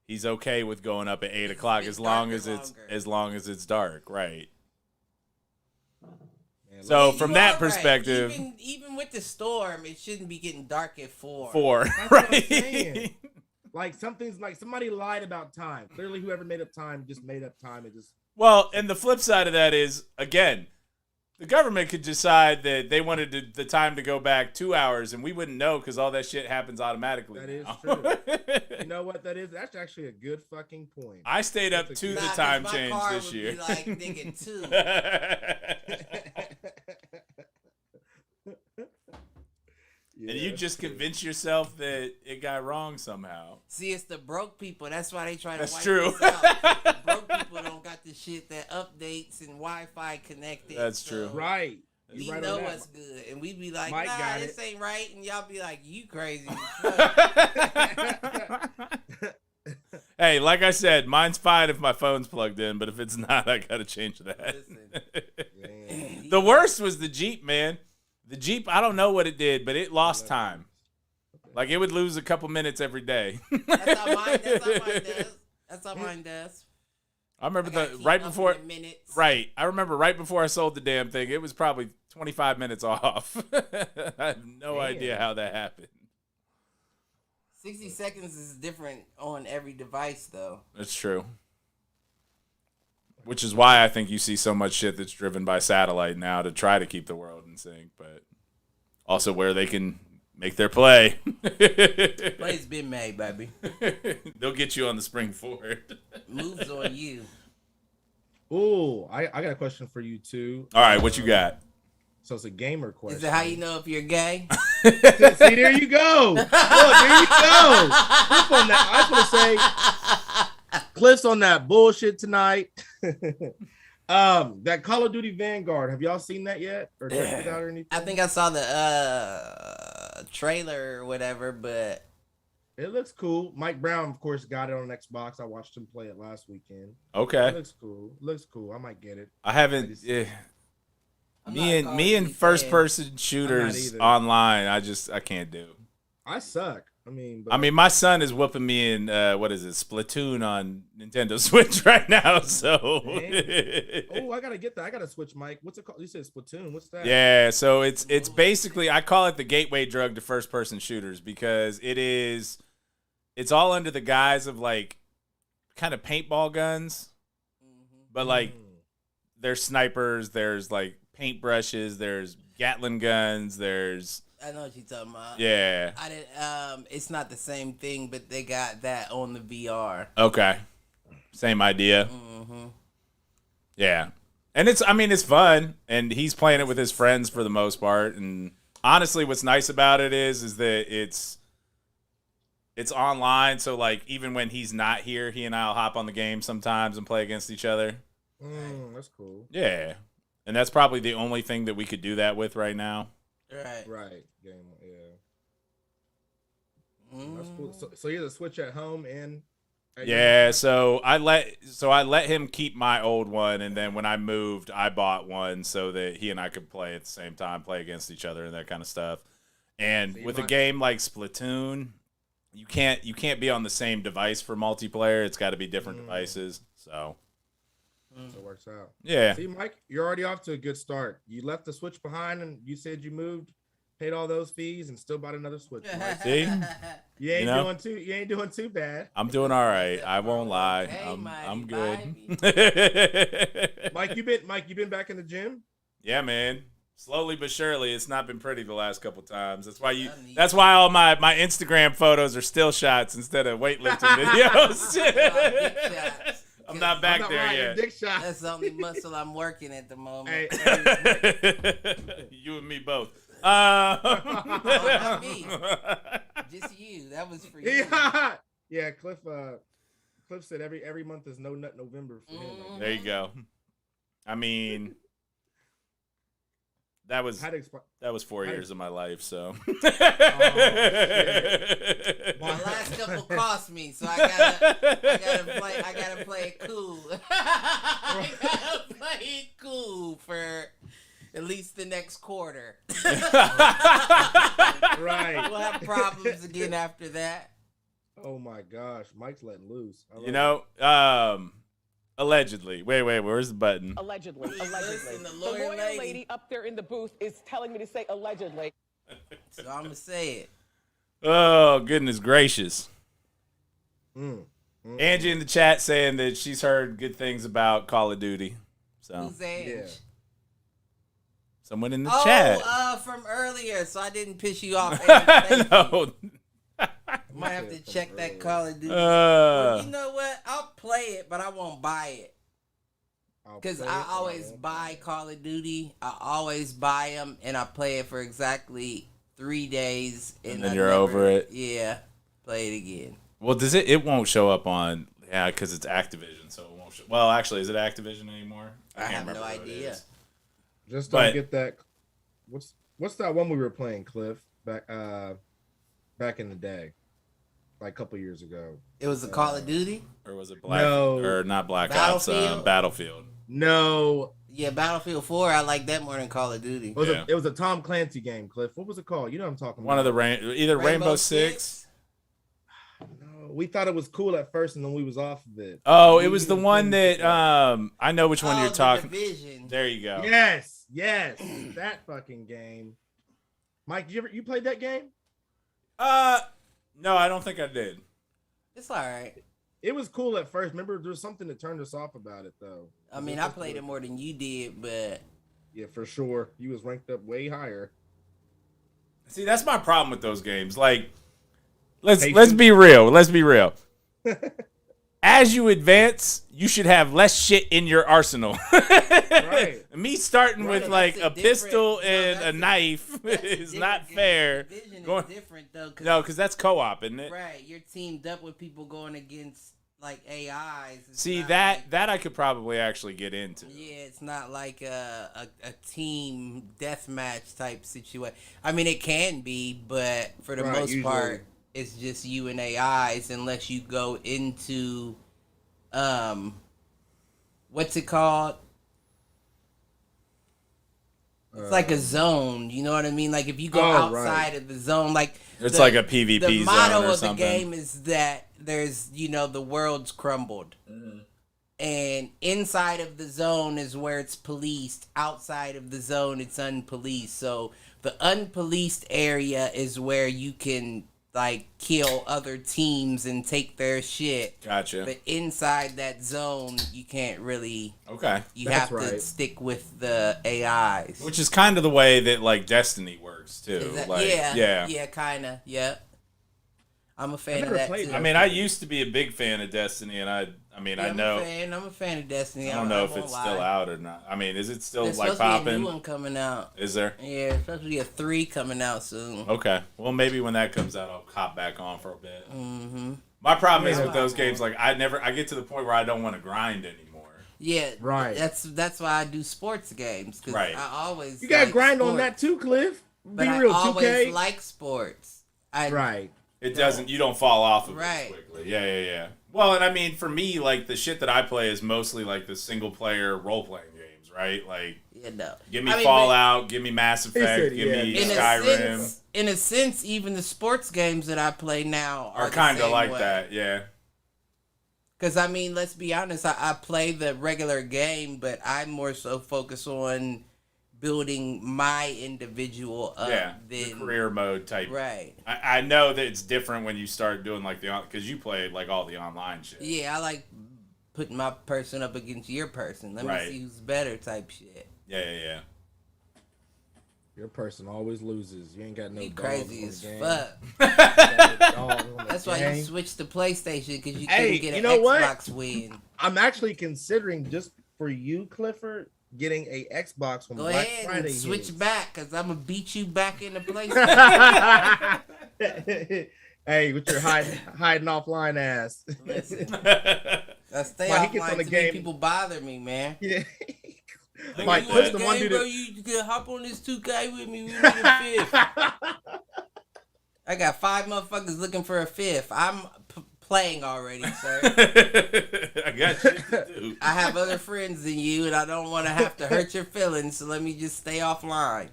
he's okay with going up at 8 o'clock as long as it's dark, right? So from that perspective, even with the storm, it shouldn't be getting dark at 4. That's what I'm saying. Like something's like somebody lied about time. Clearly, whoever made up time just made up time. It just well, and the flip side of that is again, The government could decide that they wanted the time to go back 2 hours, and we wouldn't know because all that shit happens automatically. That is now. true. You know what that is? That's actually a good fucking point. I stayed up to the time change this year. Be like, nigga, too. And you just convince yourself that it got wrong somehow. See, it's the broke people. That's why they try to wipe true. us out. The broke people don't got the shit that updates and Wi-Fi connected. That's true. Right. We right know what's good. And we be like, Mike nah, this ain't right. And y'all be like, you crazy. Hey, like I said, mine's fine if my phone's plugged in, but if it's not, I gotta change that. The worst was the Jeep, man. The Jeep, I don't know what it did, but it lost time. Like, it would lose a couple minutes every day. That's how mine does. That's how mine does. I remember right before I sold the damn thing, it was probably 25 minutes off. I have no idea how that happened. 60 seconds is different on every device, though. That's true. Which is why I think you see so much shit that's driven by satellite now to try to keep the world in sync, but also where they can make their play. Play's been made, baby. They'll get you on the spring forward. Moves on you. Ooh, I got a question for you too. All right, what you got? So it's a gamer question. Is it how you know if you're gay? See, there you go. Look, there you go. Cliff on that. I was gonna say, Cliff's on that bullshit tonight. That Call of Duty Vanguard. Have y'all seen that yet, or checked it out or anything? I think I saw the trailer or whatever, but it looks cool. Mike Brown, of course, got it on Xbox. I watched him play it last weekend. Okay, it looks cool. Looks cool. I might get it. I haven't. Me and first person shooters online, I can't do. I suck. I mean, my son is whooping me in Splatoon on Nintendo Switch right now. So, oh, I gotta get that. I gotta switch, Mike. What's it called? You said Splatoon. What's that? Yeah, so it's basically, I call it the gateway drug to first person shooters because it's all under the guise of like kind of paintball guns, but like there's snipers, there's like paintbrushes, there's Gatling guns, there's. I know what you're talking about. Yeah. I did. It's not the same thing, but they got that on the VR. Okay. Same idea. Mm-hmm. Yeah. And it's fun, and he's playing it with his friends for the most part. And honestly, what's nice about it is that it's online, so like even when he's not here, he and I'll hop on the game sometimes and play against each other. That's cool. Yeah. And that's probably the only thing that we could do that with right now. Right. Game, yeah. That's cool. So you have the Switch at home and. Yeah, so I let him keep my old one, and then when I moved, I bought one so that he and I could play at the same time, play against each other, and that kind of stuff. And with a game like Splatoon, you can't be on the same device for multiplayer. It's got to be different devices. So it works out. Yeah. See, Mike, you're already off to a good start. You left the Switch behind, and you said you moved, paid all those fees, and still bought another Switch. Mike. See, you ain't doing too bad. I'm doing all right. I won't lie. Hey, I'm good. Mike, you been back in the gym? Yeah, man. Slowly but surely. It's not been pretty the last couple times. That's why all my Instagram photos are still shots instead of weightlifting videos. I'm not back there yet. Dick shot. That's the only muscle I'm working at the moment. You and me both. Not me. Just you. That was for you. Yeah. Cliff said every month is No Nut November for him. There you go. I mean, that was 4 years of my life. So My last couple cost me, so I gotta play it cool. I gotta play it cool for at least the next quarter. Right. We'll have problems again after that. Oh my gosh, Mike's letting loose. Allegedly. Wait, where's the button? Allegedly. Listen, the The lawyer lady up there in the booth is telling me to say allegedly. So I'm gonna say it. Oh, goodness gracious. Angie in the chat saying that she's heard good things about Call of Duty. So Who's Ange? Yeah. Someone in the chat. From earlier, so I didn't piss you off. Thank No. you. Might have to check that Call of Duty. Uh, You know what? I'll play it, but I won't buy it. Because I always buy Call of Duty. I always buy them, and I play it for exactly 3 days. And then you're over it? Yeah. Play it again. Well, does it? It won't show up on... Yeah, because it's Activision, so it won't show... Well, actually, is it Activision anymore? I have no idea. Just don't get that... What's that one we were playing, Cliff? Back in the day. Like a couple years ago. It was a Call of Duty? Or was it Black... No. Or not Black Battlefield? Ops, Battlefield. No. Yeah, Battlefield 4. I like that more than Call of Duty. It was a Tom Clancy game, Cliff. What was it called? You know what I'm talking about. One of the... Either Rainbow Six... No, we thought it was cool at first, and then we was off of it. Oh, it was the one that... I know which one you're talking... Division. There you go. Yes. That fucking game. Mike, you played that game? No, I don't think I did. It's all right. It was cool at first. Remember, there was something that turned us off about it, though. I mean, I played it more than you did, but... Yeah, for sure. You was ranked up way higher. See, that's my problem with those games. Like, let's be real. Let's be real. As you advance, you should have less shit in your arsenal. Right. Me starting with like a pistol and a knife That's is not fair. Division Going- is different, though. No, because that's co-op, isn't it? Right, you're teamed up with people going against, like, AIs. It's See, not that I could probably actually get into. Yeah, it's not like a team deathmatch type situation. I mean, it can be, but for the most usually. part, it's just you and AIs unless you go into, what's it called? It's like a zone, you know what I mean? Like if you go outside of the zone, like It's like a PvP the zone motto or of something. the game is that there's, the world's crumbled. And inside of the zone is where it's policed. Outside of the zone, it's unpoliced. So the unpoliced area is where you can, like, kill other teams and take their shit. Gotcha. But inside that zone, you can't really... Okay. You have to stick with the AIs. Which is kind of the way that, like, Destiny works, too. Yeah, kind of, yeah. I'm a fan of that, too. I mean, I used to be a big fan of Destiny, and I know... I'm a fan of Destiny. I don't know if it's still out or not. I mean, is it still, There's like, supposed to be a popping? new one coming out. Is there? Yeah, there's supposed to be a 3 coming out soon. Okay. Well, maybe when that comes out, I'll hop back on for a bit. Mm-hmm. My problem is with those games, like, I get to the point where I don't want to grind anymore. Yeah, right. That's why I do sports games. Cause right. I always you gotta like grind sports, on that too, Cliff. But Be real, I 2K. always like sports. Right. It doesn't. You don't fall off of right. it quickly. Yeah. Well, and I mean, for me, like the shit that I play is mostly like the single player role playing games, right? Like, give me Fallout, give me Mass Effect, give me Skyrim. In a sense, even the sports games that I play now are kind of like that, yeah. Because, I mean, let's be honest, I play the regular game, but I more so focus on building my individual up than... the career mode type. Right. I know that it's different when you start doing, like, because you play, like, all the online shit. Yeah, I like putting my person up against your person. Let me see who's better type shit. Yeah. Your person always loses. You ain't got no dogs crazy as game. fuck. That's why you switched to PlayStation, because you couldn't get an Xbox win. I'm actually considering, just for you, Clifford, getting a Xbox when Go Black ahead Friday and switch hits. back, because I'm going to beat you back into PlayStation. Hey, with your hiding offline ass. Listen, I stay offline to make people bother me, man. Yeah. Mike, push the one dude. Bro, you can hop on this 2K with me. We need a fifth. I got 5 motherfuckers looking for a fifth. I'm playing already, sir. I got shit to do. I have other friends than you, and I don't want to have to hurt your feelings, so let me just stay offline.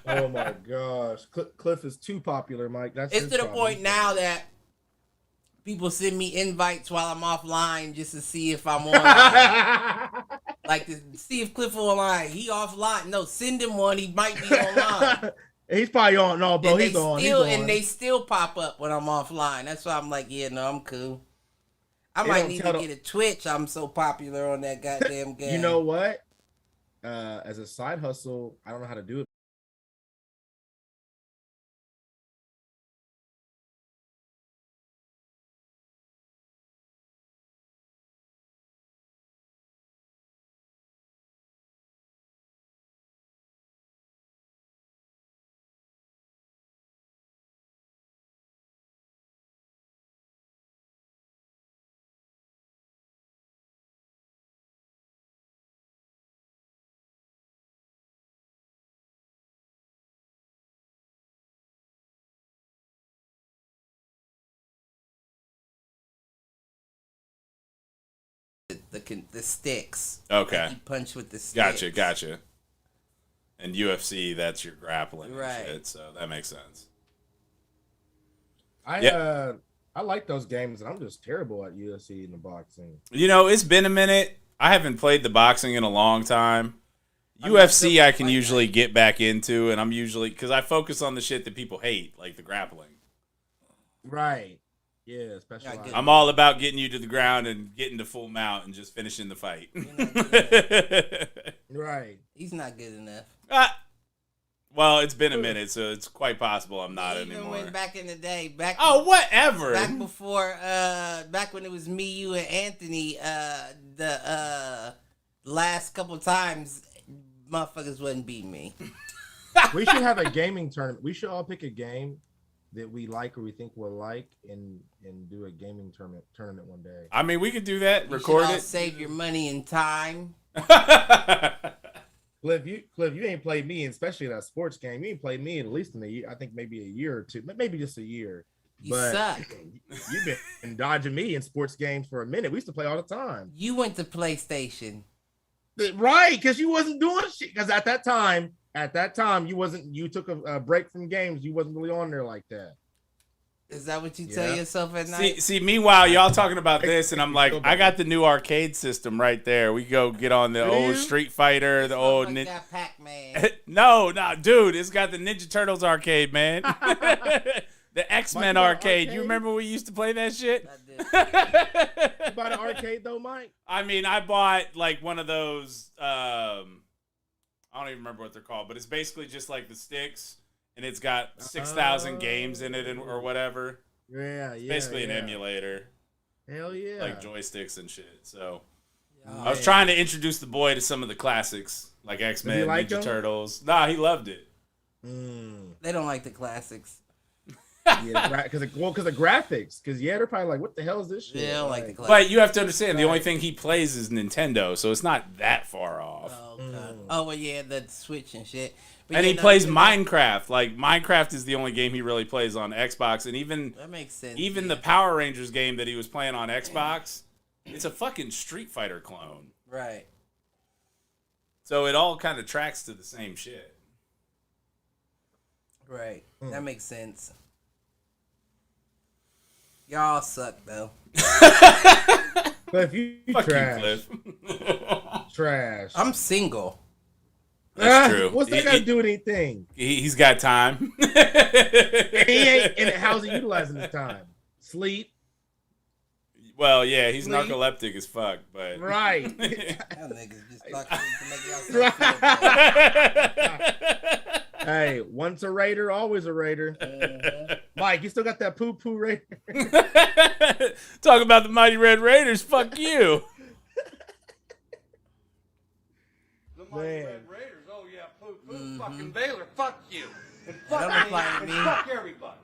Oh my gosh, Cliff is too popular, Mike. It's to the point now that people send me invites while I'm offline just to see if I'm online. Like to see if Cliff online. He offline. No, send him one. He might be online. He's probably on. No, bro, he's on. And they still pop up when I'm offline. That's why I'm like, yeah, no, I'm cool. I might need to get a Twitch. I'm so popular on that goddamn game. You know what? as a side hustle, I don't know how to do it. The sticks. Okay. Like you punch with the sticks. Gotcha. And UFC, that's your grappling, Right? And shit, so that makes sense. I like those games, and I'm just terrible at UFC and the boxing. You know, it's been a minute. I haven't played the boxing in a long time. UFC, I can usually get back into, and I'm usually because I focus on the shit that people hate, like the grappling. Right. Yeah, especially. I'm all about getting you to the ground and getting to full mount and just finishing the fight. Right. He's not good enough. Well, it's been a minute, so it's quite possible I'm not Even anymore. when back in the day, whatever. Back before, back when it was me, you, and Anthony, the last couple times, motherfuckers wouldn't beat me. We should have a gaming tournament. We should all pick a game that we like or we think we'll like, and do a gaming tournament one day. I mean, we could do that. You Record should all it. Save your money and time. Cliff, you ain't played me, especially that sports game. You ain't played me at least in a year. I think maybe a year or two, maybe just a year. You suck. You've been dodging me in sports games for a minute. We used to play all the time. You went to PlayStation, right? Because you wasn't doing shit. Because at that time, you wasn't. You took a break from games. You wasn't really on there like that. Is that what you tell yourself at night? See, meanwhile, y'all talking about this, and I'm like, I got the new arcade system right there. We go get on the old Street Fighter, the old Pac-Man. No, dude, it's got the Ninja Turtles arcade, man. The X-Men arcade. You remember we used to play that shit? I did. You bought an arcade though, Mike? I mean, I bought like one of those. I don't even remember what they're called, but it's basically just like the sticks. And it's got 6,000 games in it or whatever. Yeah, it's basically an emulator. Hell yeah. Like joysticks and shit. So I was trying to introduce the boy to some of the classics, like X-Men, Ninja Turtles. Nah, he loved it. They don't like the classics. Yeah, because of graphics. Because they're probably like, what the hell is this shit? They don't like the classics. But you have to understand, the only thing he plays is Nintendo, so it's not that far off. Oh, God. Oh, well, yeah, the Switch and shit. But and he plays Minecraft. Like, Minecraft is the only game he really plays on Xbox. And even that makes sense. Even the Power Rangers game that he was playing on Xbox, it's a fucking Street Fighter clone. Right. So it all kind of tracks to the same shit. Right. That makes sense. Y'all suck, though. But if you Fuck trash. You, Cliff. Trash. I'm single. That's true. What's that got to do with anything? He's got time. He ain't. And how's he utilizing his time? Sleep. Well, yeah, he's narcoleptic as fuck, but right. Y'all niggas just talking to make y'all feel bad. Hey, once a Raider, always a Raider. Mike, you still got that poo Raider? Talk about the Mighty Red Raiders. Fuck you. The Mighty Red Raiders. Oh yeah, poo. Fucking Baylor. Fuck you. And Don't apply to me. fuck everybody.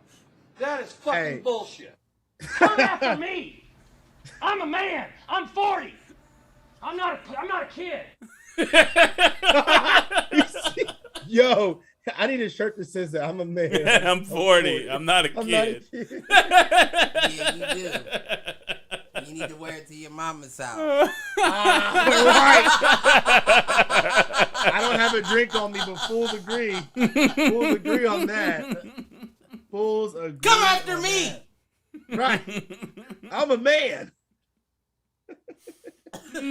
That is fucking bullshit. Come after me. I'm a man. I'm 40. I'm not a kid. Yo, I need a shirt that says that I'm a man. I'm 40. I'm not a kid. Yeah, you do. You need to wear it to your mama's house. Right. I don't have a drink on me, but fools agree. Fools agree on that. Fools agree. Come after me. That. Right. I'm a man. Hey,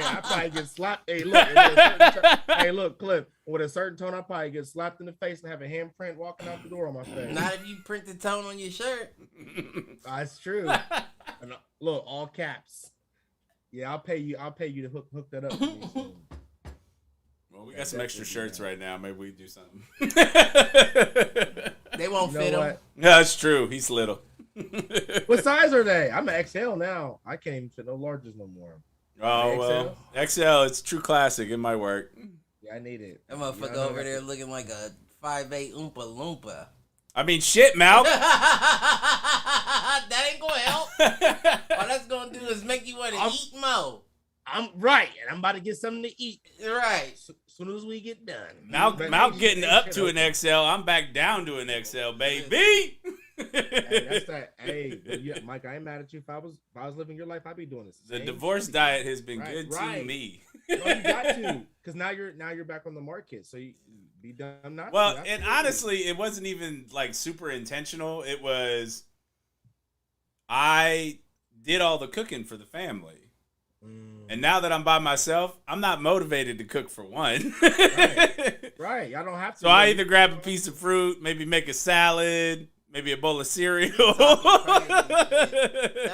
I probably get slapped. Hey, look, Cliff. With a certain tone, I probably get slapped in the face and have a handprint walking out the door on my face. Not if you print the tone on your shirt. That's true. And look, all caps. Yeah, I'll pay you to hook that up for me soon. Well, we got some extra shirts right now. Maybe we do something. They won't fit him. Yeah, that's true. He's little. What size are they? I'm an XL now. I can't even fit no larges no more. Oh, well, XL, it's true classic. It might work. Yeah, I need it. That motherfucker over there looking like a 5'8" Oompa Loompa. I mean, shit, Malk. That ain't gonna help. All that's gonna do is make you want to eat more. I'm right, and I'm about to get something to eat. Right. As soon as we get done. Malk getting up to an XL. I'm back down to an XL, baby. Hey, that's that. Hey, Mike, I ain't mad at you. If I was living your life, I'd be doing this. The divorce diet has been good to me. No, you got to, because now you're back on the market, so you be dumb not. Well, and honestly, it wasn't even like super intentional. It was I did all the cooking for the family. And now that I'm by myself, I'm not motivated to cook for one. Right. I don't have to. So I either grab a piece of fruit, maybe make a salad, maybe a bowl of cereal. That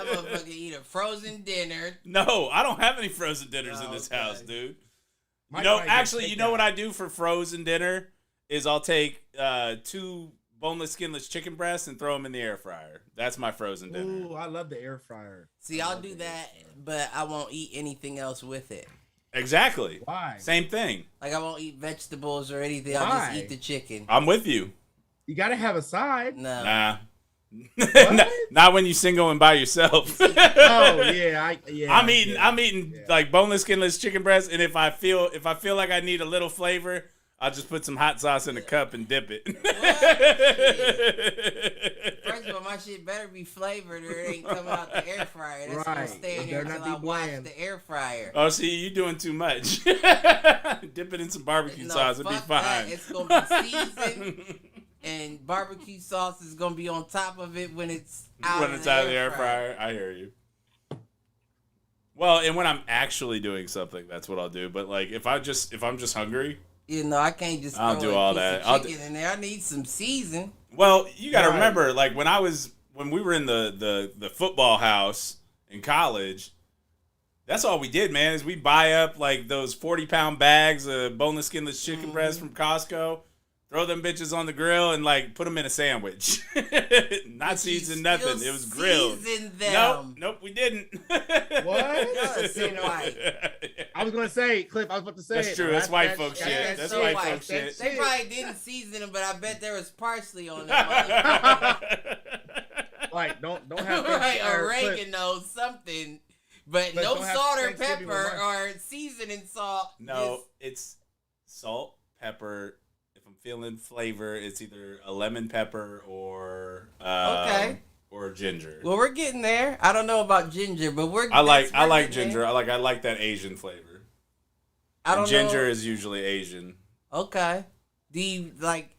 motherfucker eat a frozen dinner. No, I don't have any frozen dinners in this house, dude. Actually, you know what I do for frozen dinner is I'll take 2 boneless, skinless chicken breasts and throw them in the air fryer. That's my frozen dinner. Ooh, I love the air fryer. See, I'll do that, but I won't eat anything else with it. Exactly. Why? Same thing. Like, I won't eat vegetables or anything. Why? I'll just eat the chicken. I'm with you. You got to have a side. No. Nah. Not when you single and by yourself. Oh yeah, I'm eating like boneless, skinless chicken breast, and if I feel like I need a little flavor, I'll just put some hot sauce in a cup and dip it. First of all, my shit better be flavored or it ain't coming out the air fryer. That's gonna stay in here until I wash the air fryer. Oh, see, you doing too much. Dip it in some barbecue sauce, it'll be fine. That. It's gonna be seasoned, and barbecue sauce is gonna be on top of it when it's out of the air fryer. I hear you. Well, and when I'm actually doing something, that's what I'll do. But like, if I'm just hungry. You know, I can't just I'll do all that. Chicken in there. I need some season. Well, you got to remember, like when we were in the football house in college, that's all we did, man. Is we buy up like those 40-pound bags of boneless, skinless chicken breasts from Costco, throw them bitches on the grill, and like put them in a sandwich. Not seasoned nothing. It was grilled. Nope, we didn't. What? White. I was gonna say, Cliff. I was about to say. That's true. That's white folks shit. That's white folks shit. They probably didn't season them, but I bet there was parsley on them. Like, don't have right, oregano, something, but no salt or pepper or seasoning salt. No, it's salt, pepper. If I'm feeling flavor, it's either a lemon pepper or or ginger. Well, we're getting there. I don't know about ginger, but I like ginger. I like that Asian flavor. Ginger is usually Asian. Okay. Do you like?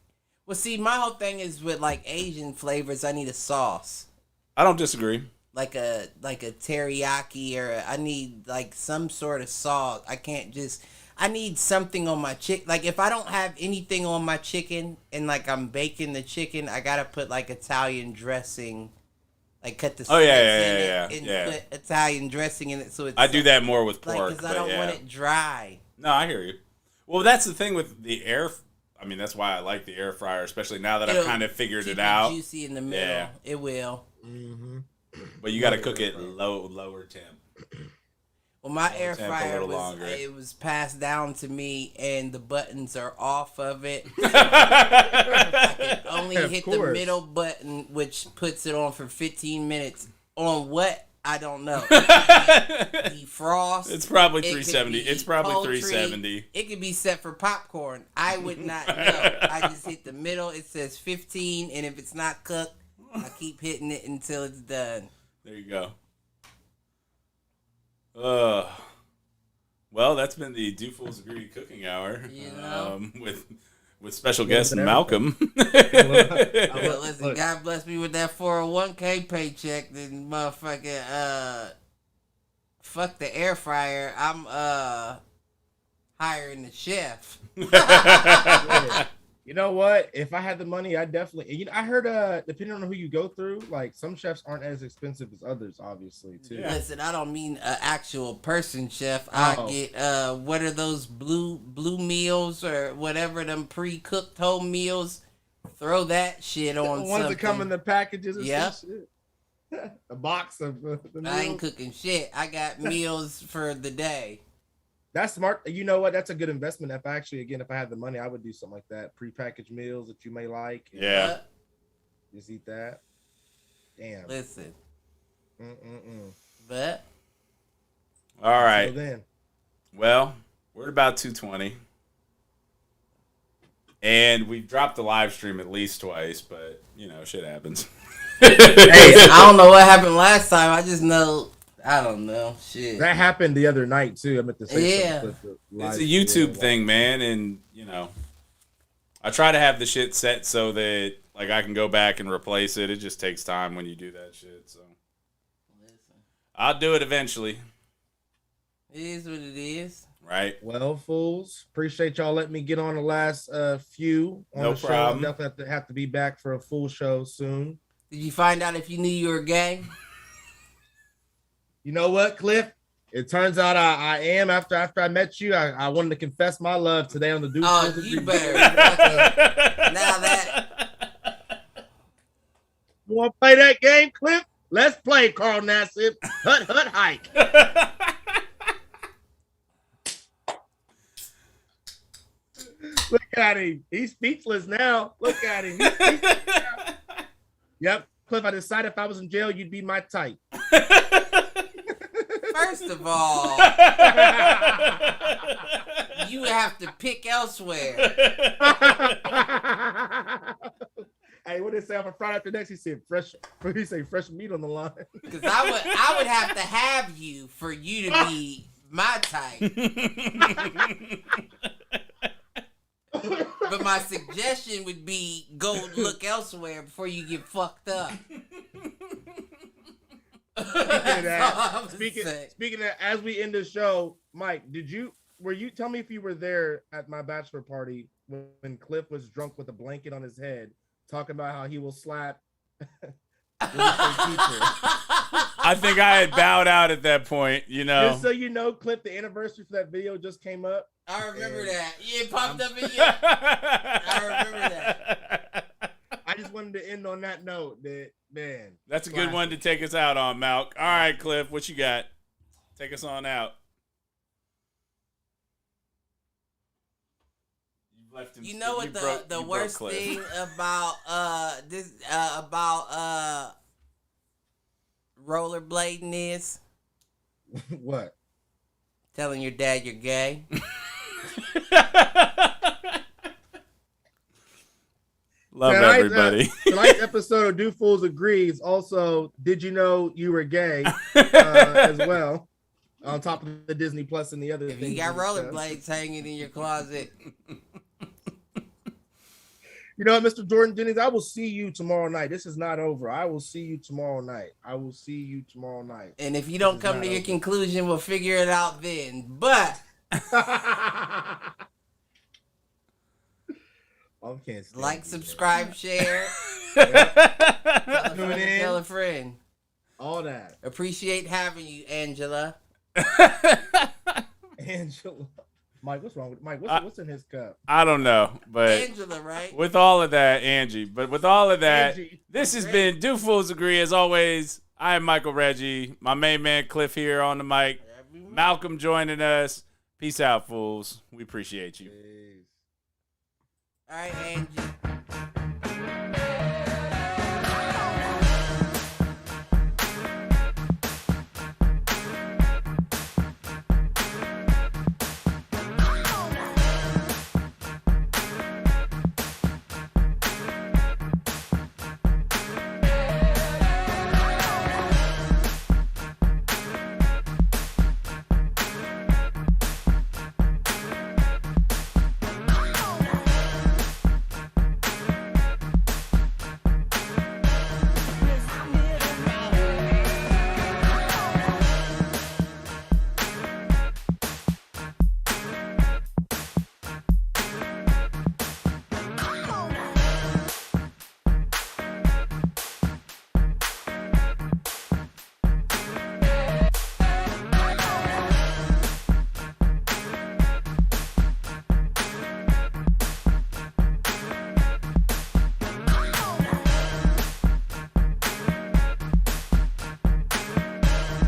Well, see, my whole thing is with like Asian flavors. I need a sauce. I don't disagree. Like a teriyaki, or I need like some sort of sauce. I need something on my chicken. Like if I don't have anything on my chicken and like I'm baking the chicken, I gotta put like Italian dressing. Like cut the slits in it and put Italian dressing in it, so it's. I do that more with pork, because I don't want it dry. No, I hear you. Well, that's the thing with the air. I mean, that's why I like the air fryer, especially now that I've kind of figured it out. Juicy in the middle. Yeah. It will. Mm-hmm. But you got to cook it lower temp. Well, my air fryer was passed down to me, and the buttons are off of it. I can only hit the middle button, which puts it on for 15 minutes. On what? I don't know. Defrost. It's probably 370. It's probably poultry. 370. It could be set for popcorn. I would not know. I just hit the middle. It says 15, and if it's not cooked, I keep hitting it until it's done. There you go. Well, that's been the Do Fools Agree Cooking Hour. You know? With special guest Malcolm. Well, listen, God bless me with that 401k paycheck. Then motherfucking fuck the air fryer. I'm hiring the chef. You know what? If I had the money, I definitely. I heard. Depending on who you go through, like some chefs aren't as expensive as others, obviously. Too. Yeah. Listen, I don't mean an actual person, chef. Oh. I get what are those blue meals or whatever, them pre-cooked home meals? Throw that shit on The ones something. that come in the packages. And Yep. some shit. A box of the meals. I ain't cooking shit. I got meals for the day. That's smart. You know what? That's a good investment. If I had the money, I would do something like that. Prepackaged meals that you may like. Yeah. Just eat that. Damn. Listen. Mm-mm-mm. But All right. Until then. Well, we're at about 2:20. And we've dropped the live stream at least twice, but, shit happens. hey, I don't know what happened last time. I just know, I don't know. Shit. That happened the other night, too. I meant to say something. It's a YouTube thing, man. And, I try to have the shit set so that, like, I can go back and replace it. It just takes time when you do that shit, so. I'll do it eventually. It is what it is. Right. Well, fools, appreciate y'all letting me get on the last few on No the show. problem. Definitely have to be back for a full show soon. Did you find out if you knew you were gay? You know what, Cliff? It turns out I am. After I met you, I wanted to confess my love today on the Dune. Oh, you better. Now that. You want to play that game, Cliff? Let's play, Carl Nassib. Hut hike. Look at him. He's speechless now. Look at him. He's speechless now. Yep. Cliff, I decided if I was in jail, you'd be my type. First of all, you have to pick elsewhere. Hey, what did it say on Friday after next? He said fresh meat on the line. Because I would have to have you for you to be my type. But my suggestion would be go look elsewhere before you get fucked up. Speaking of, as we end the show, Mike, tell me if you were there at my bachelor party when Cliff was drunk with a blanket on his head, talking about how he will slap I think I had bowed out at that point, Just so you know, Cliff, the anniversary for that video just came up. I remember that. Yeah, it popped up in your... I remember that. I just wanted to end on that note that, man. That's a good one to take us out on, Malk. All right, Cliff, what you got? Take us on out. You've left him. You know what the worst thing about rollerblading is? What? Telling your dad you're gay. Love everybody. Tonight's episode of Do Fools Agrees. Also, did you know you were gay as well? On top of the Disney Plus and the other If things. you got rollerblades hanging in your closet. You know what, Mr. Jordan Jennings, I will see you tomorrow night. This is not over. I will see you tomorrow night. And if you don't come to your conclusion, we'll figure it out then. But like, subscribe, share. Tell a friend. All that. Appreciate having you, Angela. Angela. Mike, what's wrong with Mike? What's in his cup? I don't know, but Angela, right? With all of that, Angie. But with all of that, Angie. This has been Do Fools Agree. As always, I am Michael Reggie. My main man Cliff here on the mic. Malcolm joining us. Peace out, fools. We appreciate you. Peace. All right, Angie.